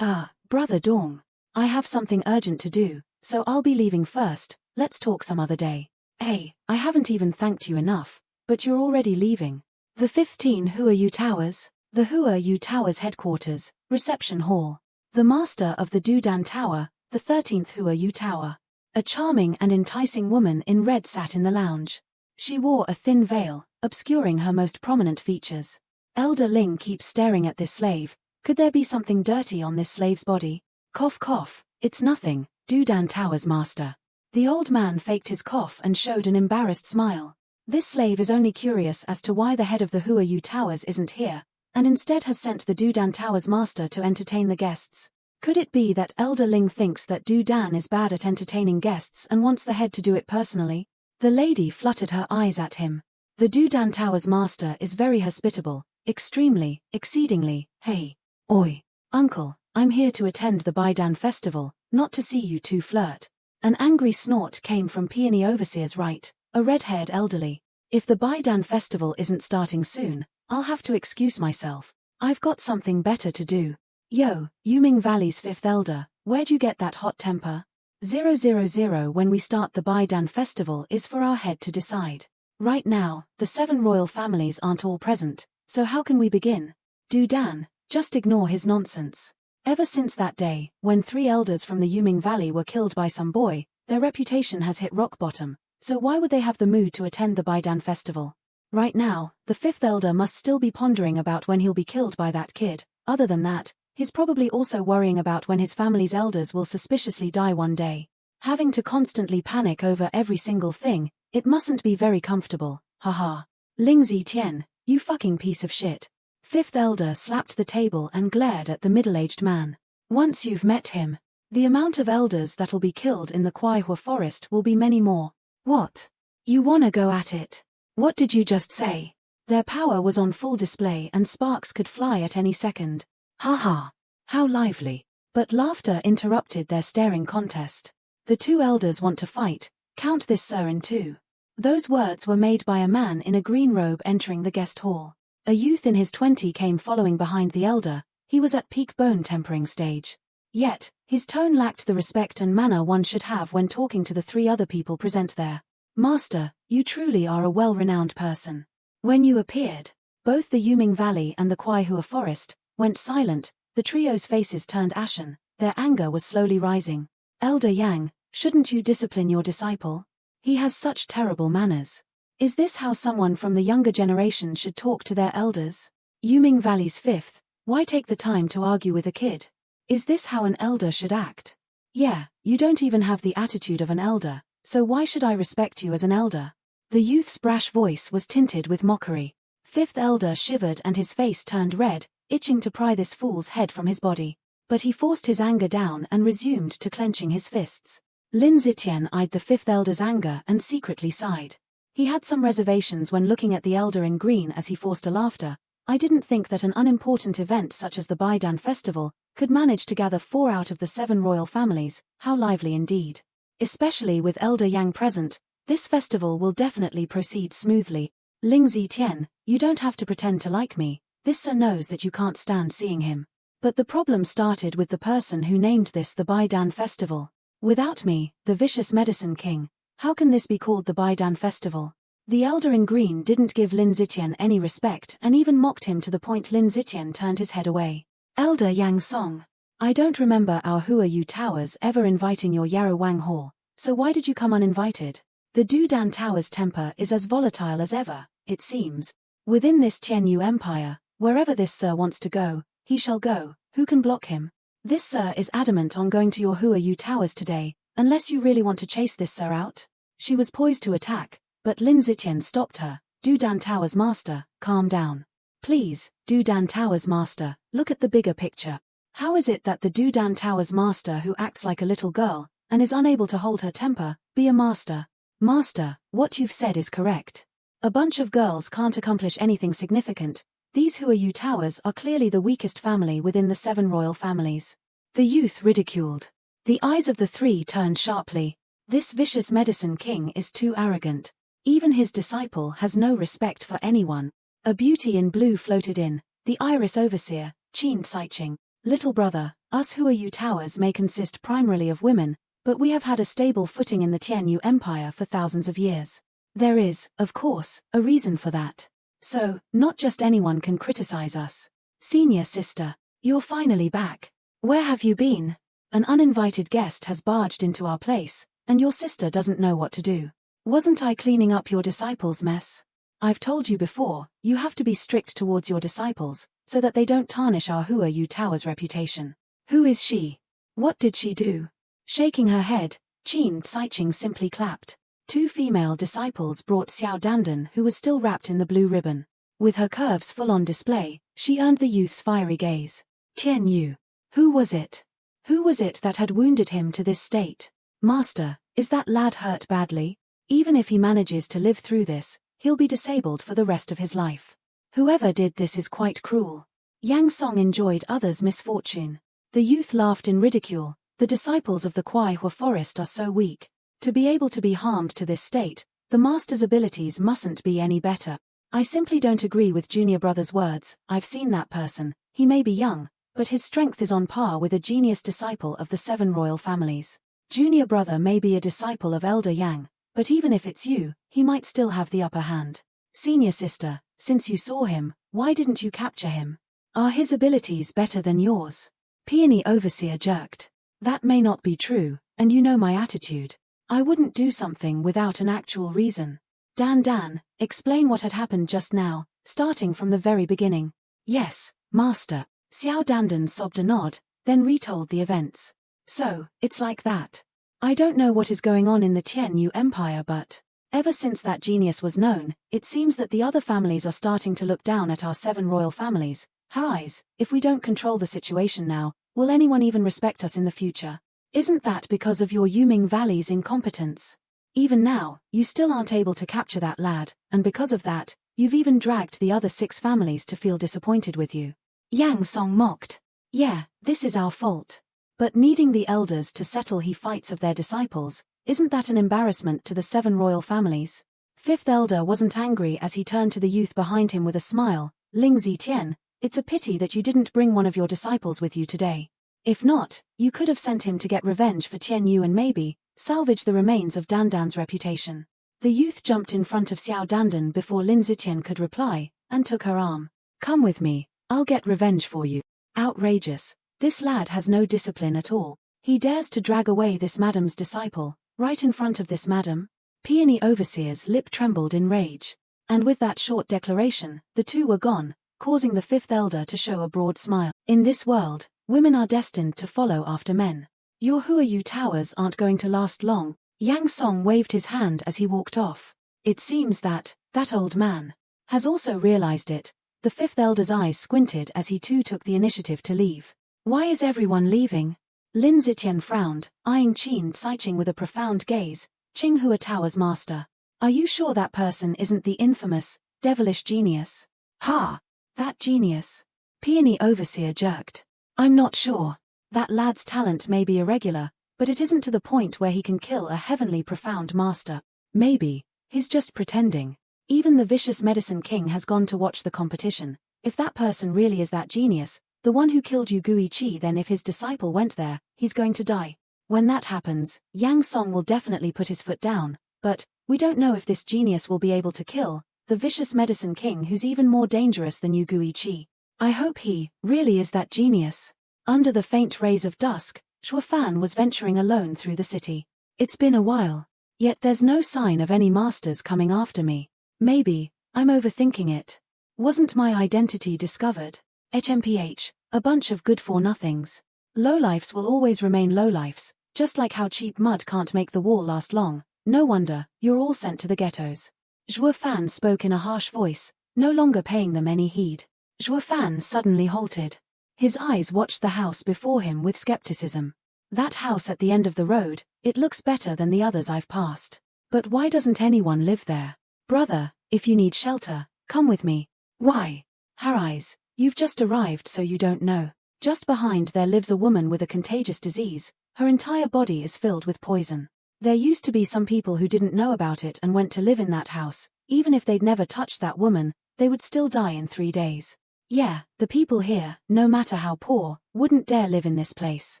Brother Dong. I have something urgent to do, so I'll be leaving first. Let's talk some other day. Hey, I haven't even thanked you enough, but you're already leaving. The 15 Huayu Towers. The Huayu Towers headquarters, reception hall. The master of the Dudan Tower, the 13th Huayu Tower. A charming and enticing woman in red sat in the lounge. She wore a thin veil, obscuring her most prominent features. Elder Ling keeps staring at this slave. Could there be something dirty on this slave's body? Cough cough, it's nothing, Dudan Tower's master. The old man faked his cough and showed an embarrassed smile. This slave is only curious as to why the head of the Huayu Towers isn't here, and instead has sent the Dudan Tower's master to entertain the guests. Could it be that Elder Ling thinks that Du Dan is bad at entertaining guests and wants the head to do it personally? The lady fluttered her eyes at him. The Du Dan Tower's master is very hospitable, extremely, exceedingly. Hey. Oi. Uncle, I'm here to attend the Baidan festival, not to see you two flirt. An angry snort came from Peony Overseer's right, a red-haired elderly. If the Baidan festival isn't starting soon, I'll have to excuse myself. I've got something better to do. Yo, Yuming Valley's fifth elder, where'd you get that hot temper? 000 when we start the Baidan festival is for our head to decide. Right now, the 7 royal families aren't all present, so how can we begin? Du Dan, just ignore his nonsense. Ever since that day, when 3 elders from the Yuming Valley were killed by some boy, their reputation has hit rock bottom, so why would they have the mood to attend the Baidan festival? Right now, the 5th elder must still be pondering about when he'll be killed by that kid. Other than that, he's probably also worrying about when his family's elders will suspiciously die one day. Having to constantly panic over every single thing, it mustn't be very comfortable, haha. Ling Zitian, you fucking piece of shit. 5th elder slapped the table and glared at the middle-aged man. Once you've met him, the amount of elders that'll be killed in the Kuaihua forest will be many more. What? You wanna go at it? What did you just say? Their power was on full display and sparks could fly at any second. Haha. How lively. But laughter interrupted their staring contest. The 2 elders want to fight, count this sir in 2. Those words were made by a man in a green robe entering the guest hall. A youth in his 20s came following behind the elder. He was at peak bone tempering stage. Yet, his tone lacked the respect and manner one should have when talking to the 3 other people present there. Master, you truly are a well-renowned person. When you appeared, both the Yuming Valley and the Kuaihua forest went silent. The trio's faces turned ashen, their anger was slowly rising. Elder Yang, shouldn't you discipline your disciple? He has such terrible manners. Is this how someone from the younger generation should talk to their elders? Yuming Valley's 5th, why take the time to argue with a kid? Is this how an elder should act? Yeah, you don't even have the attitude of an elder, so why should I respect you as an elder? The youth's brash voice was tinted with mockery. 5th elder shivered and his face turned red, itching to pry this fool's head from his body. But he forced his anger down and resumed to clenching his fists. Lin Zitian eyed the 5th elder's anger and secretly sighed. He had some reservations when looking at the elder in green as he forced a laughter. I didn't think that an unimportant event such as the Baidan festival could manage to gather 4 out of the 7 royal families. How lively indeed. Especially with Elder Yang present, this festival will definitely proceed smoothly. Ling Zitian, you don't have to pretend to like me. This sir knows that you can't stand seeing him. But the problem started with the person who named this the Baidan festival. Without me, the vicious medicine king, how can this be called the Baidan festival? The elder in green didn't give Lin Zitian any respect and even mocked him to the point Lin Zitian turned his head away. Elder Yang Song, I don't remember our Huayu Towers ever inviting your Yarrow Wang Hall, so why did you come uninvited? The Du Dan Tower's temper is as volatile as ever, it seems. Within this Tianyu Empire, wherever this sir wants to go, he shall go. Who can block him? This sir is adamant on going to your Huayu Towers today, unless you really want to chase this sir out. She was poised to attack, but Lin Zitian stopped her. Du Dan Tower's master, calm down. Please, Du Dan Tower's master, look at the bigger picture. How is it that the Du Dan Tower's master who acts like a little girl, and is unable to hold her temper, be a master? Master, what you've said is correct. A bunch of girls can't accomplish anything significant. These Huayu Towers are clearly the weakest family within the 7 royal families. The youth ridiculed. The eyes of the 3 turned sharply. This vicious medicine king is too arrogant. Even his disciple has no respect for anyone. A beauty in blue floated in, the iris overseer, Qin Saiching. Little brother, us Huayu Towers may consist primarily of women, but we have had a stable footing in the Tianyu Empire for thousands of years. There is, of course, a reason for that. So, not just anyone can criticize us. Senior sister, you're finally back. Where have you been? An uninvited guest has barged into our place, and your sister doesn't know what to do. Wasn't I cleaning up your disciples' mess? I've told you before, you have to be strict towards your disciples, so that they don't tarnish our Huayu Tower's reputation. Who is she? What did she do? Shaking her head, Qin Saiching simply clapped. 2 female disciples brought Xiao Dandan, who was still wrapped in the blue ribbon. With her curves full on display, she earned the youth's fiery gaze. Tian Yu. Who was it? Who was it that had wounded him to this state? Master, is that lad hurt badly? Even if he manages to live through this, he'll be disabled for the rest of his life. Whoever did this is quite cruel. Yang Song enjoyed others' misfortune. The youth laughed in ridicule. The disciples of the Kuai-Hua forest are so weak. To be able to be harmed to this state, the master's abilities mustn't be any better. I simply don't agree with Junior Brother's words. I've seen that person. He may be young, but his strength is on par with a genius disciple of the 7 royal families. Junior Brother may be a disciple of Elder Yang, but even if it's you, he might still have the upper hand. Senior sister, since you saw him, why didn't you capture him? Are his abilities better than yours? Peony Overseer jerked. That may not be true, and you know my attitude. I wouldn't do something without an actual reason. Dan, explain what had happened just now, starting from the very beginning. Yes, Master. Xiao Dandan sobbed a nod, then retold the events. So, it's like that. I don't know what is going on in the Tianyu Empire, but ever since that genius was known, it seems that the other families are starting to look down at our 7 royal families. Harais, if we don't control the situation now, will anyone even respect us in the future? Isn't that because of your Yuming Valley's incompetence? Even now, you still aren't able to capture that lad, and because of that, you've even dragged the other 6 families to feel disappointed with you. Yang Song mocked. Yeah, this is our fault. But needing the elders to settle he fights of their disciples, isn't that an embarrassment to the 7 royal families? Fifth elder wasn't angry as he turned to the youth behind him with a smile. Ling Zitian, it's a pity that you didn't bring one of your disciples with you today. If not, you could have sent him to get revenge for Tian Yu and maybe salvage the remains of Dandan's reputation. The youth jumped in front of Xiao Dandan before Lin Zitian could reply, and took her arm. Come with me, I'll get revenge for you. Outrageous. This lad has no discipline at all. He dares to drag away this madam's disciple, right in front of this madam. Peony Overseer's lip trembled in rage. And with that short declaration, the two were gone, causing the 5th elder to show a broad smile. In this world, women are destined to follow after men. Your Huayu towers aren't going to last long. Yang Song waved his hand as he walked off. It seems that old man has also realized it. The 5th elder's eyes squinted as he too took the initiative to leave. Why is everyone leaving? Lin Zitian frowned, eyeing Qin Saiqing with a profound gaze. Qinghua Tower's master. Are you sure that person isn't the infamous, devilish genius? Ha! That genius. Peony Overseer jerked. I'm not sure. That lad's talent may be irregular, but it isn't to the point where he can kill a heavenly profound master. Maybe he's just pretending. Even the vicious medicine king has gone to watch the competition. If that person really is that genius, the one who killed Yu Guiqi, then if his disciple went there, he's going to die. When that happens, Yang Song will definitely put his foot down, but we don't know if this genius will be able to kill the vicious medicine king who's even more dangerous than Yu Guiqi. I hope he really is that genius. Under the faint rays of dusk, Shuofan was venturing alone through the city. It's been a while. Yet there's no sign of any masters coming after me. Maybe I'm overthinking it. Wasn't my identity discovered? HMPH, a bunch of good-for-nothings. Lowlifes will always remain lowlifes, just like how cheap mud can't make the wall last long. No wonder you're all sent to the ghettos. Shuofan spoke in a harsh voice, no longer paying them any heed. Shuofan suddenly halted. His eyes watched the house before him with skepticism. That house at the end of the road, it looks better than the others I've passed. But why doesn't anyone live there? Brother, if you need shelter, come with me. Why? Harais, you've just arrived so you don't know. Just behind there lives a woman with a contagious disease. Her entire body is filled with poison. There used to be some people who didn't know about it and went to live in that house. Even if they'd never touched that woman, they would still die in 3 days. Yeah, the people here, no matter how poor, wouldn't dare live in this place.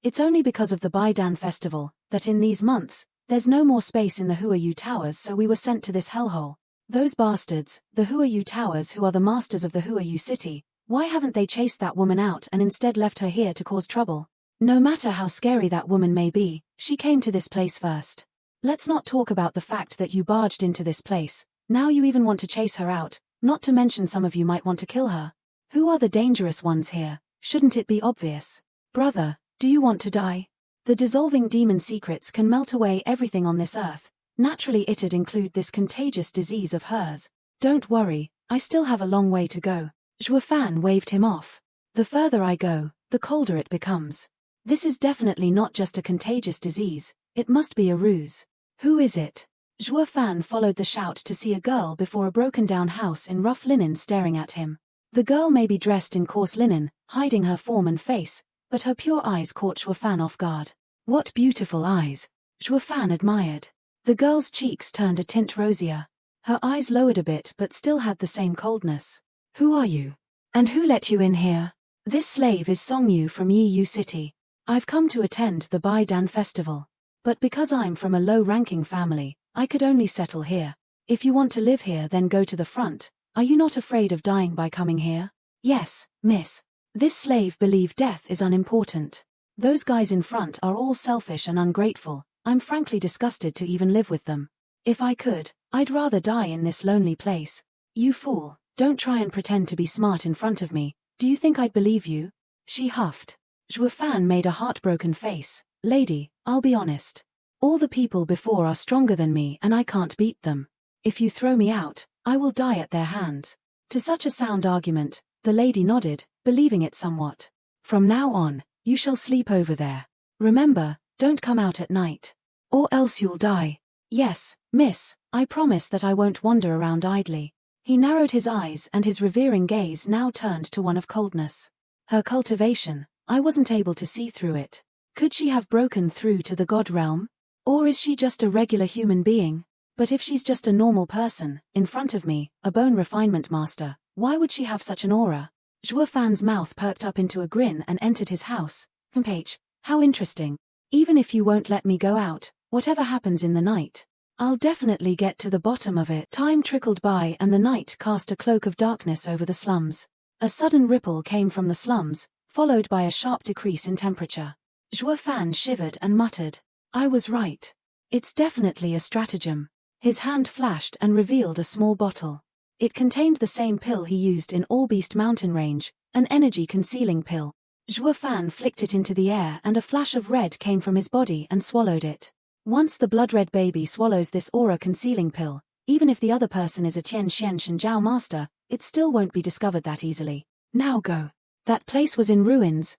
It's only because of the Baidan festival that in these months, there's no more space in the Huayu towers, so we were sent to this hellhole. Those bastards, the Huayu towers who are the masters of the Huayu city, why haven't they chased that woman out and instead left her here to cause trouble? No matter how scary that woman may be, she came to this place first. Let's not talk about the fact that you barged into this place. Now you even want to chase her out, not to mention some of you might want to kill her. Who are the dangerous ones here? Shouldn't it be obvious? Brother, do you want to die? The dissolving demon secrets can melt away everything on this earth. Naturally it'd include this contagious disease of hers. Don't worry, I still have a long way to go. Zhuofan waved him off. The further I go, the colder it becomes. This is definitely not just a contagious disease, it must be a ruse. Who is it? Zhuo Fan followed the shout to see a girl before a broken-down house in rough linen staring at him. The girl may be dressed in coarse linen, hiding her form and face, but her pure eyes caught Zhuo Fan off guard. What beautiful eyes! Zhuo Fan admired. The girl's cheeks turned a tint rosier. Her eyes lowered a bit but still had the same coldness. Who are you? And who let you in here? This slave is Song Yu from Yiyu City. I've come to attend the Bai Dan festival. But because I'm from a low-ranking family, I could only settle here. If you want to live here then go to the front. Are you not afraid of dying by coming here? Yes, miss. This slave believe death is unimportant. Those guys in front are all selfish and ungrateful. I'm frankly disgusted to even live with them. If I could, I'd rather die in this lonely place. You fool, don't try and pretend to be smart in front of me. Do you think I'd believe you? She huffed. Zhuo Fan made a heartbroken face. Lady, I'll be honest. All the people before are stronger than me and I can't beat them. If you throw me out, I will die at their hands. To such a sound argument, the lady nodded, believing it somewhat. From now on, you shall sleep over there. Remember, don't come out at night. Or else you'll die. Yes, miss, I promise that I won't wander around idly. He narrowed his eyes and his revering gaze now turned to one of coldness. Her cultivation, I wasn't able to see through it. Could she have broken through to the god realm? Or is she just a regular human being? But if she's just a normal person, in front of me, a bone refinement master, why would she have such an aura? Zhuo Fan's mouth perked up into a grin and entered his house. H, how interesting. Even if you won't let me go out, whatever happens in the night, I'll definitely get to the bottom of it. Time trickled by and the night cast a cloak of darkness over the slums. A sudden ripple came from the slums, followed by a sharp decrease in temperature. Zhuo Fan shivered and muttered, I was right. It's definitely a stratagem. His hand flashed and revealed a small bottle. It contained the same pill he used in All Beast Mountain Range, an energy-concealing pill. Zhuo Fan flicked it into the air and a flash of red came from his body and swallowed it. Once the blood-red baby swallows this aura-concealing pill, even if the other person is a Tian Xian Shenjiao master, it still won't be discovered that easily. Now go. That place was in ruins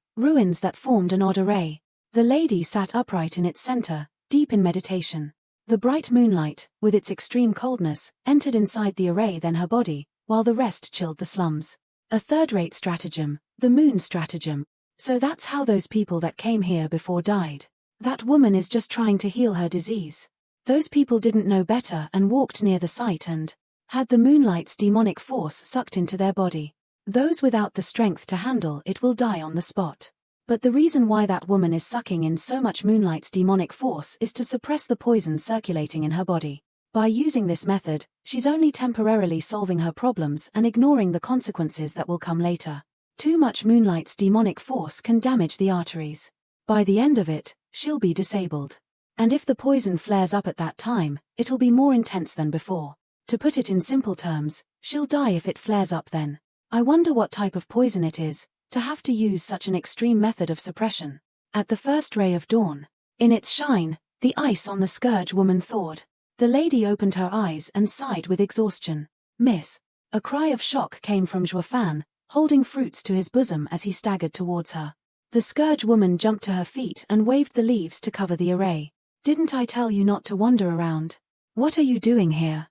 that formed an odd array. The lady sat upright in its center, deep in meditation. The bright moonlight, with its extreme coldness, entered inside the array then her body, while the rest chilled the slums. A third-rate stratagem, the moon stratagem. So that's how those people that came here before died. That woman is just trying to heal her disease. Those people didn't know better and walked near the site and had the moonlight's demonic force sucked into their body. Those without the strength to handle it will die on the spot. But the reason why that woman is sucking in so much moonlight's demonic force is to suppress the poison circulating in her body. By using this method, she's only temporarily solving her problems and ignoring the consequences that will come later. Too much moonlight's demonic force can damage the arteries. By the end of it, she'll be disabled. And if the poison flares up at that time, it'll be more intense than before. To put it in simple terms, she'll die if it flares up then. I wonder what type of poison it is, to have to use such an extreme method of suppression. At the first ray of dawn, in its shine, the ice on the scourge woman thawed. The lady opened her eyes and sighed with exhaustion. Miss. A cry of shock came from Zhuo Fan, holding fruits to his bosom as he staggered towards her. The scourge woman jumped to her feet and waved the leaves to cover the array. Didn't I tell you not to wander around? What are you doing here?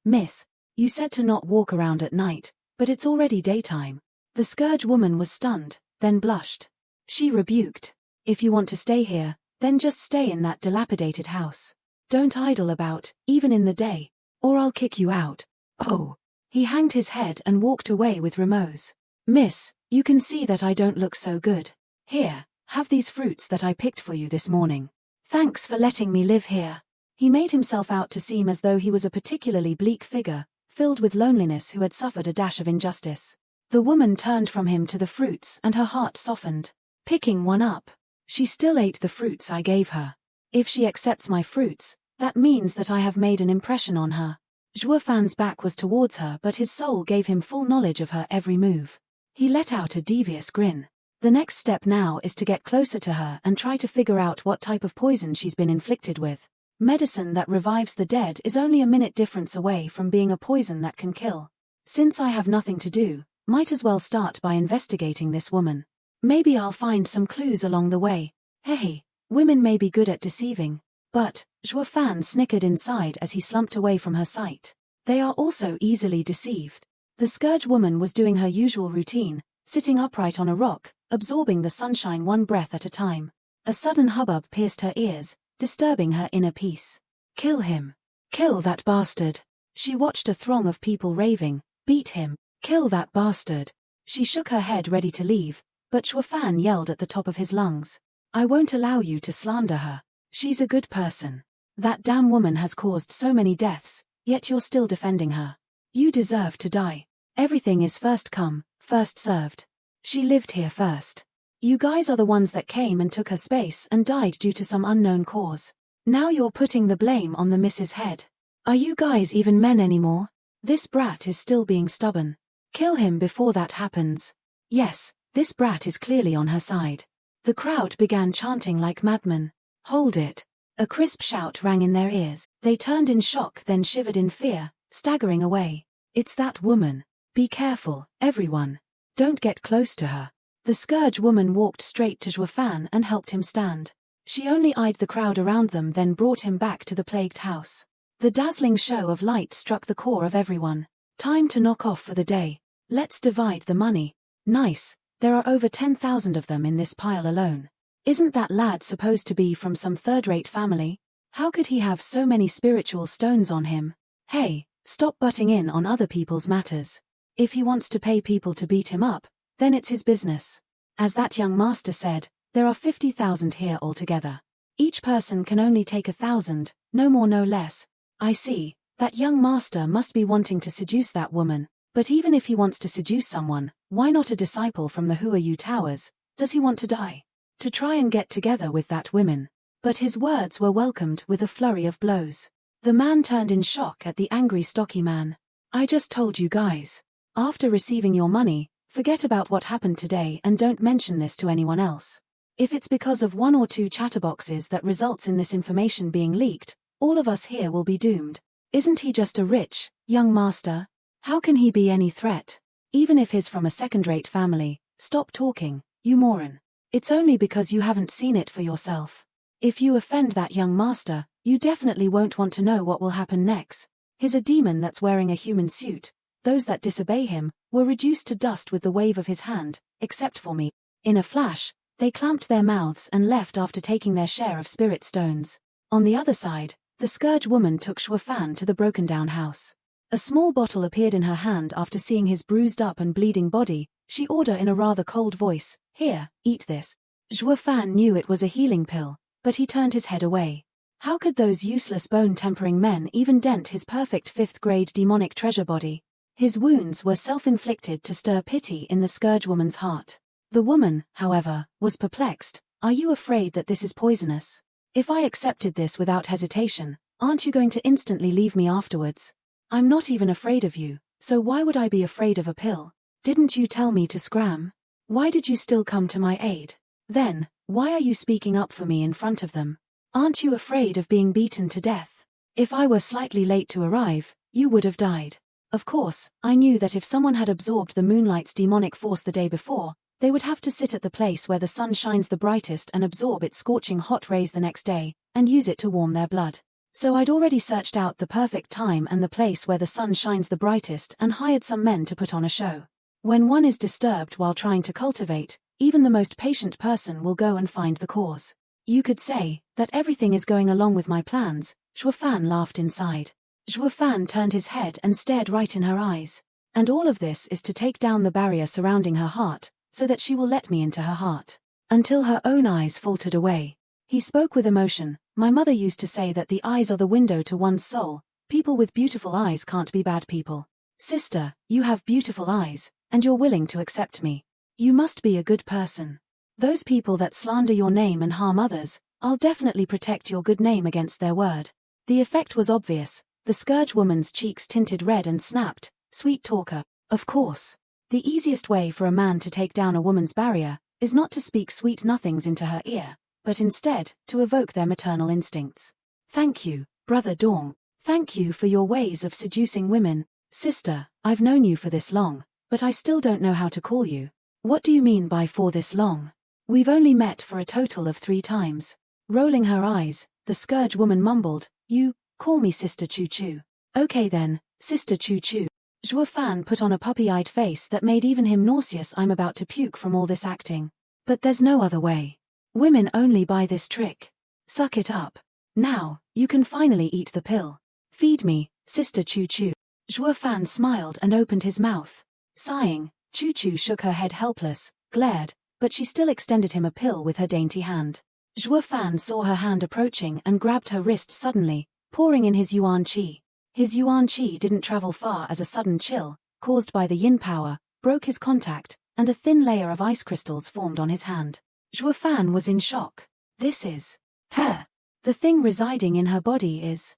Miss. You said to not walk around at night, but it's already daytime. The scourge woman was stunned, then blushed. She rebuked. If you want to stay here, then just stay in that dilapidated house. Don't idle about, even in the day, or I'll kick you out. Oh. He hanged his head and walked away with remorse. Miss, you can see that I don't look so good. Here, have these fruits that I picked for you this morning. Thanks for letting me live here. He made himself out to seem as though he was a particularly bleak figure, filled with loneliness who had suffered a dash of injustice. The woman turned from him to the fruits and her heart softened. Picking one up. She still ate the fruits I gave her. If she accepts my fruits, that means that I have made an impression on her. Zhuo Fan's back was towards her but his soul gave him full knowledge of her every move. He let out a devious grin. The next step now is to get closer to her and try to figure out what type of poison she's been inflicted with. Medicine that revives the dead is only a minute difference away from being a poison that can kill. Since I have nothing to do, might as well start by investigating this woman. Maybe I'll find some clues along the way. Hey, women may be good at deceiving. But, Zhuo Fan snickered inside as he slumped away from her sight. They are also easily deceived. The Scourge woman was doing her usual routine, sitting upright on a rock, absorbing the sunshine one breath at a time. A sudden hubbub pierced her ears, disturbing her inner peace. Kill him. Kill that bastard. She watched a throng of people raving. Beat him. Kill that bastard. She shook her head ready to leave, but Zhuo Fan yelled at the top of his lungs. I won't allow you to slander her. She's a good person. That damn woman has caused so many deaths, yet you're still defending her. You deserve to die. Everything is first come, first served. She lived here first. You guys are the ones that came and took her space and died due to some unknown cause. Now you're putting the blame on the missus' head. Are you guys even men anymore? This brat is still being stubborn. Kill him before that happens. Yes, this brat is clearly on her side. The crowd began chanting like madmen. Hold it. A crisp shout rang in their ears. They turned in shock, then shivered in fear, staggering away. It's that woman. Be careful, everyone. Don't get close to her. The Scourge woman walked straight to Zhuo Fan and helped him stand. She only eyed the crowd around them, then brought him back to the plagued house. The dazzling show of light struck the core of everyone. Time to knock off for the day. Let's divide the money. Nice, there are over 10,000 of them in this pile alone. Isn't that lad supposed to be from some third-rate family? How could he have so many spiritual stones on him? Hey, stop butting in on other people's matters. If he wants to pay people to beat him up, then it's his business. As that young master said, there are 50,000 here altogether. Each person can only take 1,000, no more no less. I see, that young master must be wanting to seduce that woman, but even if he wants to seduce someone, why not a disciple from the Huayu Towers? Does he want to die? To try and get together with that woman. But his words were welcomed with a flurry of blows. The man turned in shock at the angry stocky man. I just told you guys. After receiving your money, forget about what happened today and don't mention this to anyone else. If it's because of one or two chatterboxes that results in this information being leaked, all of us here will be doomed. Isn't he just a rich, young master? How can he be any threat? Even if he's from a second-rate family, stop talking, you moron. It's only because you haven't seen it for yourself. If you offend that young master, you definitely won't want to know what will happen next. He's a demon that's wearing a human suit. Those that disobey him were reduced to dust with the wave of his hand, except for me. In a flash, they clamped their mouths and left after taking their share of spirit stones. On the other side, the Scourge woman took Zhuo Fan to the broken-down house. A small bottle appeared in her hand after seeing his bruised up and bleeding body. She ordered in a rather cold voice, "Here, eat this." Zhuo Fan knew it was a healing pill, but he turned his head away. How could those useless bone-tempering men even dent his perfect fifth-grade demonic treasure body? His wounds were self-inflicted to stir pity in the Scourge woman's heart. The woman, however, was perplexed. Are you afraid that this is poisonous? If I accepted this without hesitation, aren't you going to instantly leave me afterwards? I'm not even afraid of you, so why would I be afraid of a pill? Didn't you tell me to scram? Why did you still come to my aid? Then, why are you speaking up for me in front of them? Aren't you afraid of being beaten to death? If I were slightly late to arrive, you would have died. Of course, I knew that if someone had absorbed the moonlight's demonic force the day before, they would have to sit at the place where the sun shines the brightest and absorb its scorching hot rays the next day, and use it to warm their blood. So I'd already searched out the perfect time and the place where the sun shines the brightest and hired some men to put on a show. When one is disturbed while trying to cultivate, even the most patient person will go and find the cause. You could say that everything is going along with my plans. Zhuo Fan laughed inside. Zhuo Fan turned his head and stared right in her eyes. And all of this is to take down the barrier surrounding her heart, so that she will let me into her heart. Until her own eyes faltered away. He spoke with emotion. My mother used to say that the eyes are the window to one's soul. People with beautiful eyes can't be bad people. Sister, you have beautiful eyes, and you're willing to accept me. You must be a good person. Those people that slander your name and harm others, I'll definitely protect your good name against their word. The effect was obvious. The Scourge woman's cheeks tinted red and snapped, "Sweet talker, of course. The easiest way for a man to take down a woman's barrier is not to speak sweet nothings into her ear, but instead to evoke their maternal instincts. Thank you, Brother Dong. Thank you for your ways of seducing women. Sister, I've known you for this long, but I still don't know how to call you. What do you mean by for this long? We've only met for a total of 3 times. Rolling her eyes, the scourge woman mumbled, You, call me Sister Choo Choo. Okay then, Sister Choo Choo. Zhuo Fan put on a puppy-eyed face that made even him nauseous. I'm about to puke from all this acting. But there's no other way. Women only buy this trick. Suck it up. Now, you can finally eat the pill. Feed me, Sister Choo Choo. Zhuo Fan smiled and opened his mouth. Sighing, Choo Choo shook her head helpless, glared, but she still extended him a pill with her dainty hand. Zhuo Fan saw her hand approaching and grabbed her wrist suddenly, pouring in his yuan qi. His yuan qi didn't travel far as a sudden chill, caused by the yin power, broke his contact, and a thin layer of ice crystals formed on his hand. Zhuo Fan was in shock. This is her. The thing residing in her body is